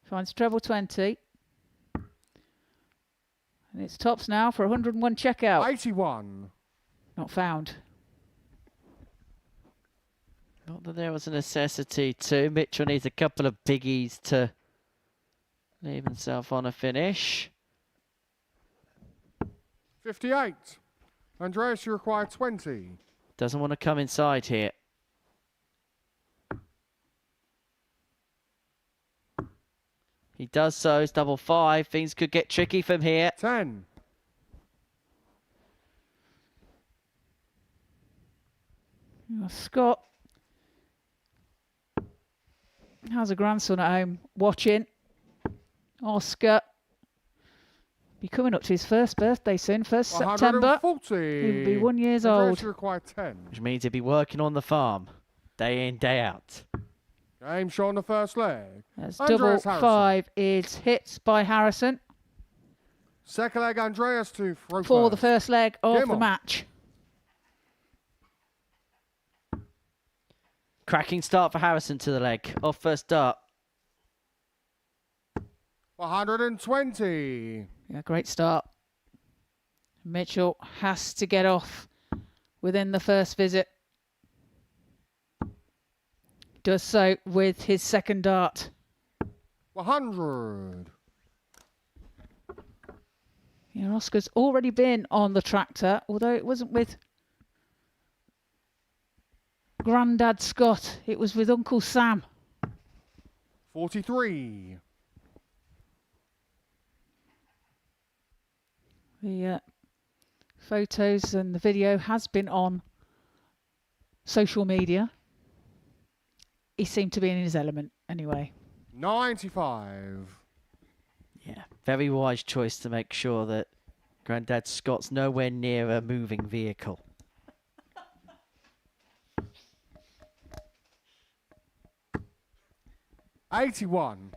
Finds treble 20. And it's tops now for 101 checkout. 81. Not found. Not that there was a necessity to. Mitchell needs a couple of biggies to leave himself on a finish. 58. Andreas, you require 20. Doesn't want to come inside here. He does so. It's double 5. Things could get tricky from here. 10. Well, Scott has a grandson at home watching. Oscar be coming up to his first birthday soon, 1st September. 140. He'll be 1 year Andreas, old. you require 10. Which means he'll be working on the farm day in, day out. Game shot on the first leg. As Andreas double Harrison. 5 is hit by Harrison Second leg, Andreas to throw for the first. first leg of Game the on. match. Cracking start for Harrison to the leg. Off first start. 120. Yeah, great start. Mitchell has to get off within the first visit. Does so with his second dart. 100. Yeah, Oscar's already been on the tractor, although it wasn't with Grandad Scott. It was with Uncle Sam. 43. The photos and the video has been on social media. He seemed to be in his element anyway. 95. Yeah, very wise choice to make sure that Grandad Scott's nowhere near a moving vehicle. $81.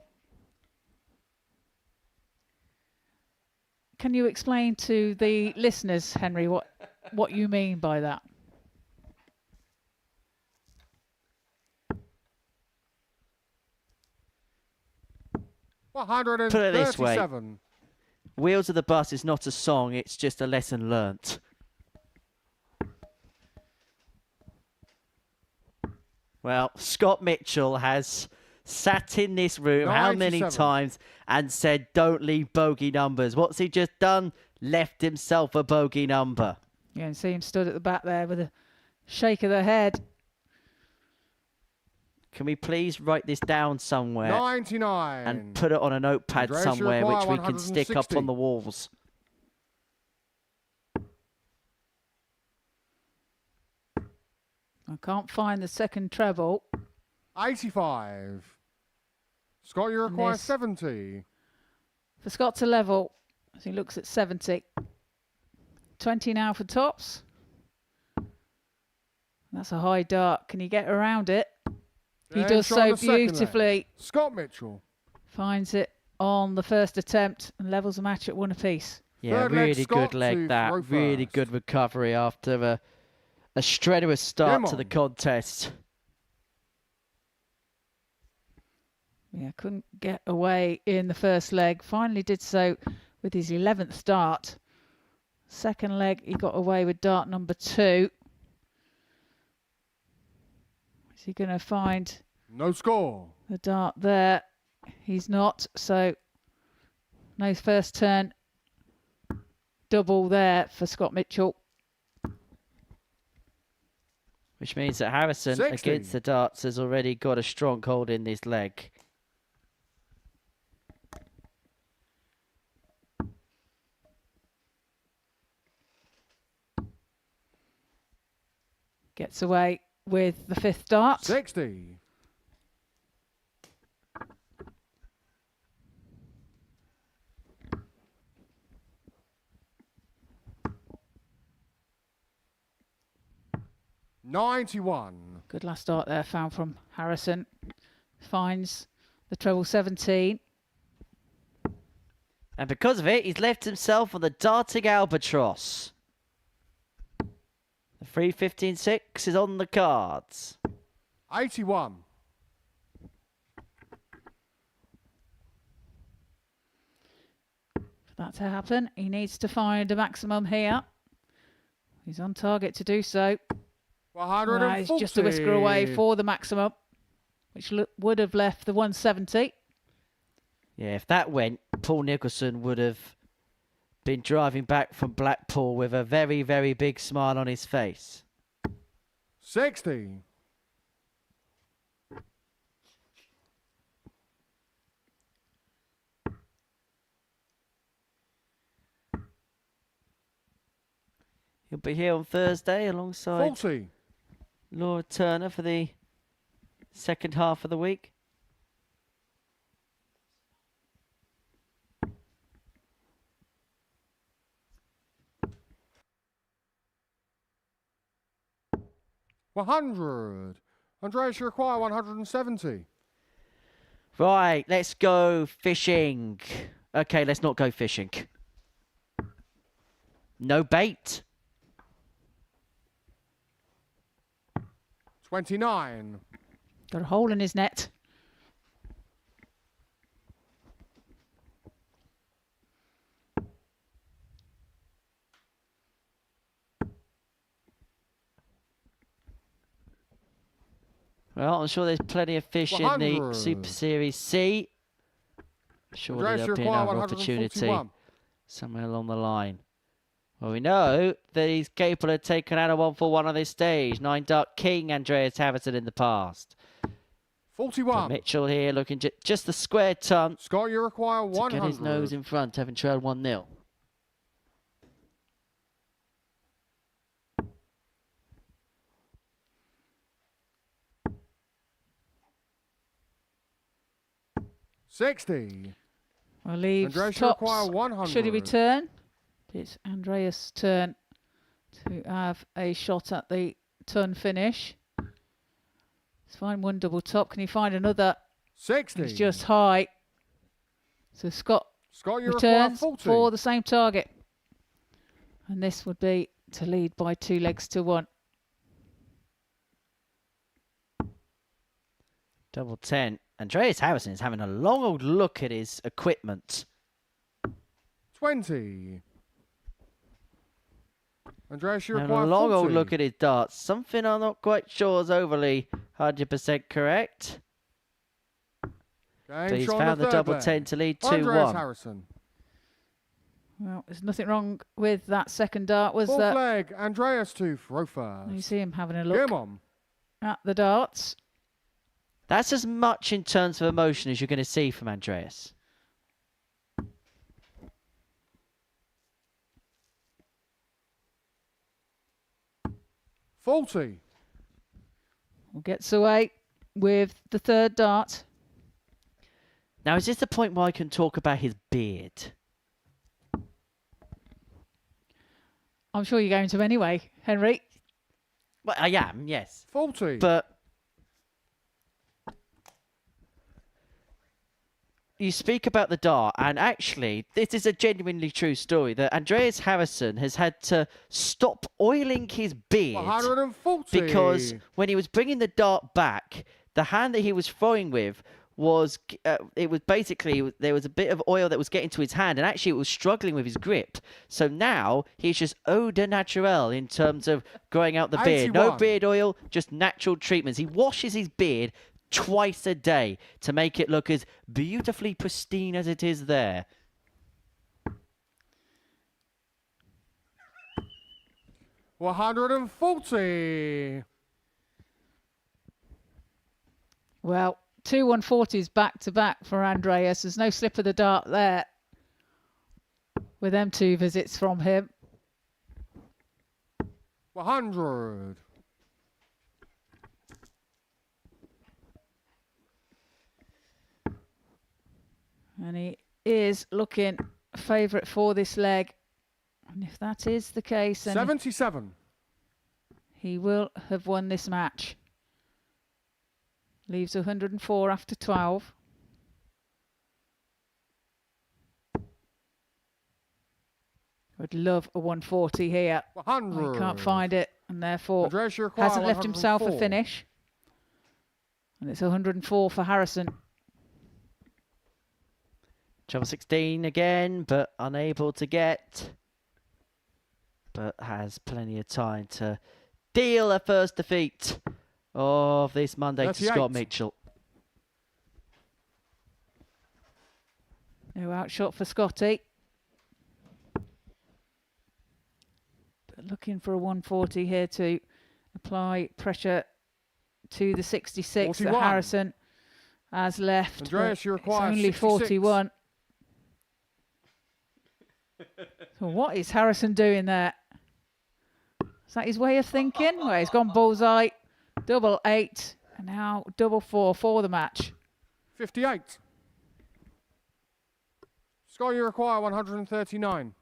Can you explain to the listeners, Henry, what you mean by that? Put it this way. $137. Wheels of the Bus is not a song, it's just a lesson learnt. Well, Scott Mitchell has sat in this room how many 97. times and said, don't leave bogey numbers. What's he just done? Left himself a bogey number. Yeah, and see him stood at the back there with a shake of the head. Can we please write this down somewhere 99. and put it on a notepad Andreas somewhere which Uruguay, we can stick up 160. on the walls? I can't find the second treble. 85. Scott, you require This. 70. For Scott to level, as he looks at 70. 20 now for tops. That's a high dart. Can he get around it? He Then does shot so on the second leg. beautifully. Scott Mitchell. Finds it on the first attempt and levels the match at one apiece. Yeah, Third leg, really Scott good leg to that. throw Really first. good recovery after a strenuous start to the on. contest. Yeah, couldn't get away in the first leg. Finally did so with his 11th dart. Second leg, he got away with dart number 2. Is he going to find No score. the dart there? He's not. So no first turn. Double there for Scott Mitchell. Which means that Harrison, 60. against the darts, has already got a strong hold in this leg. Gets away with the 5th dart. 60. $91. Good last dart there found from Harrison. Finds the treble 17. And because of it, he's left himself on the darting albatross. The 3-15-6 is on the cards. 81. For that to happen, he needs to find a maximum here. He's on target to do so. 140. He's just a whisker away for the maximum, which would have left the 170. Yeah, if that went, Paul Nicholson would have been driving back from Blackpool with a very, very big smile on his face. 60. He'll be here on Thursday alongside 40. Laura Turner for the second half of the week. $100. Andreas, you require 170. Right, let's go fishing. Okay, let's not go fishing. No bait. 29. Got a hole in his net. Well, I'm sure there's plenty of fish in the 100. Super Series C. Surely Andreas, there'll you be require another opportunity 141. somewhere along the line. Well, we know that he's capable of taking out a 1-for-1 on this stage. 9-dart king, Andreas Harrison in the past. 41. Mitchell here looking just the square ton Scott, you require to 100. get his nose in front, having trailed 1-0. $60. Well, leaves Andreas, you tops. require 100. Should he return? It's Andreas' turn to have a shot at the ton finish. Let's find one double top. Can he find another? 60. It's just high. So Scott You require returns 40. for the same target. And this would be to lead by 2 legs to 1. Double 10. Andreas Harrison is having a long old look at his equipment. 20. Andreas, you Having require a long 40. old look at his darts. Something I'm not quite sure is overly 100% correct. Game But he's shot on found the third double leg. 10 to lead Andreas 2-1. Harrison. Well, there's nothing wrong with that second dart. Was Fourth that leg, Andreas to throw first. you see him having a look Game on. at the darts? That's as much in terms of emotion as you're going to see from Andreas. Faulty. Gets away with the third dart. Now, is this the point where I can talk about his beard? I'm sure you're going to anyway, Henry. Well, I am, yes. Faulty. But you speak about the dart, and actually, this is a genuinely true story, that Andreas Harrison has had to stop oiling his beard 140. because when he was bringing the dart back, the hand that he was throwing with was, it was basically, there was a bit of oil that was getting to his hand, and actually it was struggling with his grip. So now he's just eau de naturel in terms of growing out the beard. No 81. beard oil, just natural treatments. He washes his beard twice a day to make it look as beautifully pristine as it is there. $140. Well, 2 140s back to back for Andreas. There's no slip of the dart there with them 2 visits from him. 100. And he is looking favourite for this leg. And if that is the case, then 77. he will have won this match. Leaves 104 after 12. Would love a 140 here. 100. He can't find it, and therefore Andreas, you require hasn't left himself a 104. finish. And it's 104 for Harrison. Trouble 16 again, but unable to get. But has plenty of time to deal a first defeat of this Monday to 38. Scott Mitchell. No outshot for Scotty. But looking for a 140 here to apply pressure to the 66 that 41. Harrison has left. Andreas, but you require it's only 66. 41. So what is Harrison doing there? Is that his way of thinking? Well, he's gone bullseye, double 8, and now double 4 for the match. 58. Scott, you require 139.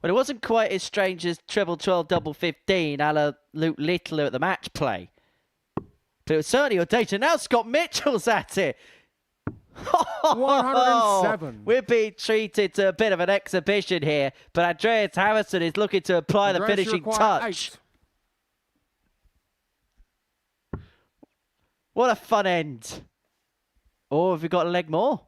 Well, it wasn't quite as strange as treble 12, double 15, a la Luke Littler at the match play. But it was certainly audacious. Now Scott Mitchell's at it. 107. We're being treated to a bit of an exhibition here, but Andreas Harrison is looking to apply the Andreas, you finishing require touch. 8. What a fun end. Or have we got a leg more?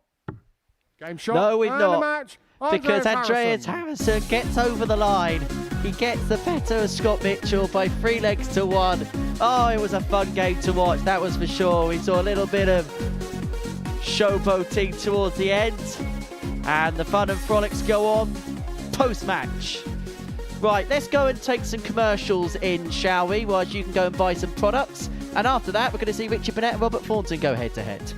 Game shot. No, we've and not. The match. Because Andreas Harrison gets over the line. He gets the better of Scott Mitchell by 3 legs to 1. Oh, it was a fun game to watch, that was for sure. We saw a little bit of showboating towards the end. And the fun and frolics go on post-match. Right, let's go and take some commercials in, shall we? Whilst you can go and buy some products. And after that, we're going to see Richard Burnett and Robert Thornton go head-to-head.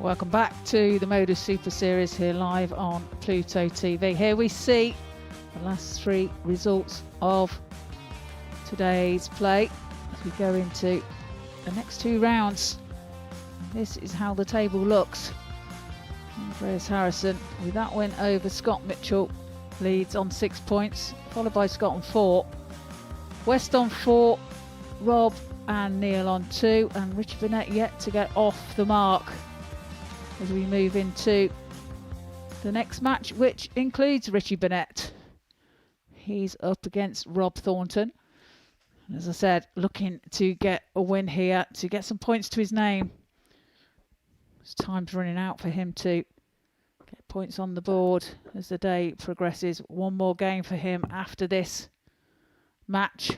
Welcome back to the Modus Super Series here live on Pluto TV. Here we see the last 3 results of today's play as we go into the next 2 rounds. And this is how the table looks. Andreas Harrison with that win over Scott Mitchell leads on 6 points, followed by Scott on 4. West on 4, Rob and Neil on 2, and Richie Burnett yet to get off the mark as we move into the next match, which includes Richie Burnett. He's up against Rob Thornton. And as I said, looking to get a win here, to get some points to his name. As time's running out for him to get points on the board as the day progresses. One more game for him after this match.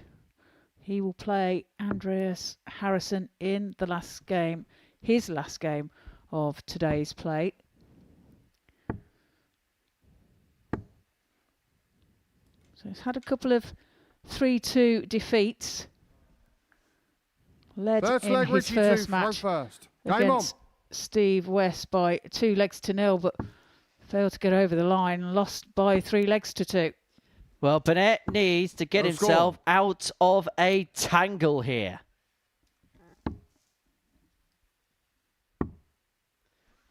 He will play Andreas Harrison in the last game, his last game of today's play. So he's had a couple of 3-2 defeats. Led in his first match against Steve West by 2 legs to 0, but failed to get over the line and lost by 3 legs to 2. Well, Burnett needs to get himself out of a tangle here.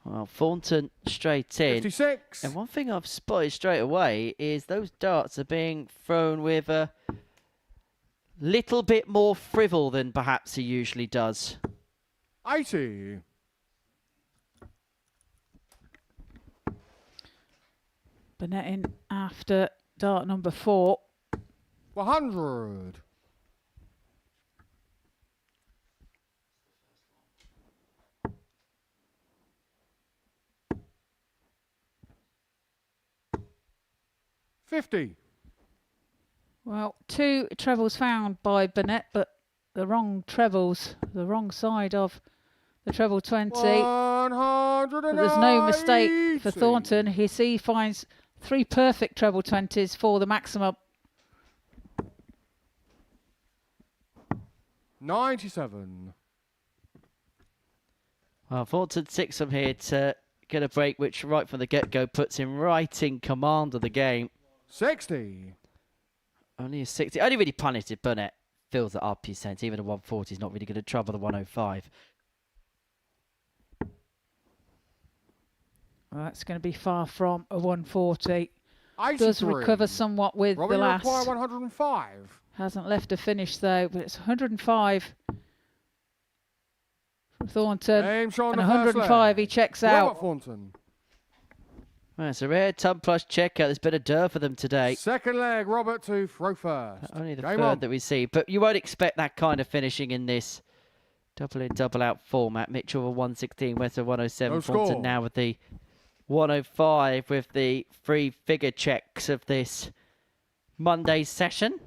Well, Thornton straight in. 56. And one thing I've spotted straight away is those darts are being thrown with a little bit more frivol than perhaps he usually does. 80. Burnett in after dart number 4. 100. $50. Well, 2 trebles found by Burnett, but the wrong trebles, the wrong side of the treble 20. But there's no mistake for Thornton. He finds 3 perfect treble 20s for the maximum. 97. Well, Thornton 6 from here to get a break, which right from the get-go puts him right in command of the game. 60. Only a 60. Only really punished if Burnett fills it up, he says. Even a 140 is not really going to trouble the 105. Well, that's going to be far from a 140. 83. Does recover somewhat with Robbie the last. require 105. Hasn't left a finish though, but it's 105 from Thornton. And 105 he checks out. Thornton. Well, it's a rare ton plus checkout. There's been a dearth for them today. Second leg, Robert to throw first. Only the third that we see. But you won't expect that kind of finishing in this double in, double out format. Mitchell with 116, West with 107. Thornton now with the 105 with the 3 figure checks of this Monday session.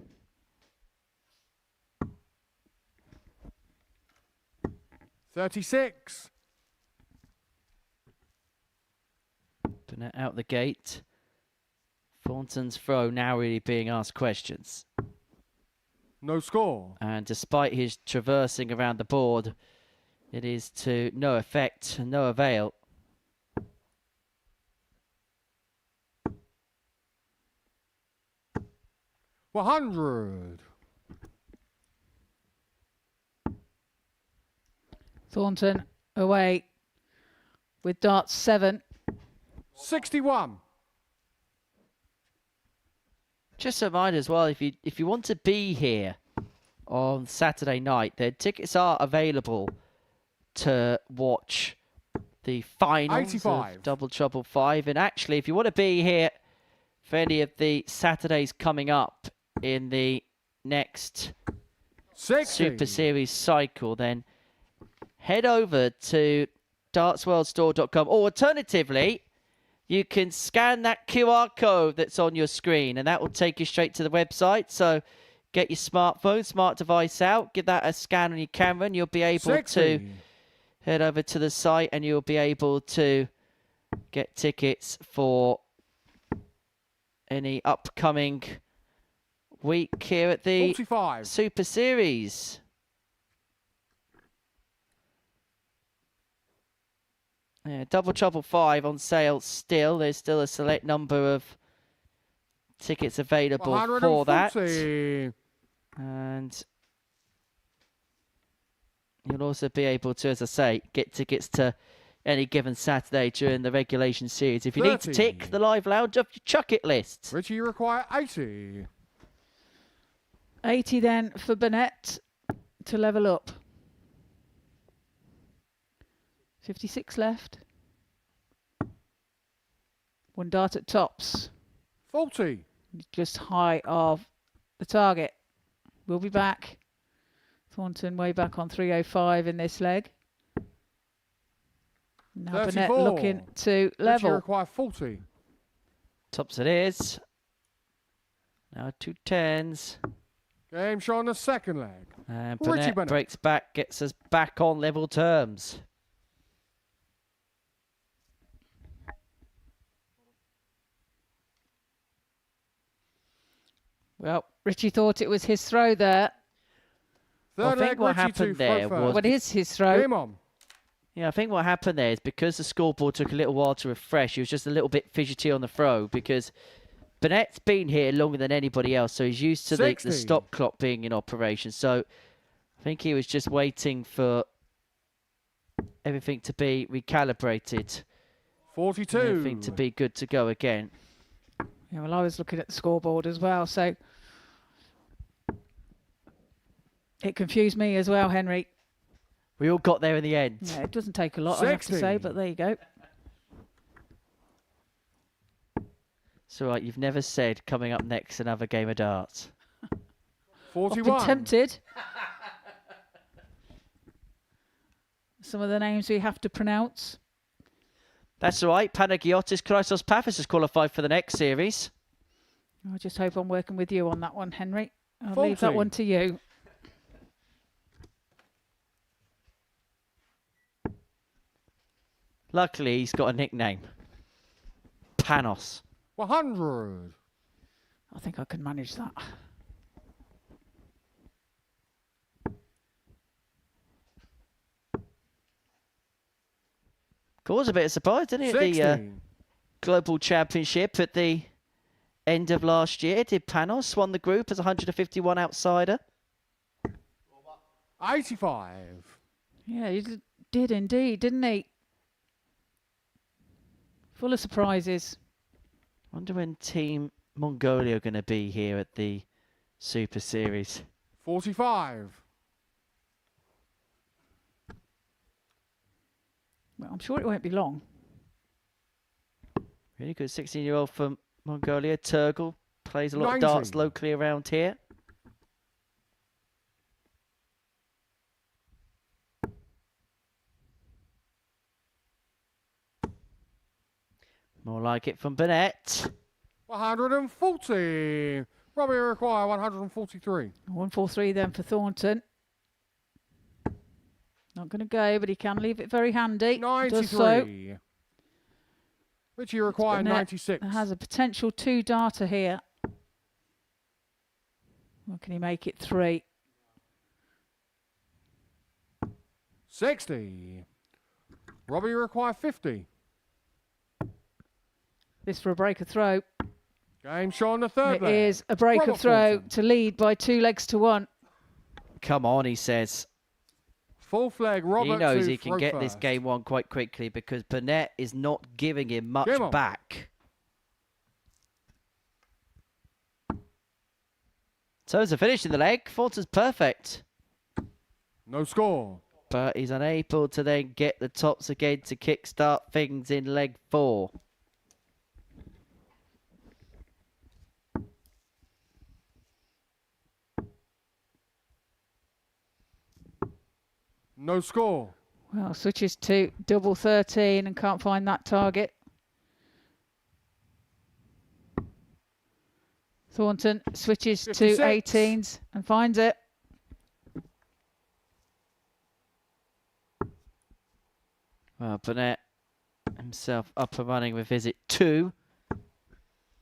$36. Burnett out the gate. Thornton's throw now really being asked questions. No score. And despite his traversing around the board, it is to no effect, no avail. $100. Thornton away with darts 7. 61. Just a reminder as well, if you want to be here on Saturday night, the tickets are available to watch the finals of Double Trouble 5. And actually, if you want to be here for any of the Saturdays coming up in the next 60. Super Series cycle, then head over to dartsworldstore.com, or alternatively, you can scan that QR code that's on your screen, and that will take you straight to the website. So get your smartphone, smart device out, give that a scan on your camera, and you'll be able to head over to the site, and you'll be able to get tickets for any upcoming week here at the 45. Super Series. Yeah, Double Trouble 5 on sale still. There's still a select number of tickets available for that. 140. And you'll also be able to, as I say, get tickets to any given Saturday during the regulation series. If you need to 30. tick the live lounge off your chuck it list. Richie, you require 80. 80 then for Burnett to level up. 56 left. One dart at tops. 40. Just high of the target. We'll be back. Thornton way back on 305 in this leg. Now 34. Burnett looking to Richie, you level. require 40. Tops it is. Now 2 10s. Game show on the second leg. And Richie Burnett breaks back, gets us back on level terms. Well, Richie thought it was his throw there. Third I think leg, what Richie happened to there throw was- first. What is his throw? Game on. Yeah, I think what happened there is because the scoreboard took a little while to refresh, he was just a little bit fidgety on the throw because Burnett's been here longer than anybody else, so he's used to the 60. stop clock being in operation. So I think he was just waiting for everything to be recalibrated, 42. everything to be good to go again. Yeah, well, I was looking at the scoreboard as well, so it confused me as well, Henry. We all got there in the end. Yeah, it doesn't take a lot, I have to 60. say, but there you go. It's all right, you've never said coming up next another game of darts. I've 41. been tempted. Some of the names we have to pronounce. That's all right, Panagiotis Christos Paphos has qualified for the next series. I just hope I'm working with you on that one, Henry. I'll leave that 40. one to you. Luckily, he's got a nickname. Panos. 100. I think I can manage that. Caused a bit of surprise, didn't it? 60. The Global Championship at the end of last year. Did Panos won the group as 151 outsider? 85. Yeah, he did indeed, didn't he? Full of surprises. Wonder when Team Mongolia are going to be here at the Super Series. 45. Well, I'm sure it won't be long. Really good 16-year-old from Mongolia. Turgle plays a lot of 90. darts locally around here. More like it from Burnett. 140. Robbie require 143. 143 then for Thornton. Not going to go, but he can leave it very handy. Does so. 93. Richie require Burnett 96. has a potential 2-darter here. Or can he make it 3? 60. Robbie require 50. This for a break of throw. Game show on the third It leg. is a break Robert of throw Thornton. to lead by 2 legs to 1. Come on, he says. Fourth leg, Robert He knows to he can throw get this first. game won quite quickly because Burnett is not giving him much Game on. back. So as a finish in the leg, Thornton's perfect. No score. But he's unable to then get the tops again to kickstart things in leg 4. No score. Well, switches to double 13 and can't find that target. Thornton switches 56. to 18s and finds it. Well, Burnett himself up and running with visit 2.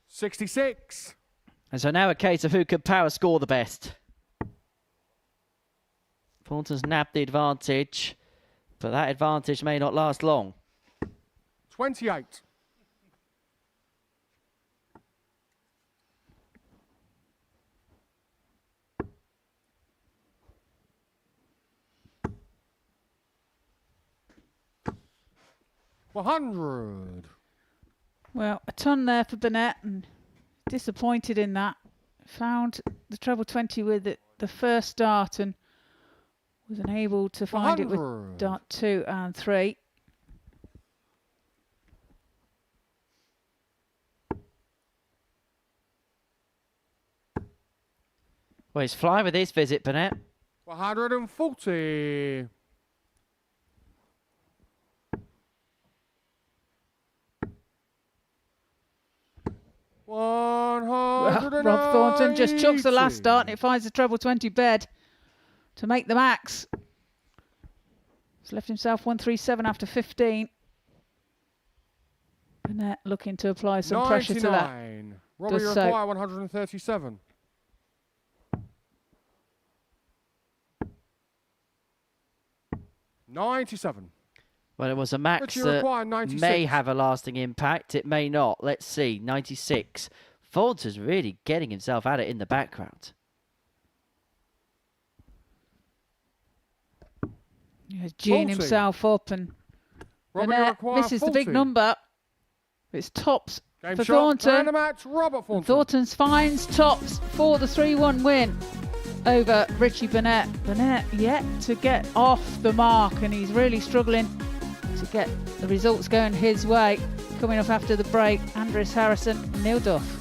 66. And so now a case of who can power score the best. Thornton's nabbed the advantage, but that advantage may not last long. 28. $100. Well, a ton there for Burnett, and disappointed in that. Found the treble 20 with it the first start and was unable to find it with 100. dart 2 and 3. Well, he's flying with his visit, Burnett. 140. Rob Thornton just chucks the last dart and it finds the treble 20 bed to make the max. He's left himself 137 after 15. Burnett looking to apply some pressure to that. Robbie, you so. require 137. $97. Well, it was a max Richie required that 96. may have a lasting impact. It may not. Let's see. 96. Thornton's really getting himself at it in the background. He's geeing 40. himself up and Robbie, Burnett require misses 40. the big number. It's tops Game for shot, man of Thornton. the match, Robert Thornton. Thornton finds tops for the 3-1 win over Richie Burnett. Burnett yet to get off the mark, and he's really struggling to get the results going his way. Coming up after the break, Andres Harrison, Neil Duff.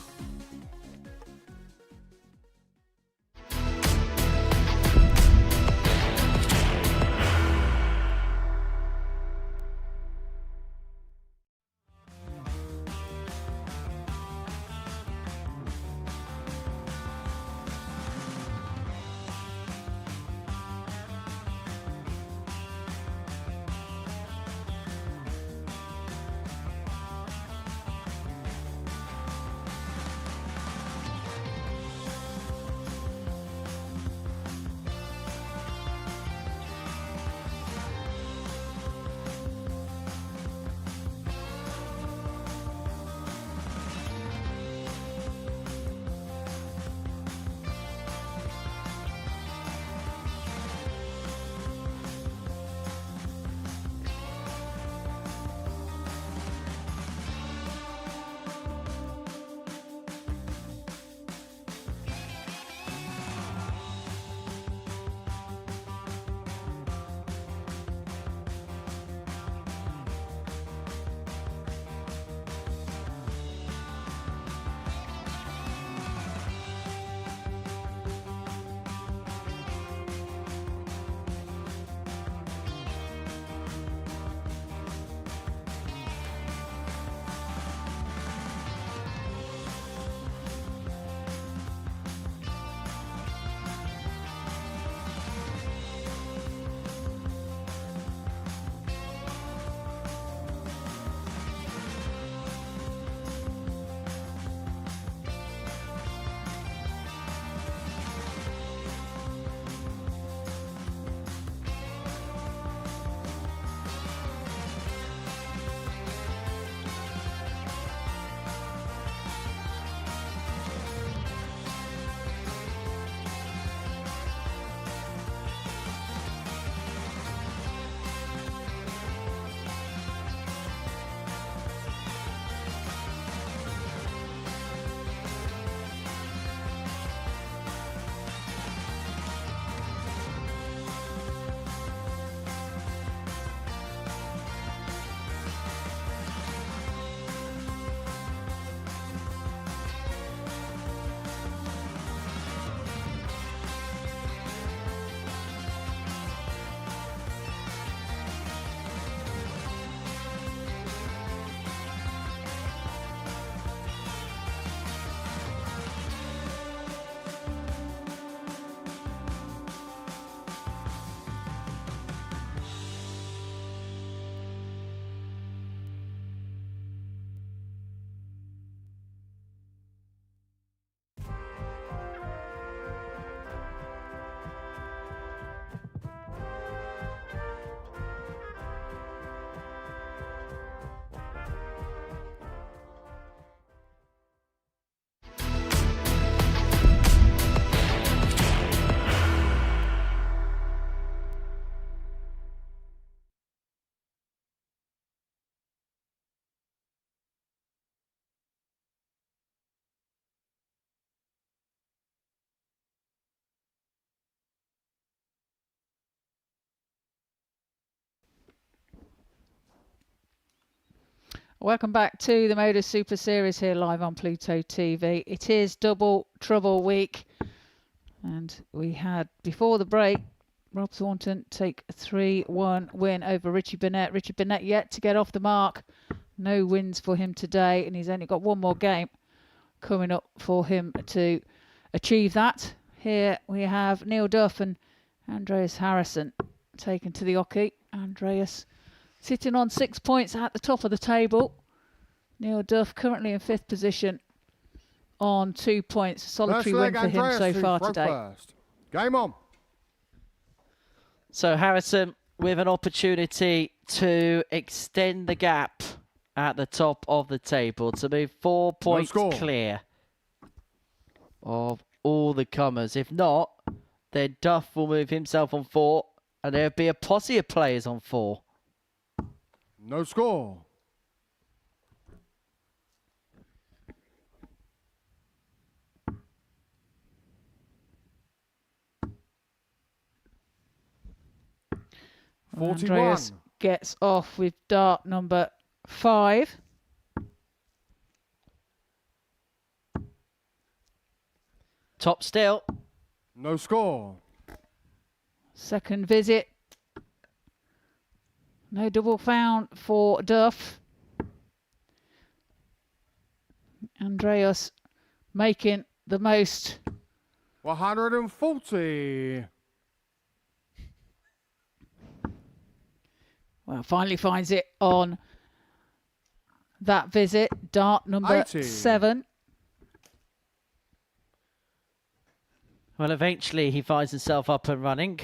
Welcome back to the Modus Super Series here live on Pluto TV. It is double trouble week. And we had, before the break, Rob Thornton take a 3-1 win over Richie Burnett. Richie Burnett yet to get off the mark. No wins for him today, and he's only got one more game coming up for him to achieve that. Here we have Neil Duff and Andreas Harrison taken to the hockey. Andreas sitting on 6 points at the top of the table. Neil Duff currently in 5th position on 2 points. A solitary win for him so far today. First. Game on. So Harrison with an opportunity to extend the gap at the top of the table to move 4 points clear of all the comers. If not, then Duff will move himself on 4 and there'll be a posse of players on 4. No score. Andreas gets off with dart number 5. Top still. No score. Second visit. No double found for Duff. Andreas making the most. 140. Well, finally finds it on that visit. Dart number 80. 7. Well, eventually he finds himself up and running.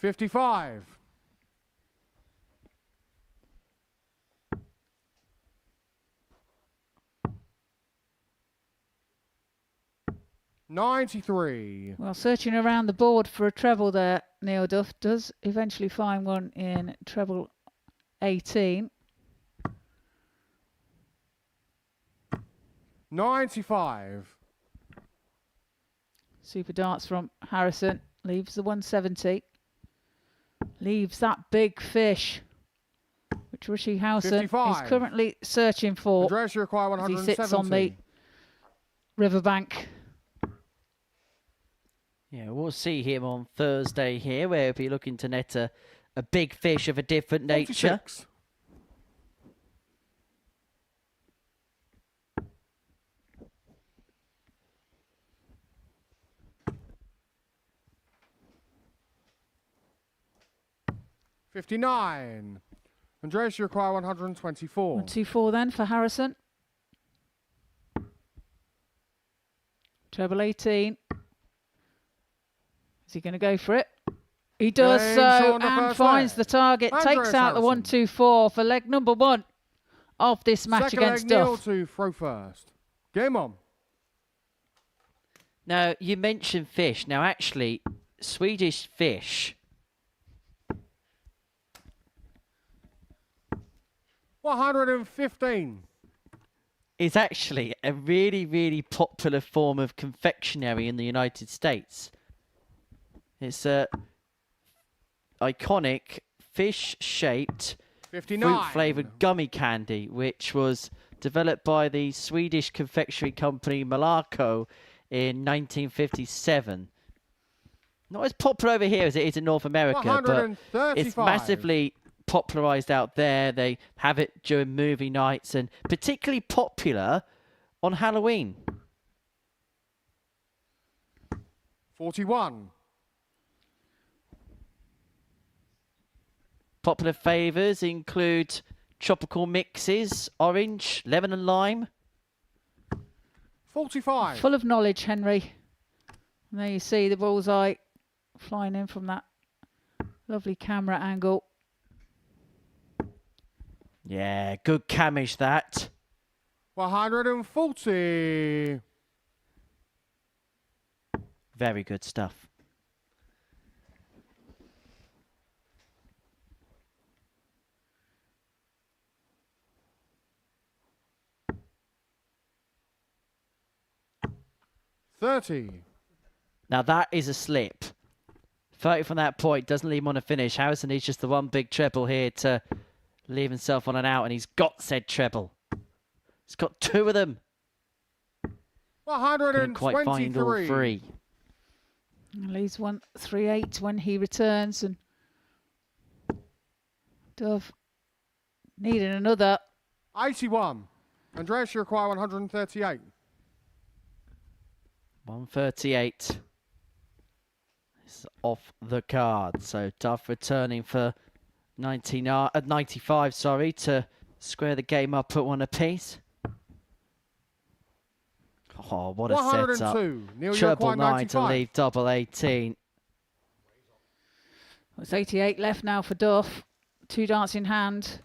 $55. $93. Well, searching around the board for a treble there, Neil Duff does eventually find one in treble 18. 95. Super darts from Harrison. Leaves the 170. Leaves that big fish, which Richie Howson 55. is currently searching for. Address you require As he 170. sits on the riverbank. Yeah, we'll see him on Thursday here, where he'll be looking to net a big fish of a different nature. 46. $59. Andreas, you require 124. 124 then for Harrison. Treble 18. Is he going to go for it? He does James so on the and first finds leg. the target. Andreas Takes out the Harrison. 124 for leg number 1 of this match Second against leg, Neil Duff. to throw first. Game on. Now, you mentioned fish. Now, actually, Swedish fish 115. is actually a really, really popular form of confectionery in the United States. It's a iconic fish-shaped, 59. fruit-flavoured gummy candy, which was developed by the Swedish confectionery company Malaco in 1957. Not as popular over here as it is in North America, but it's 135. massively popularised out there. They have it during movie nights and particularly popular on Halloween. 41. Popular flavours include tropical mixes, orange, lemon and lime. 45. Full of knowledge, Henry. And there you see the bullseye flying in from that lovely camera angle. Yeah, good camish that. 140. Very good stuff. $30. Now that is a slip. 30 from that point doesn't leave him on a finish. Harrison needs just the one big treble here to leave himself on an out, and he's got said treble. He's got 2 of them. Couldn't quite find all 3. Leaves 138 when he returns, and Dove needing another. 81. Andreas, you require 138. 138. It's off the card. So Duff returning for 95, sorry, to square the game up at 1 apiece. Oh, what a setup. Neil, Treble 9 to leave double 18. It's 88 left now for Duff. 2 darts in hand.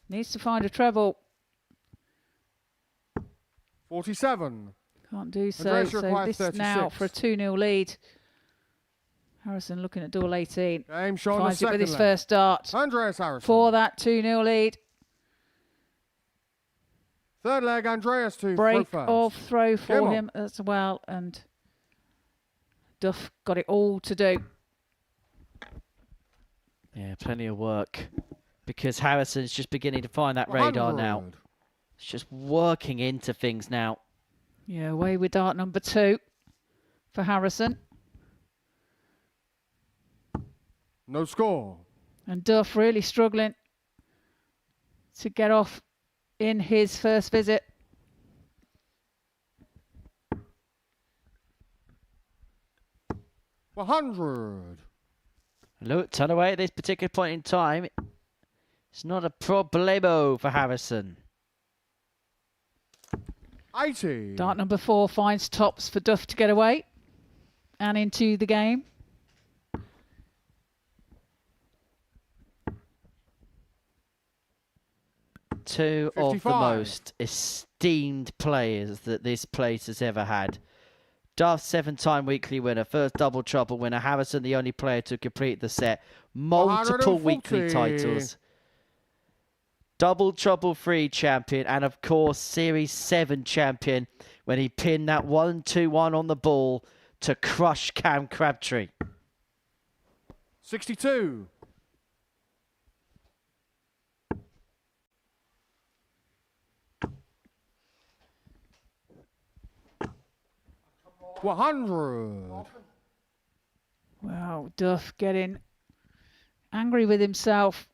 Needs to find a treble. 47. Can't do so. Andreas So requires this 36. now for a 2-0 lead. Harrison looking at double 18. Game shot on the Finds it with second his leg. first dart. Andreas Harrison. For that 2-0 lead. Third leg, Andreas to Break throw of first. throw Game for on. him as well. And Duff got it all to do. Yeah, plenty of work. Because Harrison's just beginning to find that radar now. 100. It's just working into things now. Yeah, away with dart number 2 for Harrison. No score. And Duff really struggling to get off in his first visit. $100. Look, turn away at this particular point in time. It's not a problemo for Harrison. 80. Dart number 4 finds tops for Duff to get away and into the game. Two of the 55. most esteemed players that this place has ever had. Duff, 7-time weekly winner, first double trouble winner. Harrison, the only player to complete the set. Multiple 140. weekly titles. Double trouble 3 champion, and of course Series 7 champion when he pinned that 1-2-1 on the ball to crush Cam Crabtree. 62. $100. Wow, Duff getting angry with himself.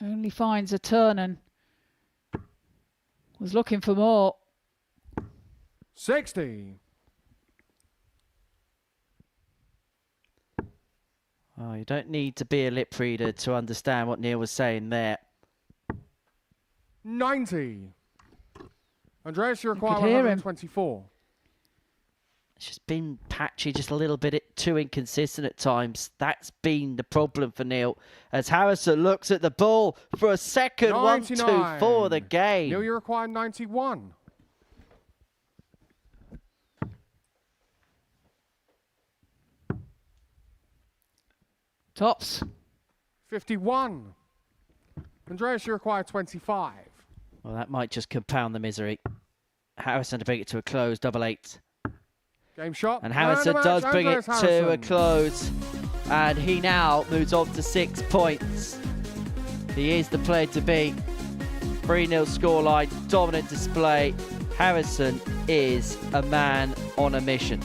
Only finds a turn and was looking for more. 60. Oh, you don't need to be a lip reader to understand what Neil was saying there. 90. Andreas, you require could hear him. 124. It's just been patchy, just a little bit too inconsistent at times. That's been the problem for Neil. As Harrison looks at the ball for a second 1-2 for the game. Neil, you require 91. Tops. 51. Andreas, you require 25. Well, that might just compound the misery. Harrison to bring it to a close, double 8. Game shot. And Harrison does bring it to a close. And he now moves on to 6 points. He is the player to beat. 3-0 scoreline, dominant display. Harrison is a man on a mission.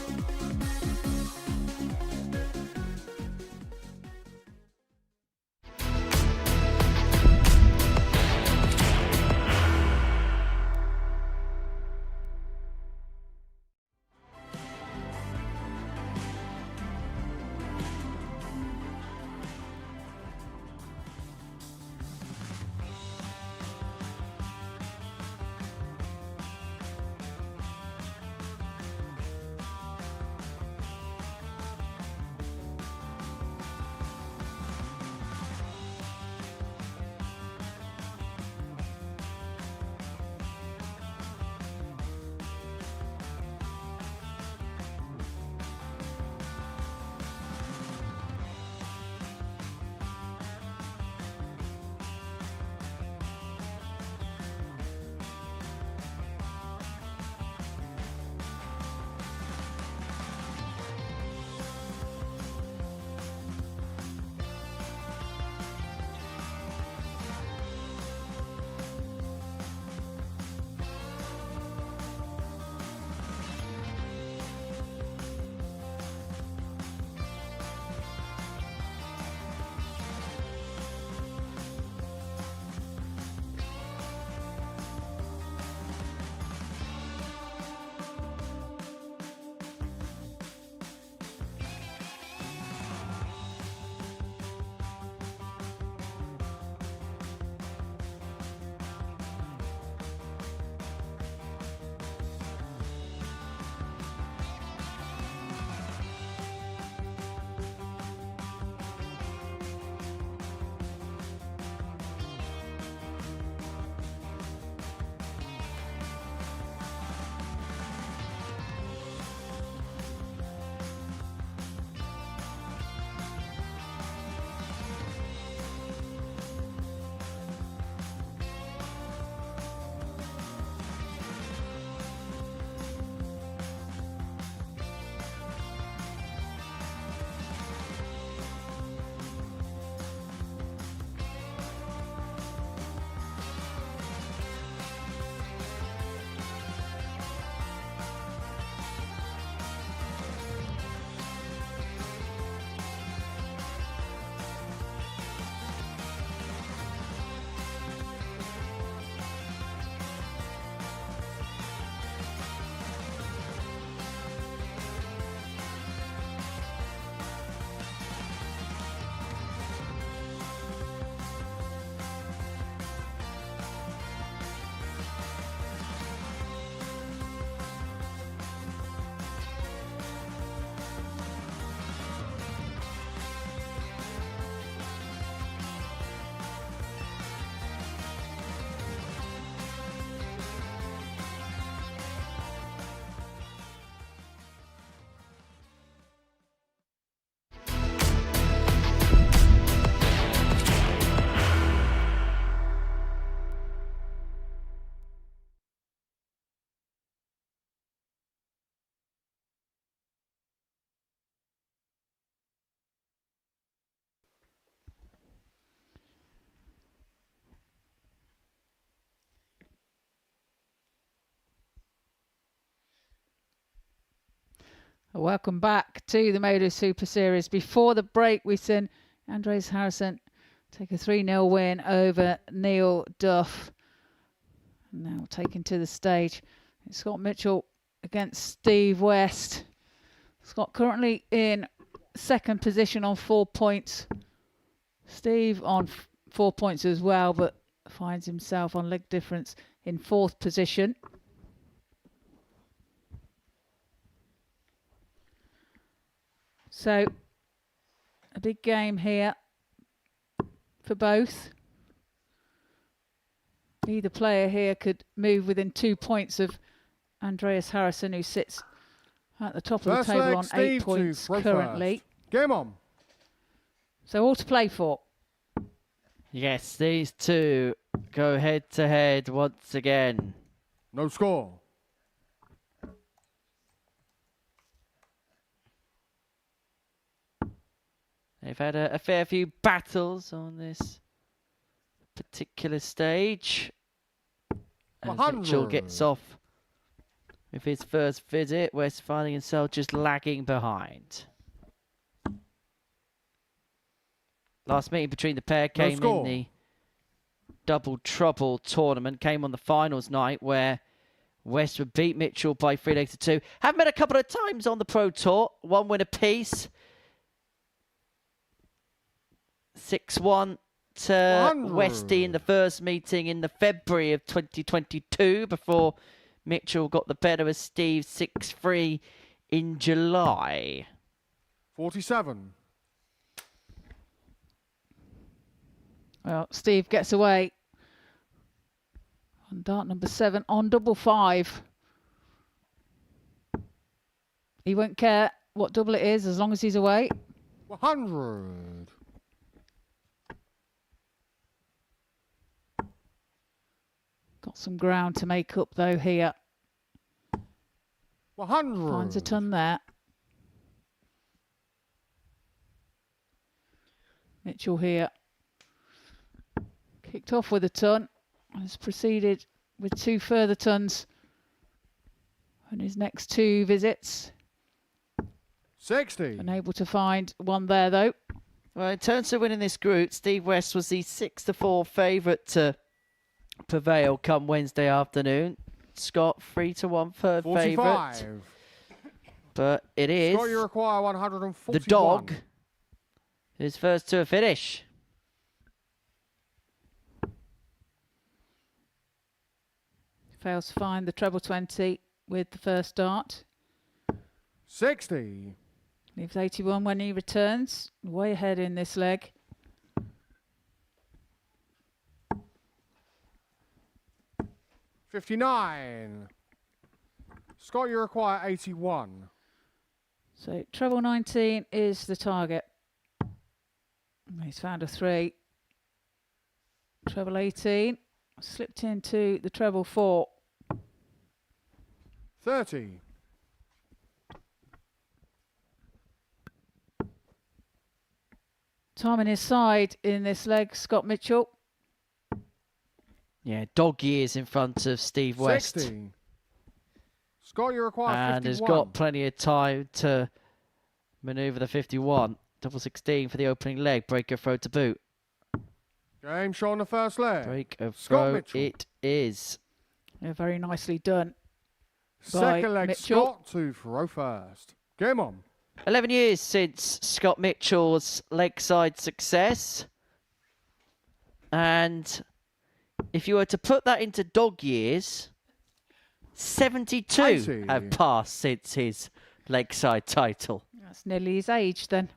Welcome back to the Modus Super Series. Before the break, we seen Andreas Harrison take a 3-0 win over Neil Duff. Now taken to the stage, it's Scott Mitchell against Steve West. Scott currently in second position on 4 points. Steve on 4 points as well, but finds himself on leg difference in fourth position. So, a big game here for both. Either player here could move within 2 points of Andreas Harrison, who sits at the top of the table on 8 points currently. Game on. So all to play for. Yes, these two go head to head once again. No score. They've had a fair few battles on this particular stage. As Mitchell gets off with his first visit, West finding himself just lagging behind. Last meeting between the pair came in the Double Trouble tournament, came on the finals night where West would beat Mitchell by 3 legs to 2. Have met a couple of times on the Pro Tour, 1 win apiece. 6-1 to Westy in the first meeting in the February of 2022 before Mitchell got the better of Steve 6-3 in July. 47. Well, Steve gets away on dart number 7 on double 5. He won't care what double it is as long as he's away. 100. Got some ground to make up though here. 100. Finds a ton there. Mitchell here. Kicked off with a ton. Has proceeded with 2 further tons on his next 2 visits. 60. Unable to find one there though. Well, in terms of winning this group, Steve West was the 6-4 favourite to prevail come Wednesday afternoon. Scott 3-1 third favourite. But it is Scott, you require 141. the dog, his first tour finish. Fails to find the treble 20 with the first dart. 60. Leaves 81 when he returns. Way ahead in this leg. $59. Scott, you require 81. So treble 19 is the target. He's found a 3. Treble 18. Slipped into the treble 4. 30. Time on his side in this leg, Scott Mitchell. Yeah, dog years in front of Steve West. 60. Scott, you require 51. And has got plenty of time to manoeuvre the 51. Double 16 for the opening leg. Break of throw to boot. Game shot on the first leg. Break of Scott throw Mitchell. it is. Yeah, very nicely done. Second leg, Mitchell. Scott to throw first. Game on. 11 years since Scott Mitchell's leg side success. And if you were to put that into dog years, 72 have passed since his leg side title. That's nearly his age then.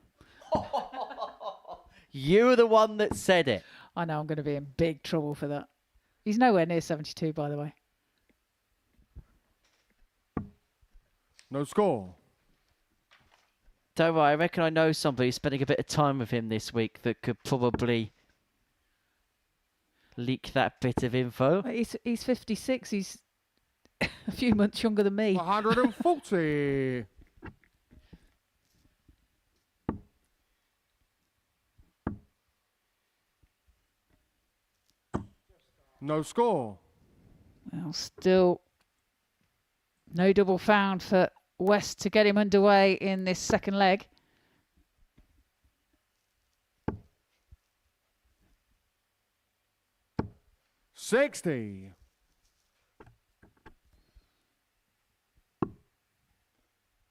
You were the one that said it. I know I'm going to be in big trouble for that. He's nowhere near 72, by the way. No score. Don't worry, I reckon I know somebody spending a bit of time with him this week that could probably leak that bit of info. Well, he's 56. He's a few months younger than me. 140. No score. Well, still no double found for West to get him underway in this second leg. $60.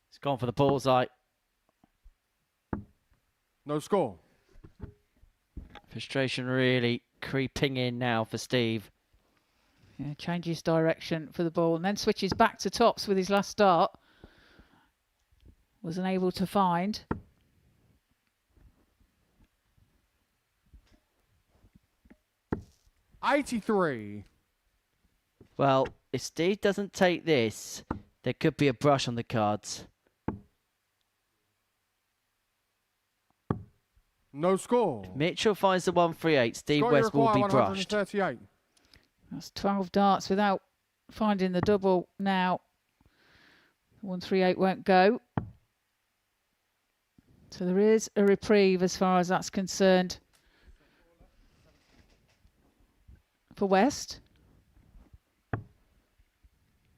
It's gone for the bullseye. No score. Frustration really creeping in now for Steve. Yeah, changes direction for the ball and then switches back to tops with his last start. Was unable to find. $83. Well, if Steve doesn't take this, there could be a brush on the cards. No score. Mitchell finds the 138. Steve Scott, West you will require be brushed. 138. That's 12 darts without finding the double now. 138 won't go. So there is a reprieve as far as that's concerned for West.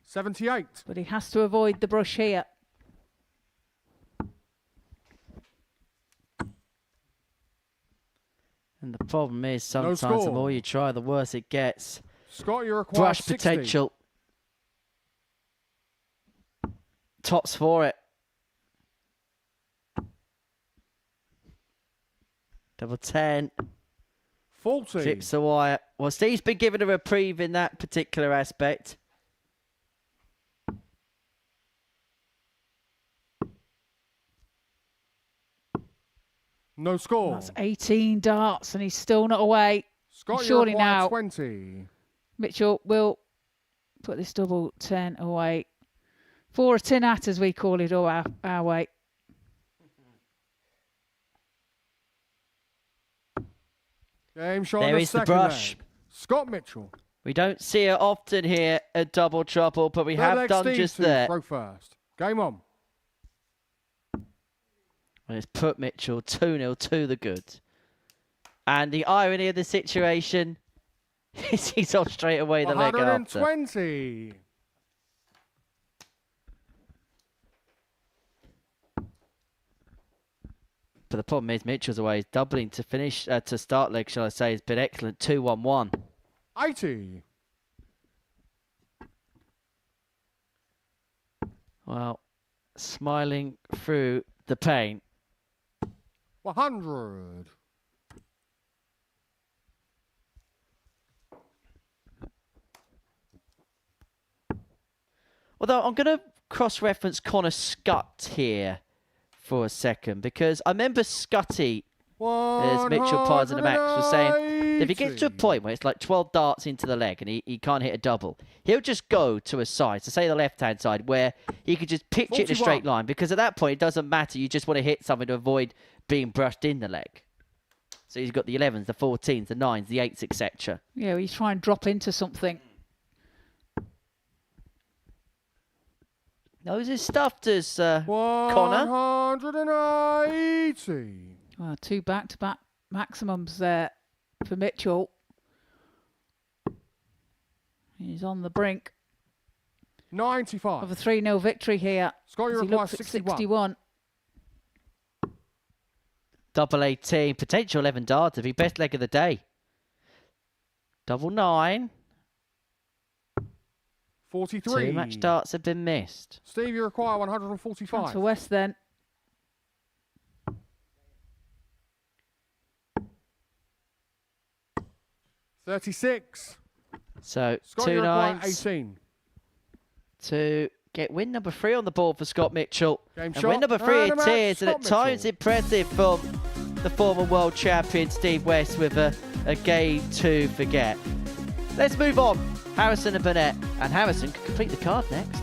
78. But he has to avoid the brush here. And the problem is sometimes the score. more you try, the worse it gets. Scott, you require Brush 60. potential. Tops for it. Double 10. 40. Chips the wire. Well, Steve's been given a reprieve in that particular aspect. No score. That's 18 darts and he's still not away. Scott, Surely you require now 20. Mitchell will put this double 10 away. For a tin hat, as we call it, or our way. Game shot. There is the brush. Leg. Scott Mitchell. We don't see it often here at Double Trouble, but we Third have leg, done Steve just to there. throw first. Game on. And it's put Mitchell 2-0 to the good. And the irony of the situation is he's off straight away the leg after. 120. But the problem is Mitchell's away. He's doubling to finish, to start leg, shall I say, has been excellent. 2-1-1. 80. Well, smiling through the pain. 100. Although I'm going to cross-reference Connor Scutt here for a second, because I remember Scutty, as Mitchell Pines and Max was saying, if he gets to a point where it's like 12 darts into the leg and he can't hit a double, he'll just go to a side, so say the left-hand side, where he could just pitch it in a straight line, because at that point it doesn't matter, you just want to hit something to avoid being brushed in the leg. So he's got the 11s, the 14s, the 9s, the 8s, etc. Yeah, we try and drop into something. Those are stuffed as Connor. 180. Well, two back-to-back maximums there for Mitchell. He's on the brink 95. of a 3-0 victory here. Scott, you As he require looks at 61. 61. Double 18, potential 11 darts to be best leg of the day. Double 9. 43. 2 match darts have been missed. Steve, you require Chance 145. for West then. $36. So Scott, 2 you require 9s 18. to get win number 3 on the board for Scott Mitchell. Game And shot. win number 3 And a it match, is, and Scott at times Mitchell. impressive from the former world champion Steve West with a game to forget. Let's move on. Harrison and Burnett, and Harrison can complete the card next.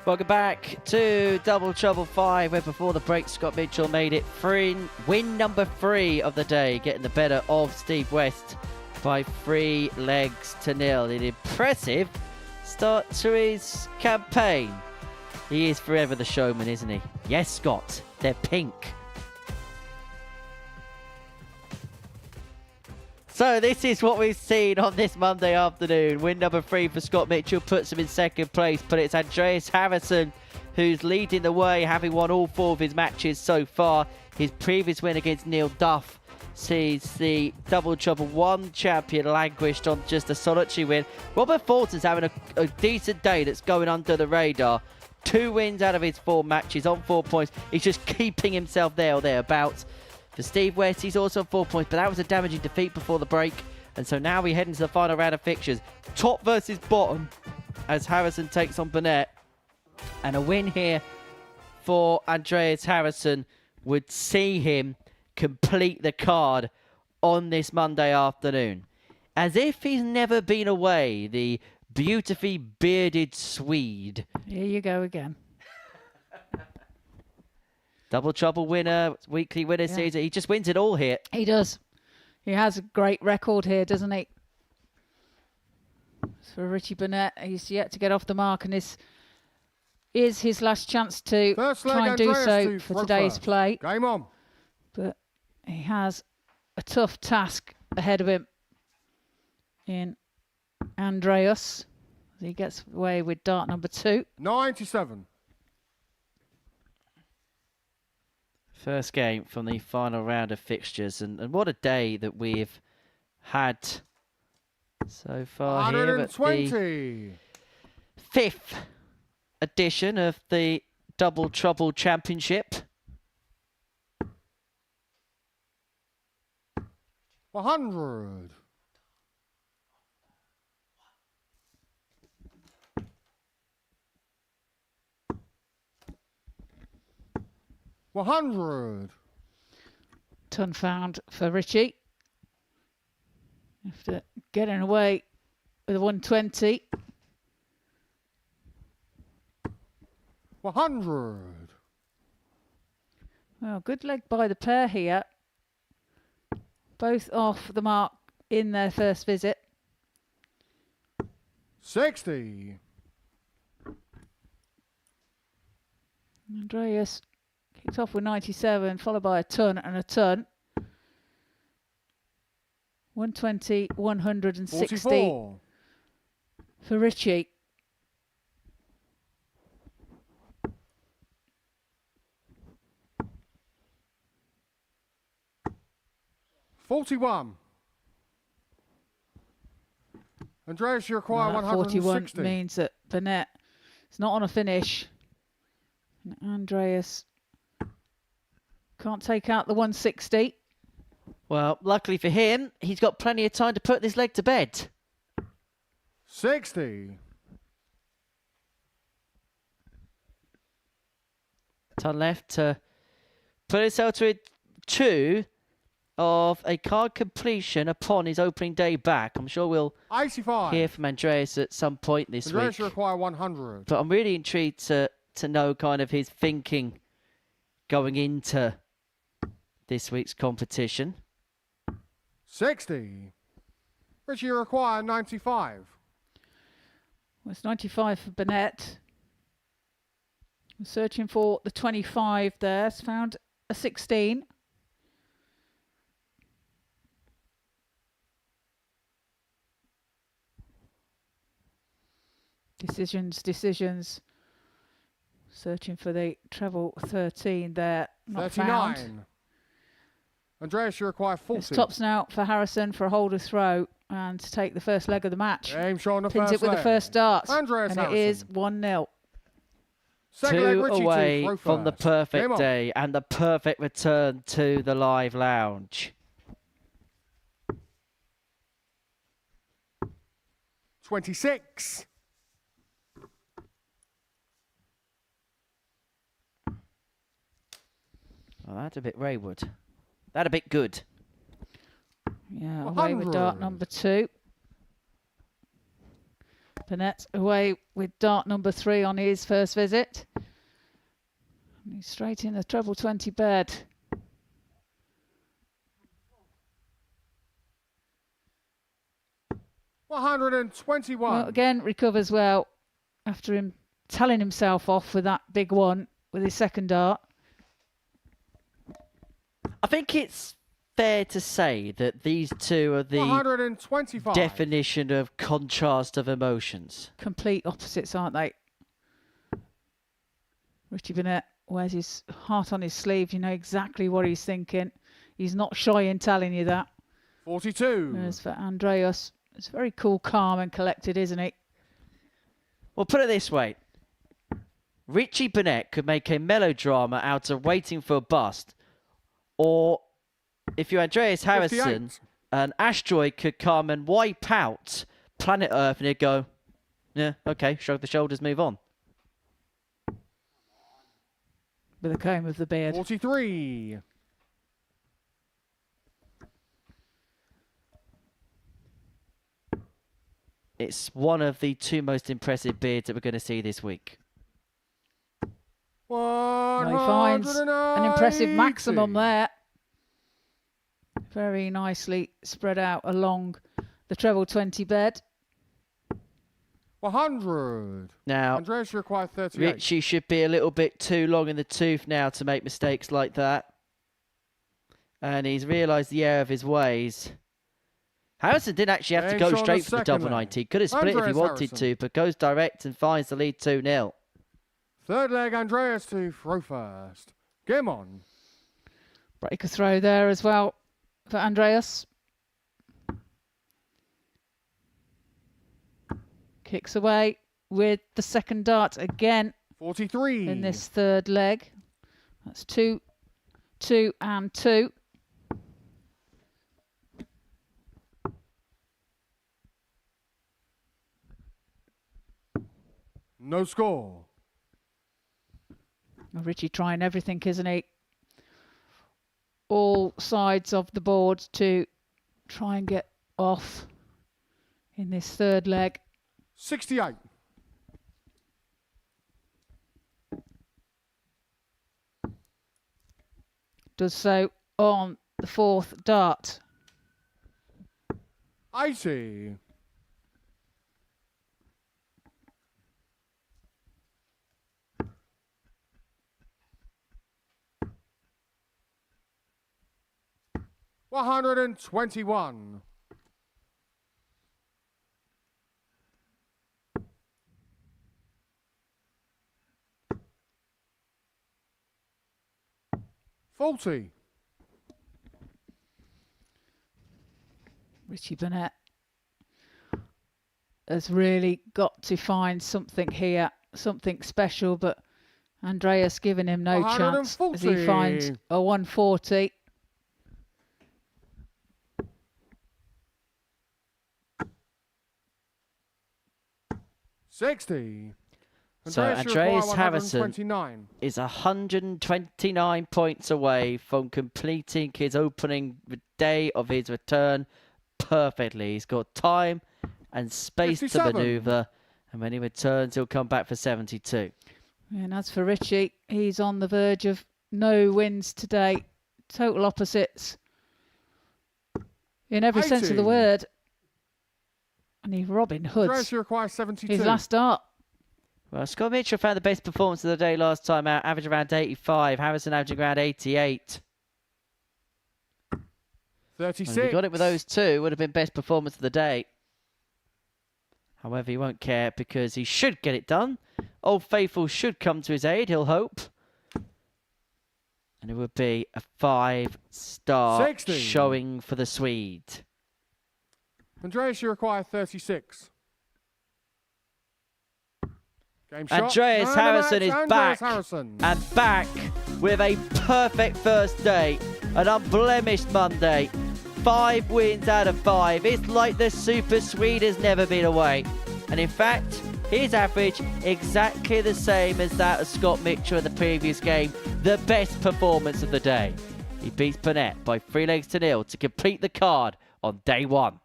Welcome back to Double Trouble 5, where before the break, Scott Mitchell made it win number 3 of the day, getting the better of Steve West by 3 legs to nil. An impressive start to his campaign. He is forever the showman, isn't he? Yes, Scott, they're pink. So this is what we've seen on this Monday afternoon. Win number 3 for Scott Mitchell puts him in second place, but it's Andreas Harrison who's leading the way, having won all 4 of his matches so far. His previous win against Neil Duff sees the Double Trouble 1 champion languished on just a solitary win. Robert Fulton's having a decent day that's going under the radar. 2 wins out of his 4 matches on 4 points. He's just keeping himself there or thereabouts. For Steve West, he's also on 4 points, but that was a damaging defeat before the break. And so now we head into the final round of fixtures. Top versus bottom as Harrison takes on Burnett. And a win here for Andreas Harrison would see him complete the card on this Monday afternoon. As if he's never been away, the beautifully bearded Swede. Here you go again. Double Trouble winner, weekly winner season. He just wins it all here. He does. He has a great record here, doesn't he? For Richie Burnett, he's yet to get off the mark, and this is his last chance to try and do so for today's play. Game on. But he has a tough task ahead of him in Andreas. He gets away with dart number 2. 97. First game from the final round of fixtures, and what a day that we've had so far here at the 5th edition of the Double Trouble Championship. 100. 100. Ton found for Richie. After getting away with a 120. 100. Well, good leg by the pair here. Both off the mark in their first visit. 60. Andreas kicked off with 97, followed by a ton and a ton. 120, 160 44. for Richie. $41. Andreas, you require That 160. 41 means that Burnett is not on a finish. And Andreas can't take out the 160. Well, luckily for him, he's got plenty of time to put this leg to bed. 60. Ton left to put himself to 2 of a card completion upon his opening day back. I'm sure we'll 85. hear from Andreas at some point this Andreas, you week. require 100. But I'm really intrigued to know kind of his thinking going into this week's competition. 60. Richie, you require 95. Well, it's 95 for Burnett. I'm searching for the 25 there. It's found a 16. Decisions. Searching for the treble 13 there. Not 39. found. Andreas, you require 40. It's tops now for Harrison for a holder throw and to take the first leg of the match. Game showing the Pins first it with leg. the first dart. Andreas and Harrison. it is 1-0. Second leg, 2 Richie, away throw from the first. perfect Game on. day and the perfect return to the live lounge. 26. Oh, that's a bit wayward. That a bit good. Yeah, away with dart 100. number 2. Burnett away with dart number 3 on his first visit. And he's straight in the treble 20 bed. $121. Well, again, recovers well after him telling himself off with that big one with his second dart. I think it's fair to say that these two are the 125. definition of contrast of emotions. Complete opposites, aren't they? Richie Burnett wears his heart on his sleeve. You know exactly what he's thinking. He's not shy in telling you that. 42. As for Andreas, it's very cool, calm and collected, isn't he? Well, put it this way. Richie Burnett could make a melodrama out of Waiting for a Bust. Or, if you're Andreas Harrison, 58. an asteroid could come and wipe out planet Earth and he'd go, yeah, okay, shrug the shoulders, move on. With a comb of the beard. 43. It's one of the 2 most impressive beards that we're going to see this week. Well, he finds an impressive maximum there. Very nicely spread out along the treble 20 bed. 100. Now, Andreas required 38. Richie should be a little bit too long in the tooth now to make mistakes like that. And he's realised the error of his ways. Harrison didn't actually have to go straight for the double 90. Could have split if he Andreas wanted Harrison. to, but goes direct and finds the lead 2-0. Third leg, Andreas to throw first. Game on. Break a throw there as well for Andreas. Kicks away with the second dart again 43. in this third leg. That's 2, 2 and 2. No score. Well, Richie trying everything, isn't he? All sides of the board to try and get off in this third leg. 68. Does so on the fourth dart. 80. $121. $40. Richie Burnett has really got to find something here, something special, but Andreas giving him no chance as he finds a 140. $60. So Andreas Harrison is 129 points away from completing his opening day of his return perfectly. He's got time and space 57. to manoeuvre, and when he returns, he'll come back for 72. And as for Richie, he's on the verge of no wins today. Total opposites in every sense of the 80. word. And he Robin Hoods Andreas requires 72. his last start. Well, Scott Mitchell found the best performance of the day last time out, average around 85. Harrison averaging around 88. 36. And if he got it with those two, would have been best performance of the day. However, he won't care because he should get it done. Old Faithful should come to his aid, he'll hope. And it would be a 5-star 60. showing for the Swede. Andreas, you require 36. Game shot. Andreas Harrison is back. Harrison. And back with a perfect first day. An unblemished Monday. 5 wins out of 5. It's like the Super Swede has never been away. And in fact, his average exactly the same as that of Scott Mitchell in the previous game. The best performance of the day. He beats Burnett by 3-0 to complete the card on day 1.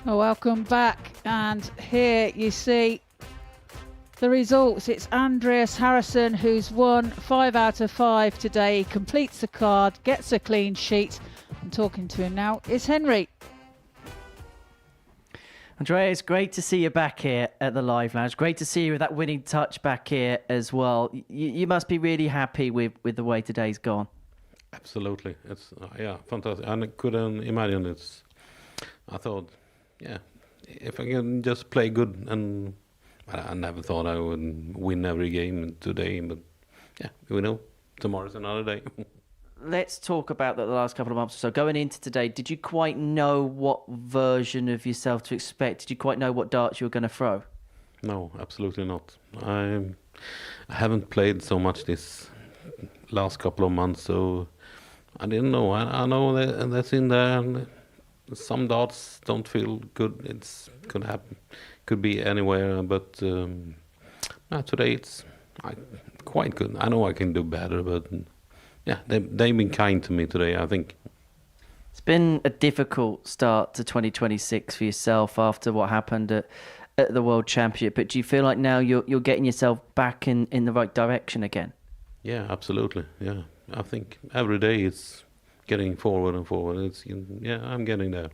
Well, welcome back, and here you see the results. It's Andreas Harrison who's won 5 out of 5 today. He completes the card, gets a clean sheet. I'm talking to him now. It's Henry. Andrea, it's great to see you back here at the Live Lounge. Great to see you with that winning touch back here as well. You must be really happy with the way today's gone. Absolutely. It's fantastic. I couldn't imagine it's. I thought, if I can just play good, and I never thought I would win every game today, but we know tomorrow's another day. Let's talk about the last couple of months or so. Going into today, did you quite know what version of yourself to expect? Did you quite know what darts you were going to throw? No, absolutely not. I haven't played so much this last couple of months, so I didn't know. I know that's in there. And some darts don't feel good. It could happen, could be anywhere. But today it's quite good. I know I can do better, but they've been kind to me today, I think. It's been a difficult start to 2026 for yourself after what happened at the World Championship. But do you feel like now you're getting yourself back in the right direction again? Yeah, absolutely. Yeah, I think every day it's getting forward and forward. I'm getting there.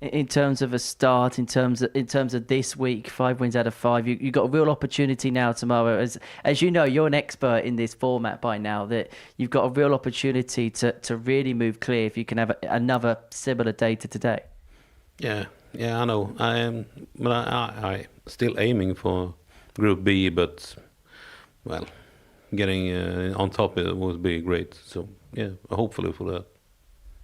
In terms of a start, in terms of this week, 5 wins out of 5, you got a real opportunity now tomorrow. As you know, you're an expert in this format by now. That you've got a real opportunity to really move clear if you can have another similar day to today. Yeah, I know. I still aiming for Group B, but getting on top of it would be great. So hopefully for that.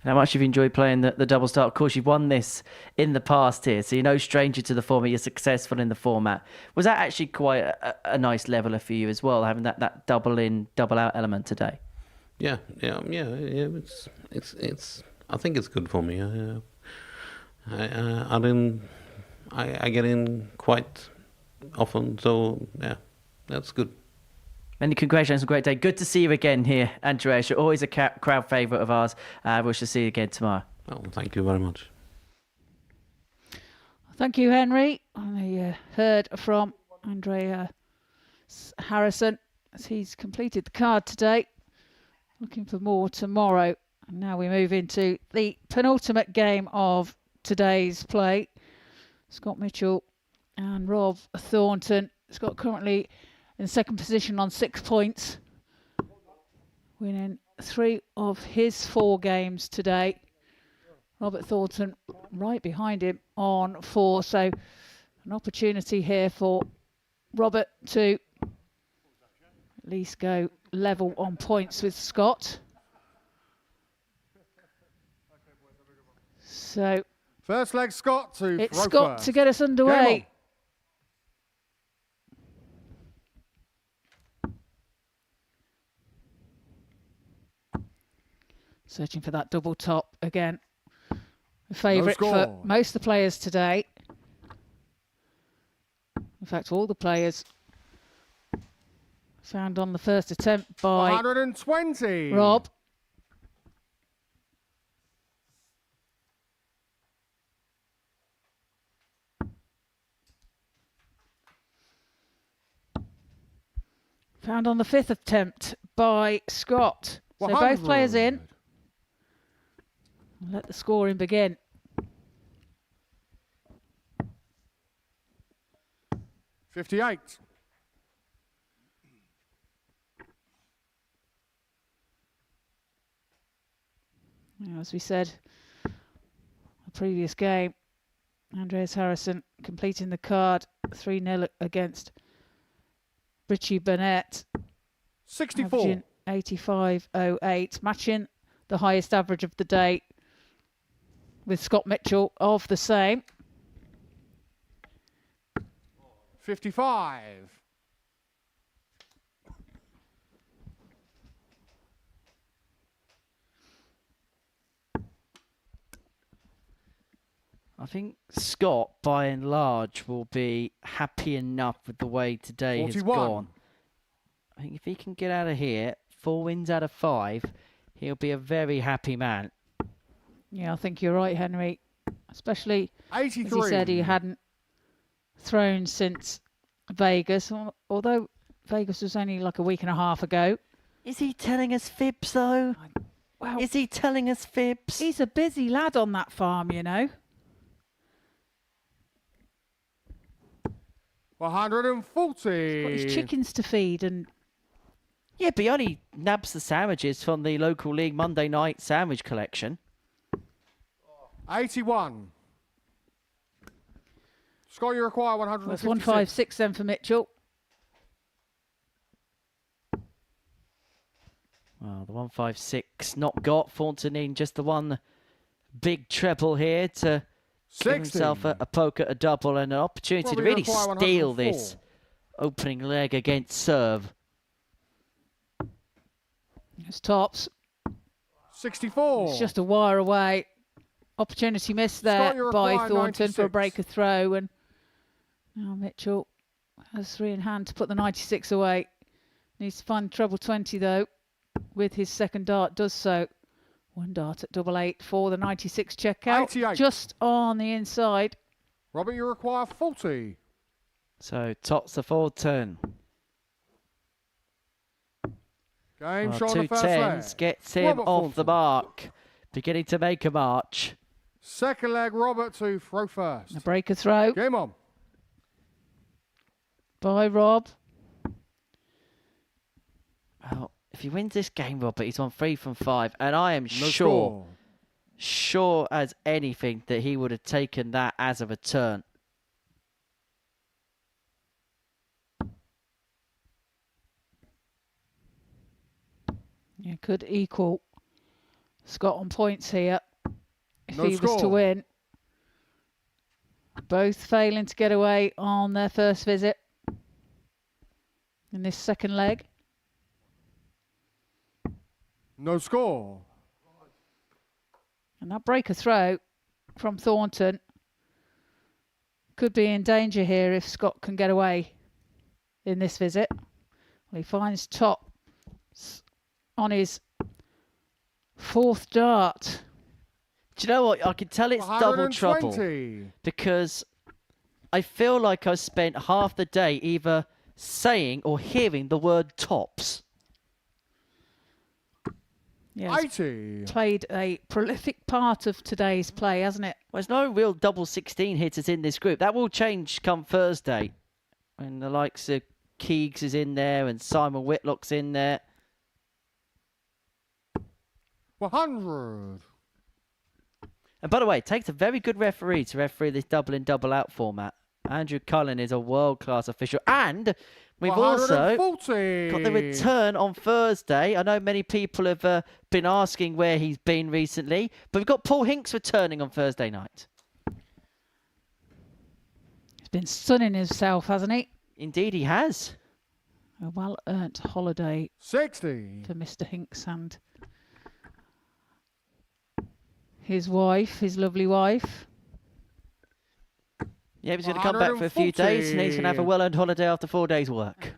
How much have you enjoyed playing the double start? Of course, you've won this in the past here, so you're no stranger to the format. You're successful in the format. Was that actually quite a nice leveler for you as well, having that double in, double out element today? Yeah. It's. I think it's good for me. I get in quite often, so that's good. Many congratulations, a great day. Good to see you again here, Andreas. You're always a crowd favourite of ours. We shall see you again tomorrow. Oh, thank you very much. Thank you, Henry. I heard from Andrea Harrison as he's completed the card today. Looking for more tomorrow. And now we move into the penultimate game of today's play. Scott Mitchell and Rob Thornton. Scott currently in second position on 6 points, winning 3 of his 4 games today. Robert Thornton right behind him on 4, so an opportunity here for Robert to at least go level on points with Scott. So first leg, Scott to it's throw Scott first. to get us underway. Searching for that double top again. A favourite for most of the players today. In fact, all the players found on the first attempt by 120. Rob. Found on the 5th attempt by Scott. So 100. both players in. Let the scoring begin. $58. Now, as we said, the previous game, Andreas Harrison completing the card 3-0 against Richie Burnett. 64. 85.08, matching the highest average of the day with Scott Mitchell of the same. 55. I think Scott, by and large, will be happy enough with the way today 41. has gone. I think if he can get out of here, 4 wins out of 5, he'll be a very happy man. Yeah, I think you're right, Henry. especially, as 83. he said, he hadn't thrown since Vegas, although Vegas was only like a week and a half ago. Is he telling us fibs, though? Well, Is he telling us fibs? he's a busy lad on that farm, you know. 140. Got his chickens to feed, and Yeah, but he only nabs the sandwiches from the local league Monday night sandwich collection. 81. Scott, you require that's 156. 156 then for Mitchell. Well, the 156 not got. Thornton in just the one big treble here to give 60. himself a poke at a double and an opportunity to Probably really require steal 104. this opening leg against serve. It's tops. 64. It's just a wire away. Opportunity missed Scott, there you by require Thornton for a 96. breaker throw, and now Mitchell has 3 in hand to put the 96 away. Needs to find treble 20 though. With his second dart, does so. 1 dart at double 8 for the 96 checkout. 88. Just on the inside. Robert, you require 40. So tops the Thornton. Game Well, shot on two the first tens leg. gets him Robert off the Thornton. mark. Beginning to make a march. Second leg, Robert to throw first. A breaker throw Game on. by Rob. Well, if he wins this game, Robert, he's on 3 from 5. And I am No sure score. as anything that he would have taken that as a return. You could equal Scott on points here if No he was to score. win. Both failing to get away on their first visit in this second leg. No score. And that breaker throw from Thornton could be in danger here if Scott can get away in this visit. Well, he finds top on his 4th dart. Do you know what? I can tell it's double trouble 120. because I feel like I spent half the day either saying or hearing the word tops. Yeah, it's 80. played a prolific part of today's play, hasn't it? There's no real double 16 hitters in this group. That will change come Thursday when the likes of Keegs is in there and Simon Whitlock's in there. 100. And by the way, it takes a very good referee to referee this double in, double out format. Andrew Cullen is a world-class official. And we've also 140. got the return on Thursday. I know many people have been asking where he's been recently, but we've got Paul Hinks returning on Thursday night. He's been sunning himself, hasn't he? Indeed, he has. A well-earned holiday 60. for Mr. Hinks and his wife, his lovely wife. Yeah, he's going to come back for a few days, and he's going to have a 140. well-earned holiday after 4 days' work.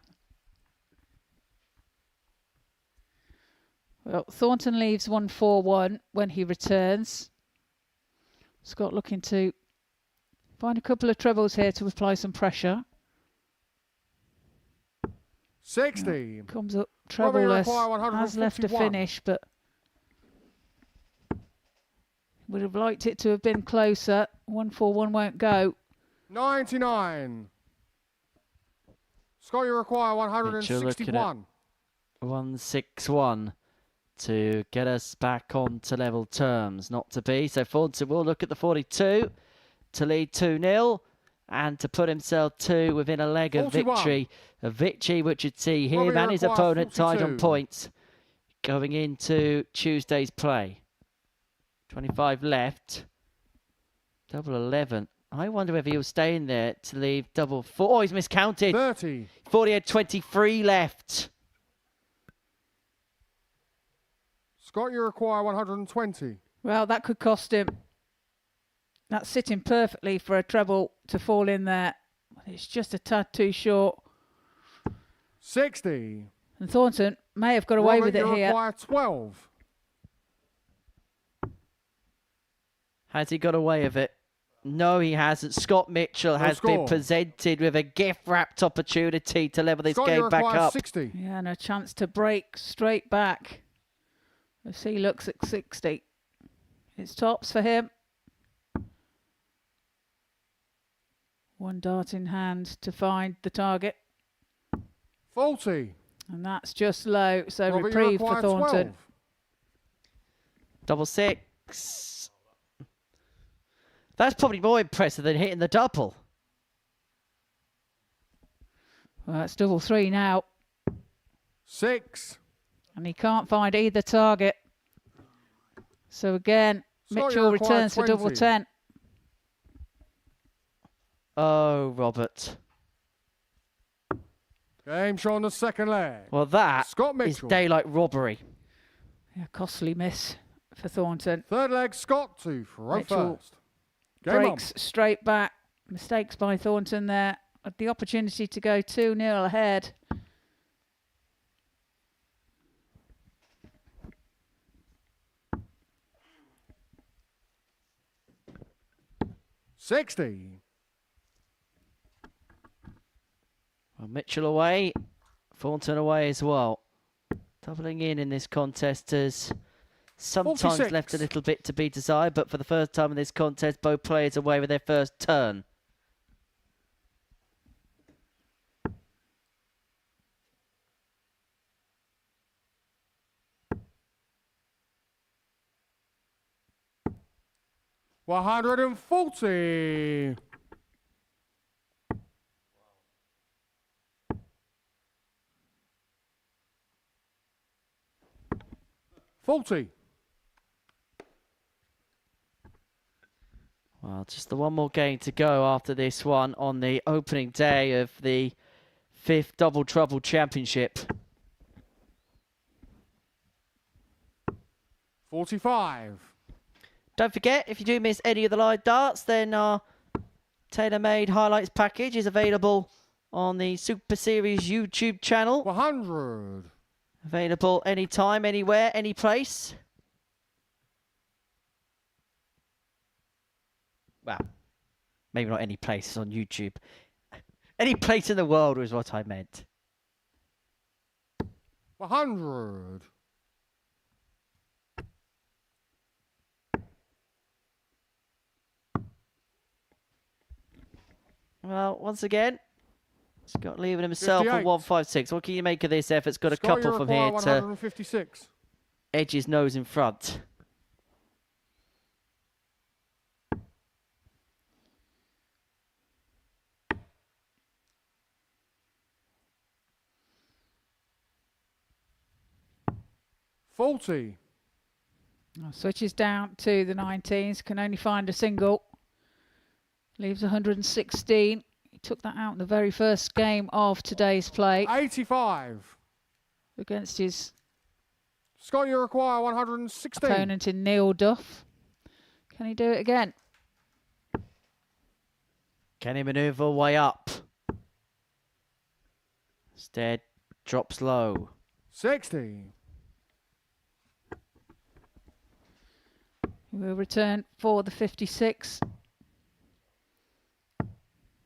Well, Thornton leaves 141 when he returns. Scott looking to find a couple of trebles here to apply some pressure. 60. Comes up Robert, you treble-less. require Has left a 141. finish, but would have liked it to have been closer. 141 won't go. 99. Scott, you require Mitchell looking at 161. 161 to get us back on to level terms. Not to be. So Thornton will look at the 42 to lead 2-0 and to put himself 2 within a leg of 41. victory. A victory which would see him Robbie and his requires opponent tied on 42. points going into Tuesday's play. 25 left. Double 11. I wonder whether he'll stay in there to leave double 4. Oh, he's miscounted. 30. 40 had 23 left. Scott, you require 120. Well, that could cost him. That's sitting perfectly for a treble to fall in there. It's just a tad too short. 60. And Thornton may have got away Robert, with it you here. require 12. Has he got away with it? No, he hasn't. Scott Mitchell has been presented with a gift-wrapped opportunity to level this game back up. 60. Yeah, and a chance to break straight back. As he looks at 60. It's tops for him. One dart in hand to find the target. 40. And that's just low, so Robbie, reprieve for Thornton. 12. Double six. That's probably more impressive than hitting the double. Well, that's double three now. 6. And he can't find either target. So again, Mitchell returns for double 10. Oh, Robert. Game show on the second leg. Well, that Scott is Mitchell. daylight robbery. Yeah, costly miss for Thornton. Third leg, Scott to throw Mitchell first. Game breaks straight back. Mistakes by Thornton there. Had the opportunity to go 2-0 ahead. on. 60. Well, Mitchell away, Thornton away as well. Doubling in this contest has sometimes 46. left a little bit to be desired, but for the first time in this contest, both players away with their first turn. $140. 40. Well, just the one more game to go after this one on the opening day of the 5th Double Trouble Championship. 45. Don't forget, if you do miss any of the live darts, then our tailor-made highlights package is available on the Super Series YouTube channel. 100. Available anytime, anywhere, any place. Well, maybe not any place, it's on YouTube. Any place in the world was what I meant. 100. Well, once again, Scott leaving himself 58. at 156. What can you make of this effort? It's got a Scott, couple you from require here to 156. edge his nose in front. $40. Switches down to the 19s. Can only find a single. Leaves 116. He took that out in the very first game of today's play. 85. Against his Scott, you require 116. opponent in Neil Duff. Can he do it again? Can he manoeuvre way up? Instead, drops low. 60. He will return for the 56.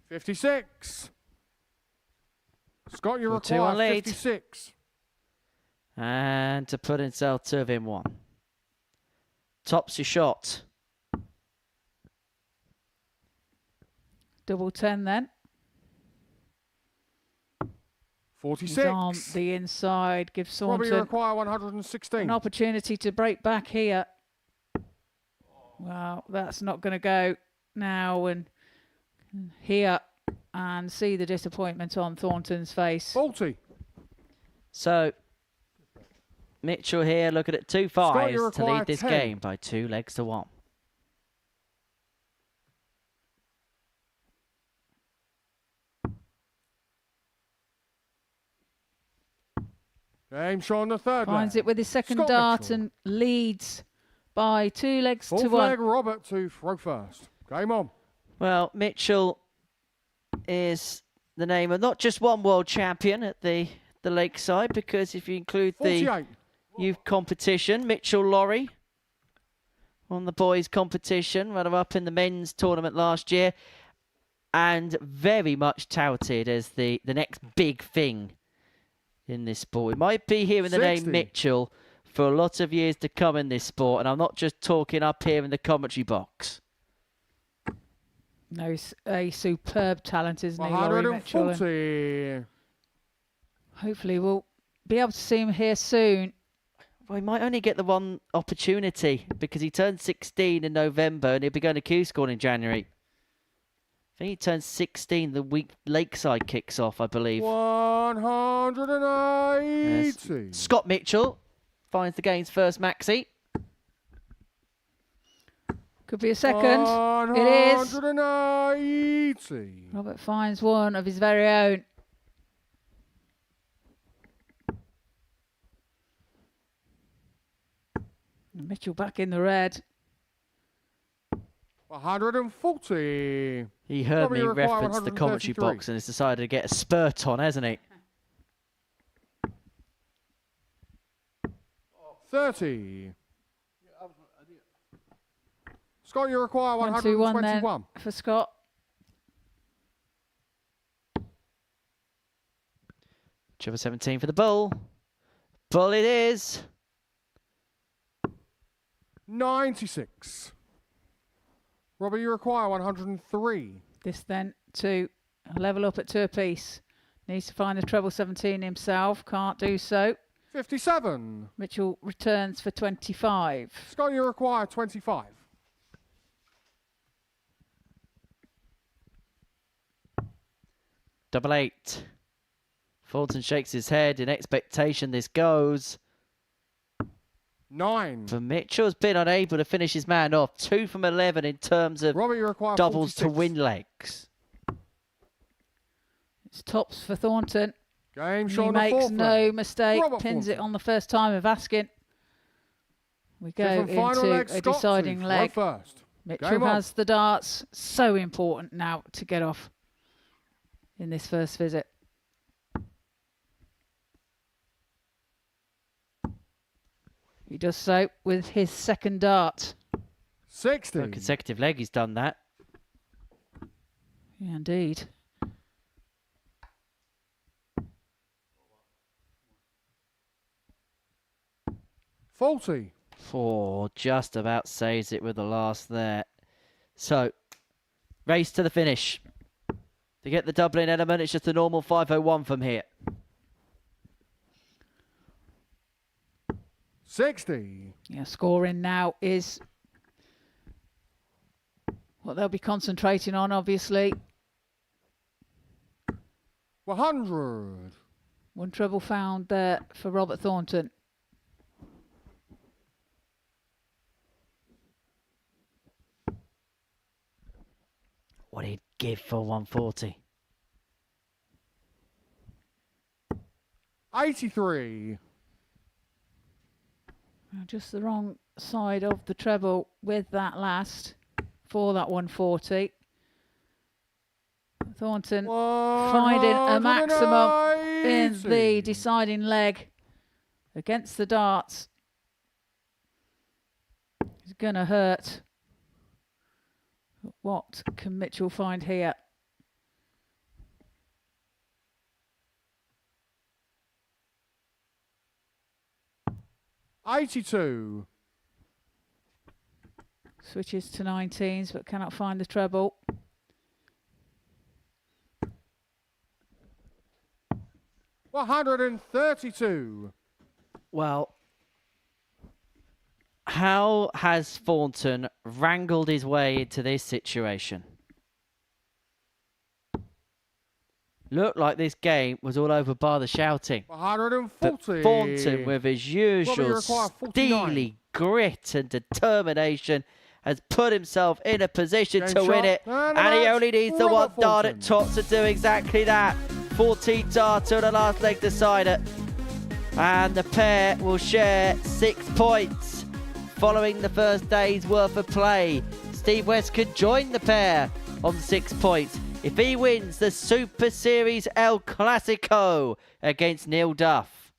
56. Scott, you For 2 on require lead. 56. And to put himself 2 of him 1. Tops your shot. Double 10 then. 46. He's on the inside. Gives Robbie, you Thornton require 116. an opportunity to break back here. Well, that's not going to go now. And here and see the disappointment on Thornton's face. 40. So, Mitchell here looking at 2 Scott, you fives to require lead this 10. game by 2 legs to 1. Game show on the third Finds leg. it with his second Scott dart Mitchell. and leads by 2 legs Fourth to leg, 1. Robert to throw first. Game on. Well, Mitchell is the name of not just one world champion at the Lakeside, because if you include 48. the youth competition, Mitchell Lorry on the boys' competition, runner-up in the men's tournament last year, and very much touted as the next big thing in this sport. We might be hearing the 60. name Mitchell for a lot of years to come in this sport, and I'm not just talking up here in the commentary box. No, he's a superb talent, isn't he, Laurie Mitchell? 140. Hopefully we'll be able to see him here soon. Well, he might only get the one opportunity because he turned 16 in November and he'll be going to Q-School in January. I think he turns 16 the week Lakeside kicks off, I believe. 180. Scott Mitchell finds the game's first maxi. Could be a second. It is. 180. Robert finds one of his very own. Mitchell back in the red. 140. He heard me Probably require reference the commentary 133. box and has decided to get a spurt on, hasn't he? 30. Scott, you require 121 121. then for Scott. Trevor 17 for the bull. Bull it is. 96. Robbie, you require 103. This then to level up at 2 apiece. Needs to find the treble 17 himself. Can't do so. 57. Mitchell returns for 25. Scott, you require 25. Double 8. Fulton shakes his head in expectation this goes. 9. For Mitchell's been unable to finish his man off. 2 from 11 in terms of Robbie, you require doubles 46. to win legs. It's tops for Thornton. Game He shot on the makes fourth no leg. mistake. Robert Pins it Thornton. on the first time of asking. We go Fifth and final into leg, a Scott deciding to leg. throw first. Mitchell Game on. has the darts. So important now to get off in this first visit. He does so with his second dart. 60. For a consecutive leg, he's done that. Yeah, indeed. Faulty. Oh, just about saves it with the last there. So, race to the finish. To get the doubling element, it's just a normal 501 from here. 60. Yeah, scoring now is what they'll be concentrating on, obviously. 100. One treble found there for Robert Thornton. What he'd give for 140. 83. Just the wrong side of the treble with that last for that 140. Thornton finding a maximum in the deciding leg against the darts. It's going to hurt. What can Mitchell find here? $82. Switches to 19s but cannot find the treble. $132. Well, how has Thornton wrangled his way into this situation? Looked like this game was all over by the shouting. 140. But Thornton, with his usual require 49. steely grit and determination, has put himself in a position Game to win shot. it. And And he that's only needs the one Robert dart at Thornton. top to do exactly that. 14 dart to the last leg decider. And the pair will share 6 points following the first day's worth of play. Steve West could join the pair on 6 points if he wins the Super Series El Clasico against Neil Duff.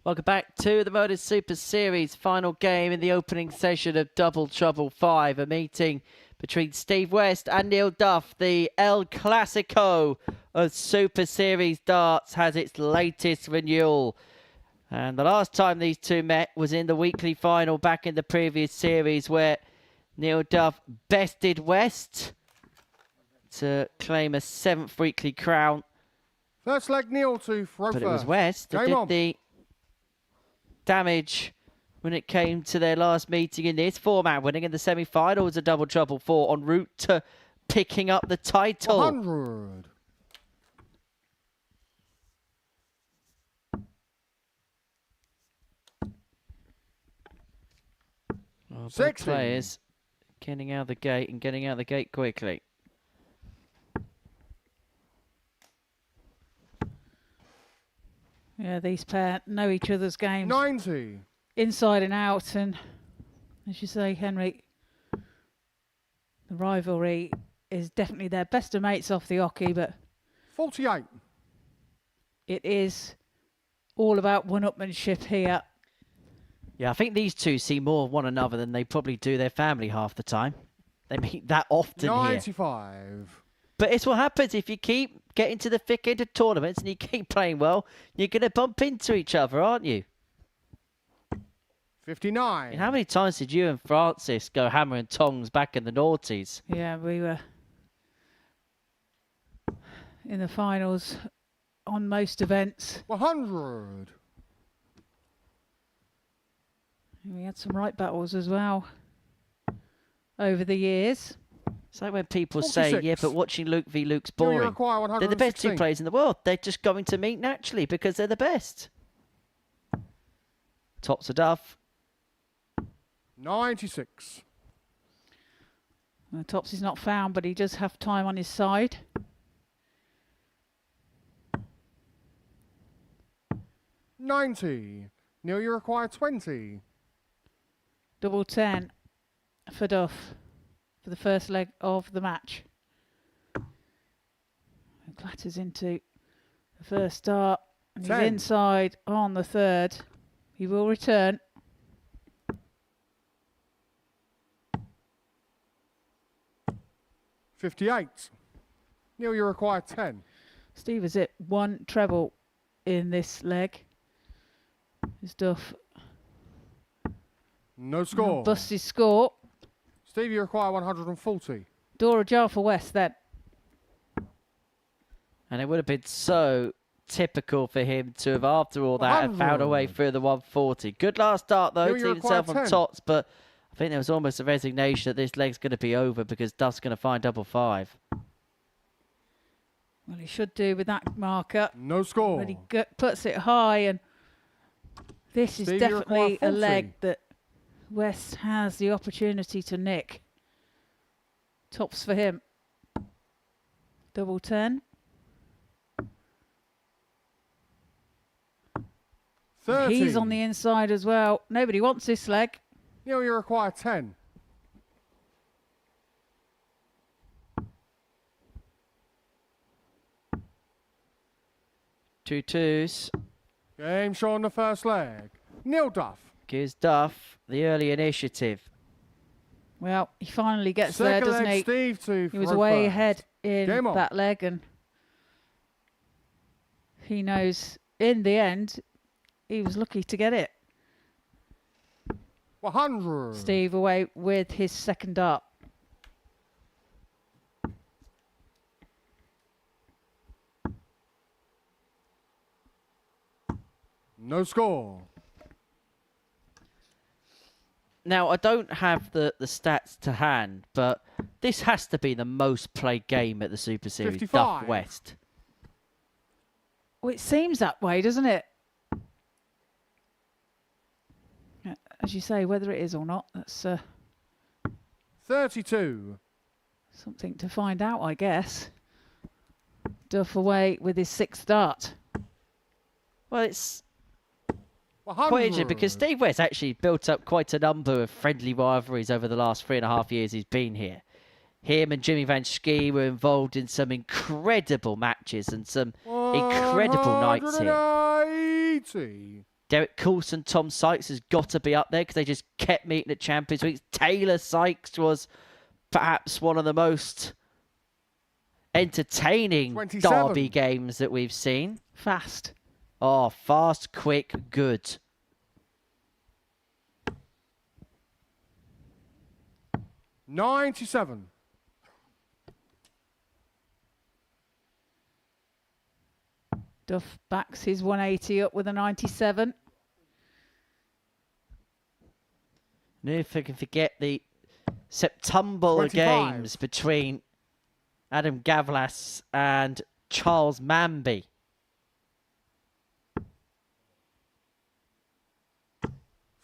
Welcome back to the Modus Super Series final game in the opening session of Double Trouble 5, a meeting between Steve West and Neil Duff. The El Clasico of Super Series darts has its latest renewal. And the last time these two met was in the weekly final back in the previous series, where Neil Duff bested West to claim a 7th weekly crown. First leg, Neil to throw But first. it was West that Game did on. the damage when it came to their last meeting in this format, winning in the semi-finals of Double Trouble 4 en route to picking up the title. 100. Well, both 60. players getting out of the gate and getting out of the gate quickly. Yeah, these pair know each other's games 90. inside and out, and as you say, Henry, the rivalry is definitely their best of mates off the hockey, but 48. it is all about one-upmanship here. Yeah, I think these two see more of one another than they probably do their family half the time. They meet that often here. 95. But it's what happens if you keep getting to the thick end of tournaments and you keep playing well, you're going to bump into each other, aren't you? 59. And how many times did you and Francis go hammer and tongs back in the noughties? Yeah, we were in the finals on most events. 100. And we had some right battles as well over the years. It's like when people say, 46. yeah, but watching Luke v. Luke's Do you boring. require They're the best two 116? players in the world. They're just going to meet naturally because they're the best. Tops are Duff. 96. Well, Topsy's not found, but he does have time on his side. $90. Neil, you require 20. Double 10 for Duff for the first leg of the match. And clatters into the first start. And he's 10. inside on the third. He will return. $58. Neil, you require 10. Steve is at one treble in this leg. His Duff No score. busts his score. Steve, you require 140. Door ajar for West then. And it would have been so typical for him to have, after all that, have found a way 100. through the 140. Good last start, though, Neil, to you leave himself require on 10. tops, but I think there was almost a resignation that this leg's going to be over because Duff's going to find double 5. Well, he should do with that marker. No score. But he puts it high, and this is Steve, you require definitely a 40. leg that West has the opportunity to nick. Tops for him. Double 10. 30. He's on the inside as well. Nobody wants this leg. Neil, you require 10. Two twos. Game show on the first leg. Neil Duff. Gives Duff the early initiative. Well, he finally gets there, Second doesn't leg, he? Steve to He was throw way first. ahead in Game on. that leg, and he knows in the end he was lucky to get it. 100. Steve away with his second dart. No score. Now, I don't have the stats to hand, but this has to be the most played game at the Super Series. 55. Duff West. Well, it seems that way, doesn't it? As you say, whether it is or not, that's 32. something to find out, I guess. Duff away with his sixth dart. Well, it's 100. quite interesting because Steve West actually built up quite a number of friendly rivalries over the last 3.5 years he's been here. Him and Jimmy Van Schie were involved in some incredible matches and some incredible nights here. 180. Derek Coulson, Tom Sykes has got to be up there because they just kept meeting at Champions Week. Taylor Sykes was perhaps one of the most entertaining 27. derby games that we've seen. Fast. Oh, fast, quick, good. $97. Duff backs his 180 up with a 97. And if I can forget the September 25. games between Adam Gavlas and Charles Manby.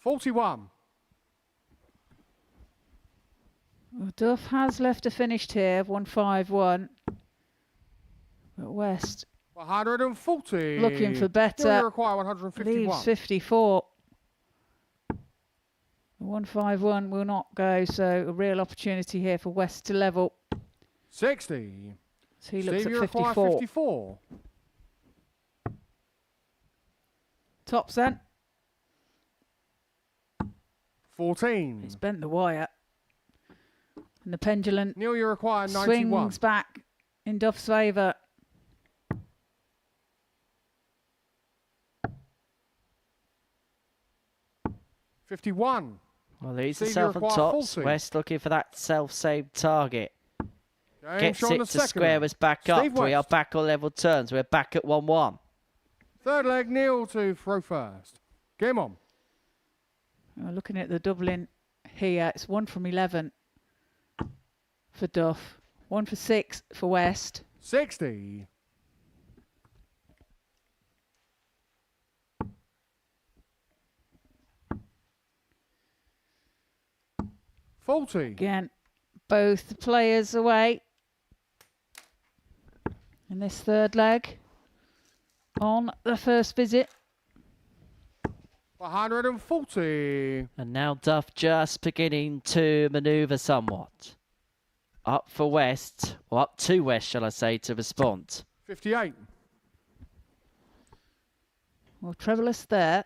$41. Well, Duff has left a finished here of 151. But West 140. looking for You better. require 151. Leaves 54. 151 will not go, so a real opportunity here for West to level. 60. So he looks Steve, at you require 54. 54. Tops then. 14. It's bent the wire. And the pendulum Neil, you require 91. swings back in Duff's favour. $51. Well, there's Steve, the you self on require tops. 40. West looking for that self-same target. James Gets Shaw on it the to second square leg. us back Steve up. We are West. back on level turns. We're back at 1-1. Third leg, Neil to throw first. Game on. Looking at the doubling here, it's 1 from 11 for Duff, 1 for 6 for West. 60. $40. Again, both players away in this third leg on the first visit. 140. And now Duff just beginning to manoeuvre somewhat. Up for West, or up to West, shall I say, to respond. 58. Well, trebleless there.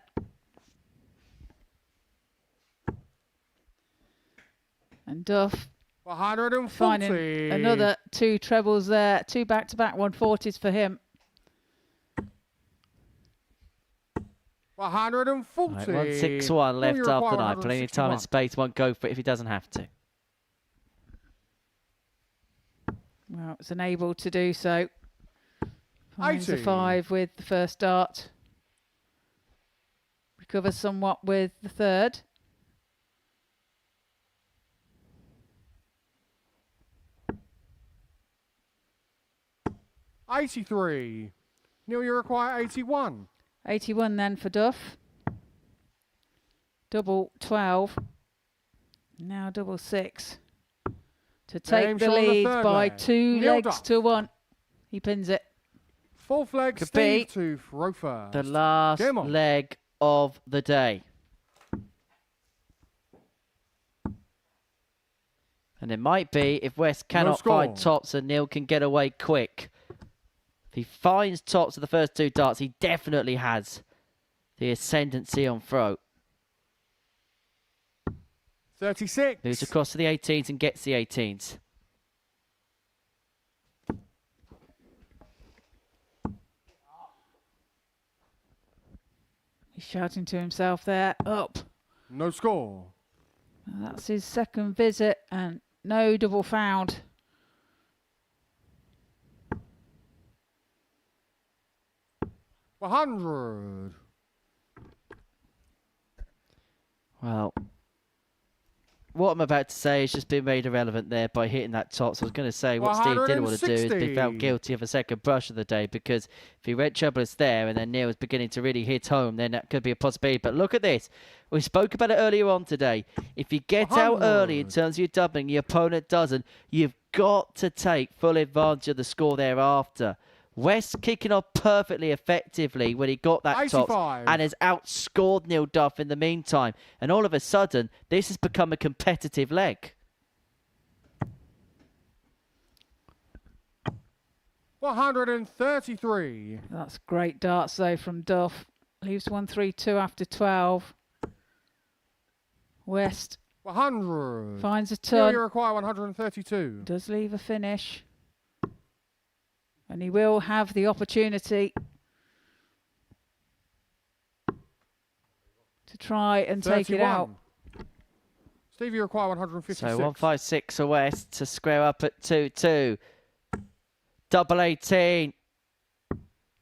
And Duff 140. finding another 2 trebles there. 2 back-to-back 140s for him. 140. Right, 161 left Neil, you after require night. Plenty of time 161. and space. Won't go for it if he doesn't have to. Well, it's unable to do so. Finds a 80. 5 with the first dart. Recovers somewhat with the third. $83. Neil, you require 81. 81 then for Duff. Double 12. Now double 6. To take James the Shaw on the lead third by leg. 2 Neil legs Duff. to 1. He pins it. Fourth leg, Could Steve be to throw first. The last Game on. leg of the day. And it might be if West cannot find score. tops and Neil can get away quick. If he finds tops of the first 2 darts, he definitely has the ascendancy on throw. 36. Moves across to the 18s and gets the 18s. He's shouting to himself there. Up. No score. That's his second visit and no double found. $100. Well, what I'm about to say has just been made irrelevant there by hitting that top. So I was going to say what Steve didn't want to do is be found 160. guilty of a second brush of the day, because if he went troubleless there and then Neil was beginning to really hit home, then that could be a possibility. But look at this. We spoke about it earlier on today. If you get out early in 100. terms of your doubling, your opponent doesn't, you've got to take full advantage of the score thereafter. West kicking off perfectly effectively when he got that top 85. and has outscored Neil Duff in the meantime. And all of a sudden, this has become a competitive leg. 133. That's great darts though from Duff. Leaves 132 after 12. West 100. finds a Neil, you turn. require 132. Does leave a finish. And he will have the opportunity to try and take it 31. out. Steve, you require 156. So 156 for West to square up at 2-2. Double 18.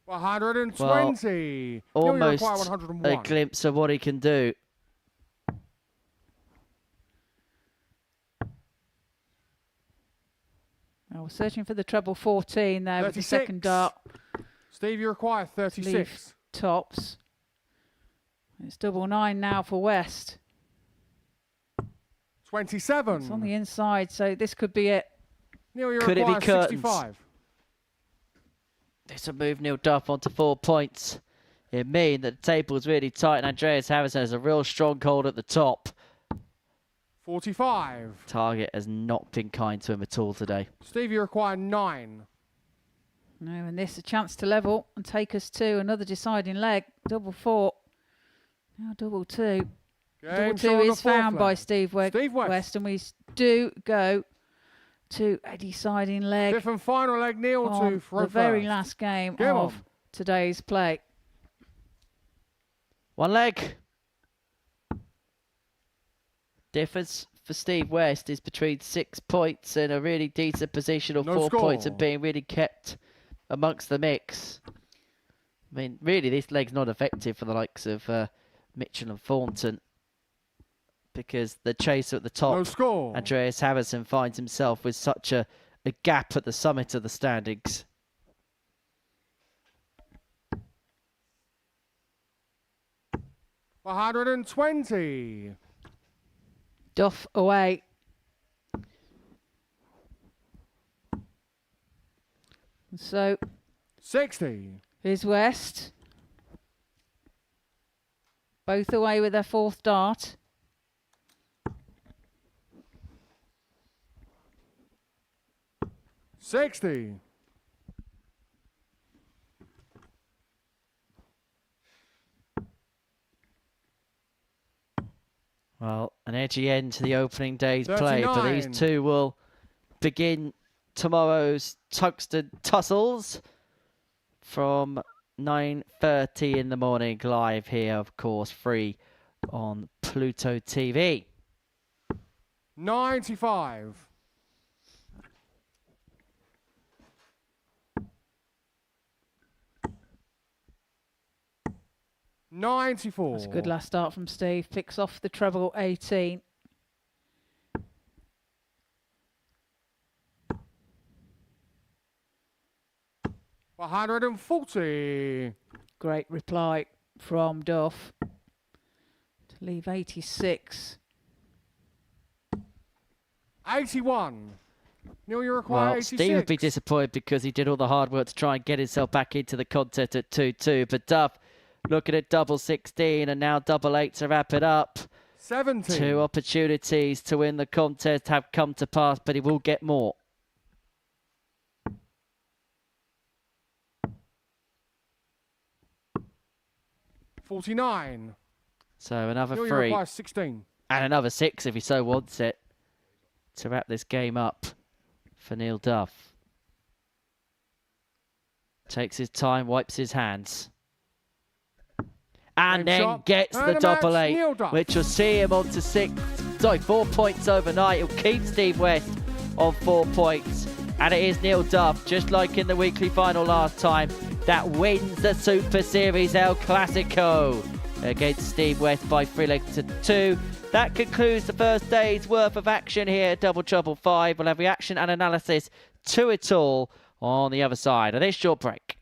120. Well, Neil, you almost require a 101. glimpse of what he can do. We're searching for the treble 14 there with the 36. second dart. Steve, you require 36. Leave tops. It's double 9 now for West. 27. It's on the inside, so this could be it. Neil, you Could it be require curtains? 65. This will move Neil Duff onto 4 points. It means that the table is really tight and Andreas Harrison has a real stronghold at the top. 45. Target has not been kind to him at all today. Steve, you require 9. No, and this a chance to level and take us to another deciding leg. Double 4. Now double 2. Double Game 2 show on the is found fourth by leg. Steve Steve West, and we do go to a deciding leg Fifth and final leg, Neil on to throw the very first. last game Game of on. today's play. One leg. Difference for Steve West is between 6 points and a really decent position, or No 4 score. points and being really kept amongst the mix. I mean, really, this leg's not effective for the likes of Mitchell and Thornton, because the chaser at the top, No score. Andreas Harrison, finds himself with such a gap at the summit of the standings. $120. Duff away. So 60. here's West. Both away with their fourth dart. $60. Well, an edgy end to the opening day's play, but 39. these two will begin tomorrow's tungsten tussles from 9:30 in the morning, live here, of course, free on Pluto TV. 95. $94. That's a good last start from Steve. Picks off the treble 18. $140. Great reply from Duff to leave 86. 81. Neil, you require Well, 86. Steve would be disappointed because he did all the hard work to try and get himself back into the contest at 2-2. But Duff looking at double 16 and now double 8 to wrap it up. 70. 2 opportunities to win the contest have come to pass, but he will get more. $49. So another Neil, you 3 require 16. and another 6 if he so wants it to wrap this game up for Neil Duff. Takes his time, wipes his hands. And Game then shot. gets And the the double match, 8, Neil Duff. which will see him on to 4 points overnight. It'll keep Steve West on 4 points. And it is Neil Duff, just like in the weekly final last time, that wins the Super Series El Clasico against Steve West by 3 legs to 2. That concludes the first day's worth of action here at Double Trouble 5. We'll have reaction and analysis to it all on the other side of this short break.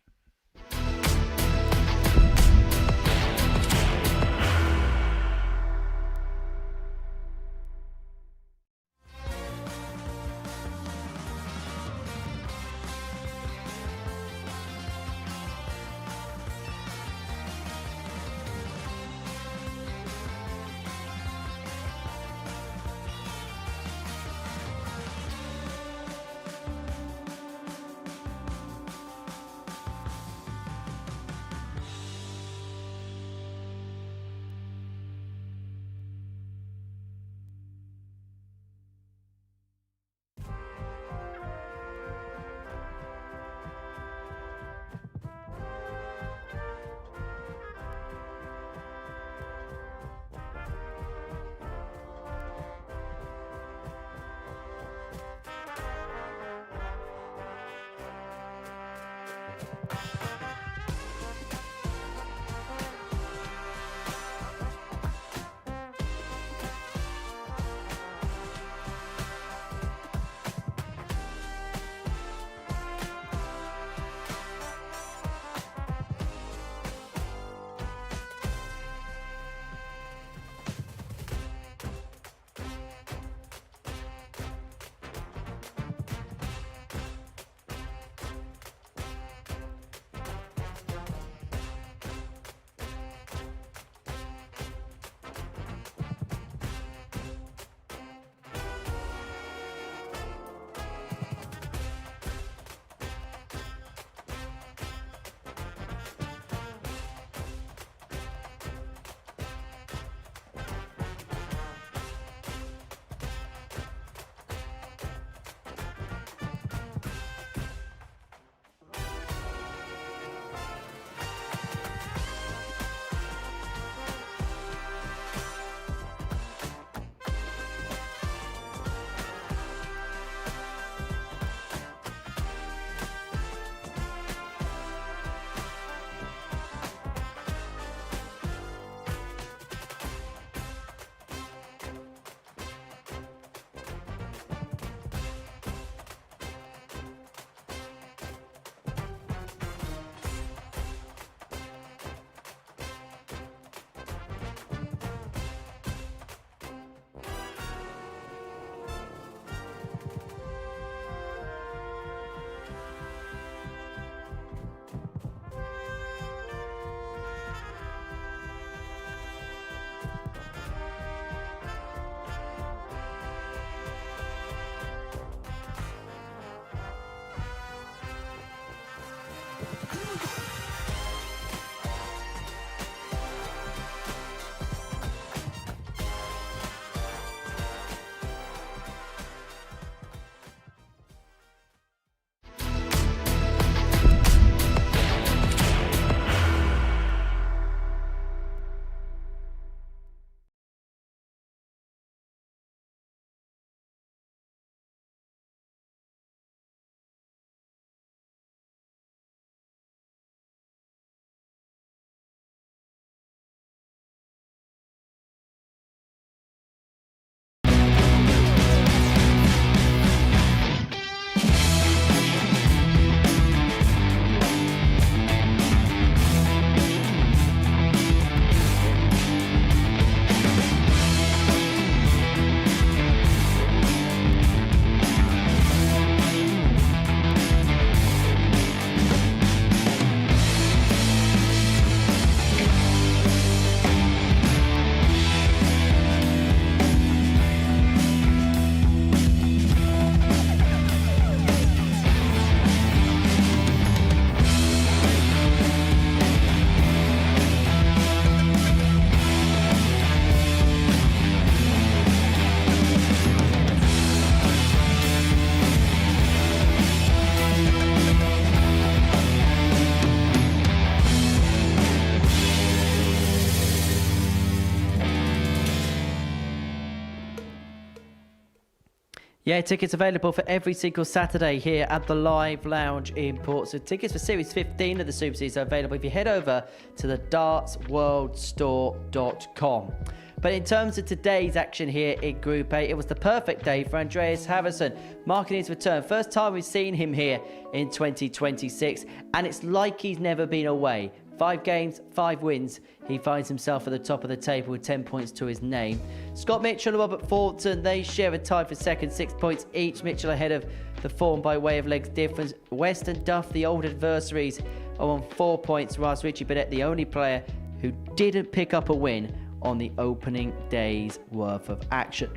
Yeah, tickets available for every single Saturday here at the Live Lounge in Portsmouth. Tickets for Series 15 of the Super Series are available if you head over to the dartsworldstore.com. But in terms of today's action here in Group A, it was the perfect day for Andreas Harrison, marking his return. First time we've seen him here in 2026, and it's like he's never been away. 5 games, 5 wins. He finds himself at the top of the table with 10 points to his name. Scott Mitchell and Robert Thornton, they share a tie for second, 6 points each. Mitchell ahead of the form by way of legs difference. West and Duff, the old adversaries, are on 4 points, whilst Richie Bennett, the only player who didn't pick up a win on the opening day's worth of action,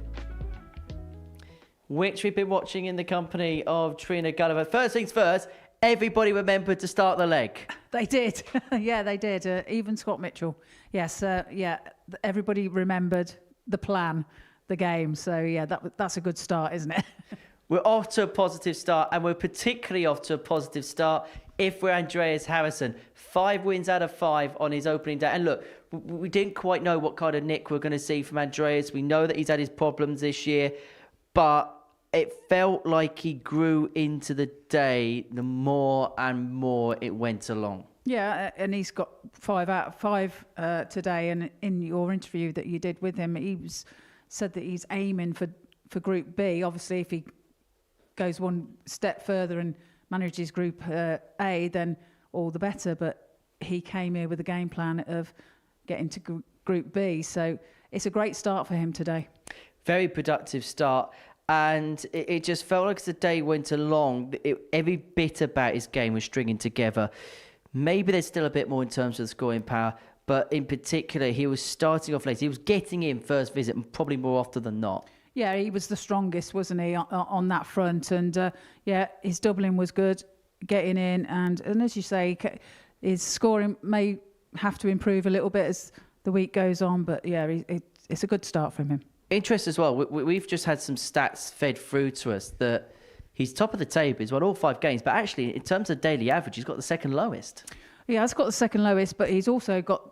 which we've been watching in the company of Trina Gulliver. First things first, everybody remembered to start the leg. They did. Yeah, they did. Even Scott Mitchell. Yes, yeah, everybody remembered the plan, the game. So, yeah, that's a good start, isn't it? We're off to a positive start, and we're particularly off to a positive start if we're Andreas Harrison. 5 wins out of 5 on his opening day. And look, we didn't quite know what kind of nick we're going to see from Andreas. We know that he's had his problems this year, but it felt like he grew into the day the more and more it went along. Yeah, and he's got 5 out of 5 today. And in your interview that you did with him, he said that he's aiming for Group B. Obviously, if he goes one step further and manages Group A, then all the better. But he came here with a game plan of getting to Group B. So it's a great start for him today. Very productive start. And it just felt like as the day went along, every bit about his game was stringing together. Maybe there's still a bit more in terms of the scoring power, but in particular, he was starting off late. He was getting in first visit, probably more often than not. Yeah, he was the strongest, wasn't he, on that front? And yeah, his doubling was good, getting in. And as you say, his scoring may have to improve a little bit as the week goes on. But yeah, it's a good start from him. Interest as well. We've just had some stats fed through to us that he's top of the table. He's won all 5 games, but actually, in terms of daily average, he's got the second lowest. Yeah, he's got the second lowest, but he's also got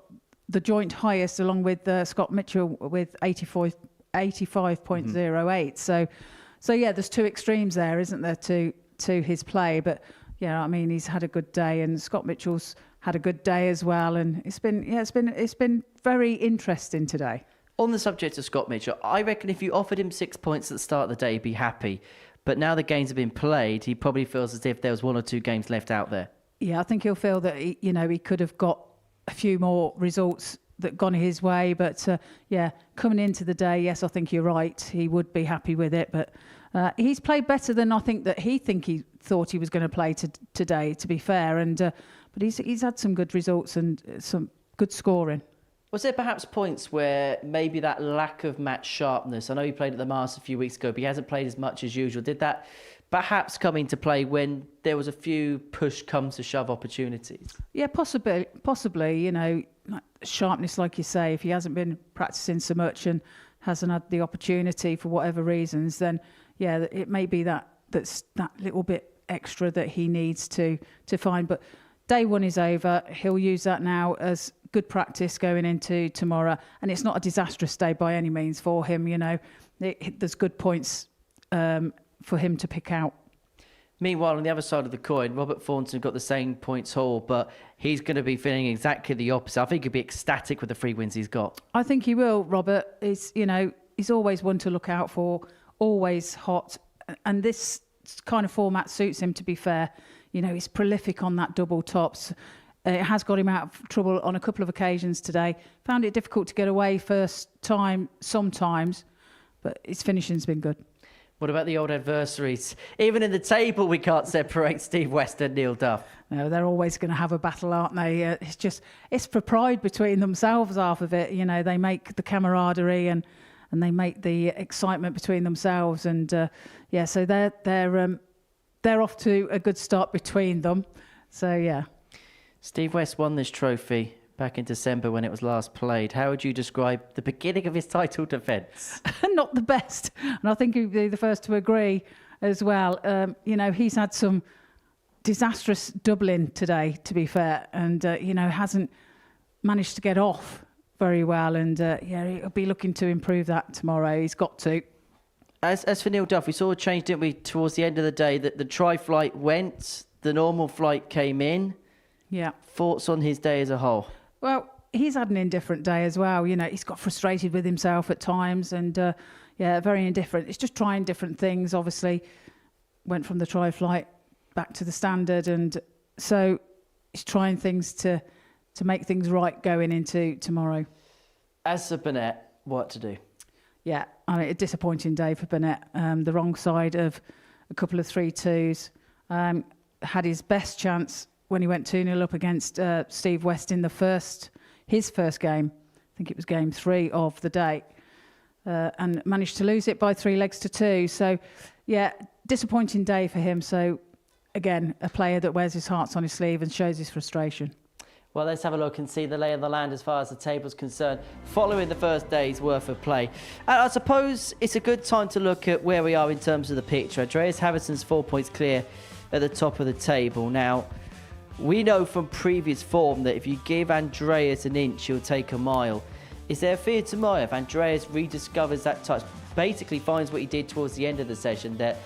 the joint highest, along with Scott Mitchell with 85.08. So yeah, there's 2 extremes there, isn't there, to his play? But yeah, I mean, he's had a good day, and Scott Mitchell's had a good day as well, and it's been very interesting today. On the subject of Scott Mitchell, I reckon if you offered him 6 points at the start of the day, he'd be happy. But now the games have been played, he probably feels as if there was 1 or 2 games left out there. Yeah, I think he'll feel that he could have got a few more results that gone his way. But yeah, coming into the day, yes, I think you're right. He would be happy with it. But he's played better than I think that he thought he was going to play today, to be fair. And but he's had some good results and some good scoring. Was there perhaps points where maybe that lack of match sharpness, I know he played at the Masters a few weeks ago, but he hasn't played as much as usual. Did that perhaps come into play when there was a few push comes to shove opportunities? Yeah, possibly, sharpness, like you say, if he hasn't been practicing so much and hasn't had the opportunity for whatever reasons, then yeah, it may be that's that little bit extra that he needs to find. But day 1 is over. He'll use that now as good practice going into tomorrow, and it's not a disastrous day by any means for him. There's good points for him to pick out. Meanwhile, on the other side of the coin, Robert Thornton got the same points haul, but he's going to be feeling exactly the opposite. I think he'll be ecstatic with the 3 wins he's got. I think he will. Robert is, he's always one to look out for, always hot, and this kind of format suits him, to be fair. He's prolific on that double tops. It has got him out of trouble on a couple of occasions today. Found it difficult to get away first time sometimes, but his finishing's been good. What about the old adversaries? Even in the table, we can't separate Steve West and Neil Duff. No, they're always going to have a battle, aren't they? It's for pride between themselves, half of it. They make the camaraderie and they make the excitement between themselves. And yeah, so they're off to a good start between them. So yeah. Steve West won this trophy back in December when it was last played. How would you describe the beginning of his title defence? Not the best. And I think he'd be the first to agree as well. He's had some disastrous doubling today, to be fair, and, hasn't managed to get off very well. And, yeah, he'll be looking to improve that tomorrow. He's got to. As for Neil Duff, we saw a change, didn't we, towards the end of the day, that the tri-flight went, the normal flight came in. Yeah. Thoughts on his day as a whole? Well, he's had an indifferent day as well. You know, he's got frustrated with himself at times and, very indifferent. It's just trying different things, obviously. Went from the tri-flight back to the standard, and so he's trying things to make things right going into tomorrow. As for Burnett, what to do? Yeah, I mean, a disappointing day for Burnett. The wrong side of a couple of 3-2s. Had his best chance when he went 2-0 up against Steve West in his first game. I think it was game 3 of the day. And managed to lose it by 3 legs to 2. So, yeah, disappointing day for him. So, again, a player that wears his heart on his sleeve and shows his frustration. Well, let's have a look and see the lay of the land as far as the table's concerned following the first day's worth of play. And I suppose it's a good time to look at where we are in terms of the picture. Andreas Harrison's 4 points clear at the top of the table. Now, we know from previous form that if you give Andreas an inch, he'll take a mile. Is there a fear tomorrow if Andreas rediscovers that touch, basically finds what he did towards the end of the session, that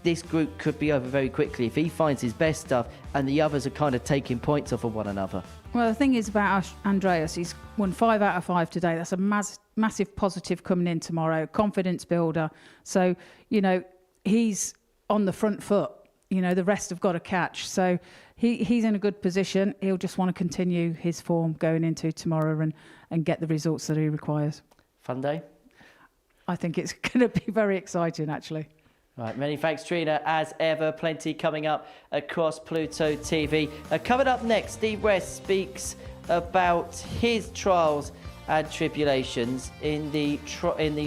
this group could be over very quickly if he finds his best stuff and the others are kind of taking points off of one another? Well, the thing is about Andreas, he's won 5 out of 5 today. That's a massive positive coming in tomorrow, confidence builder. So, you know, he's on the front foot. You know, the rest have got to catch. So he's in a good position. He'll just want to continue his form going into tomorrow and get the results that he requires. Fun day? I think it's going to be very exciting, actually. Right, many thanks, Trina. As ever, plenty coming up across Pluto TV. Coming up next, Steve West speaks about his trials and tribulations in the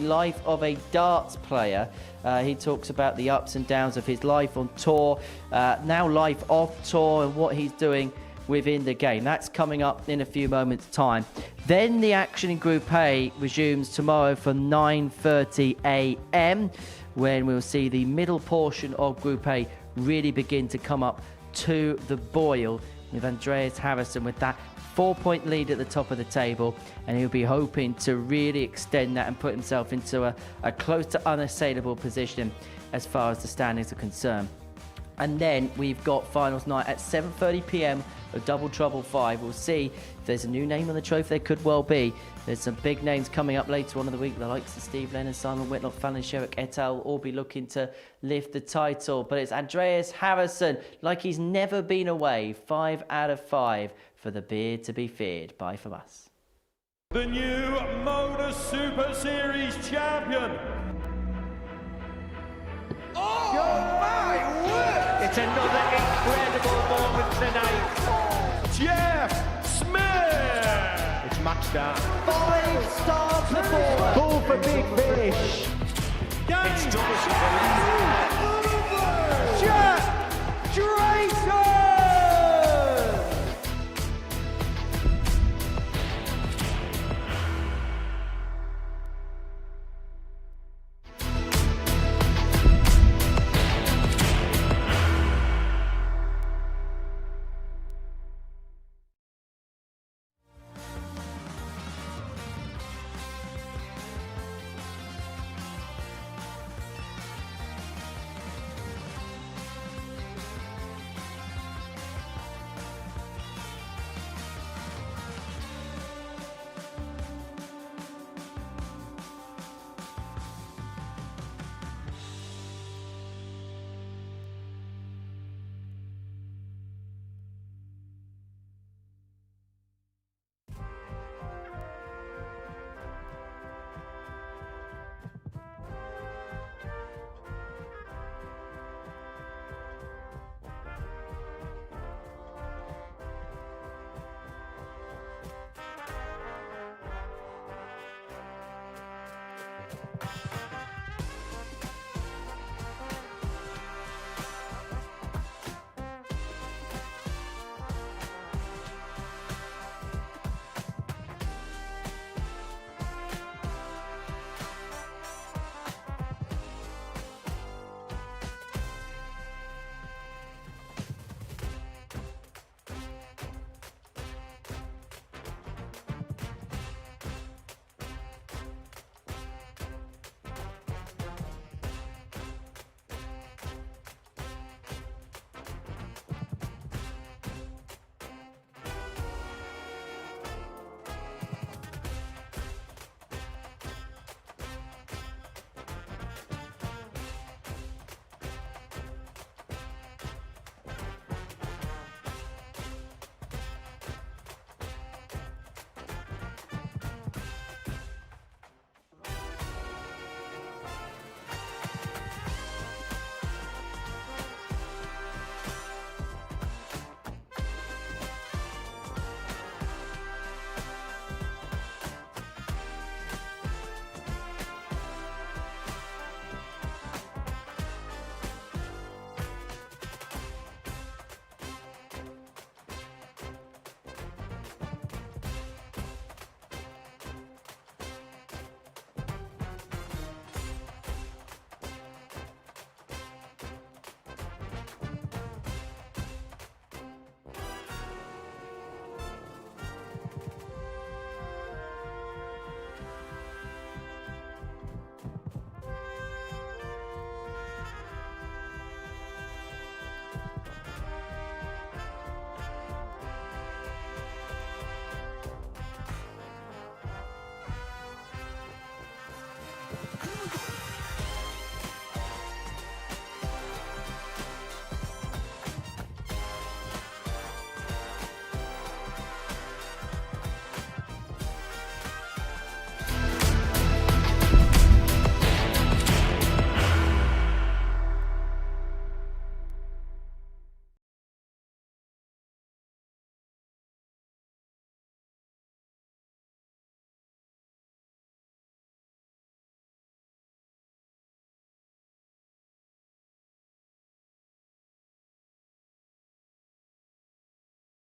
life of a darts player. He talks about the ups and downs of his life on tour, now life off tour, and what he's doing within the game. That's coming up in a few moments' time. Then the action in Group A resumes tomorrow from 9:30 a.m. when we'll see the middle portion of Group A really begin to come up to the boil, with Andreas Harrison with that 4-point lead at the top of the table, and he'll be hoping to really extend that and put himself into a close to unassailable position as far as the standings are concerned. And then we've got finals night at 7:30 p.m. of Double Trouble 5. We'll see if there's a new name on the trophy. There could well be. There's some big names coming up later on in the week. The likes of Steve Lennon, Simon Whitlock, Fallon Sherrick et al. All be looking to lift the title. But it's Andreas Harrison, like he's never been away. 5 out of 5 for the beard to be feared. Bye from us. The new Modus Super Series champion. Oh my word! It's another incredible moment tonight. Jeff Smith! It's match down. 5-star performance. Ball for big fish. It's Thomas.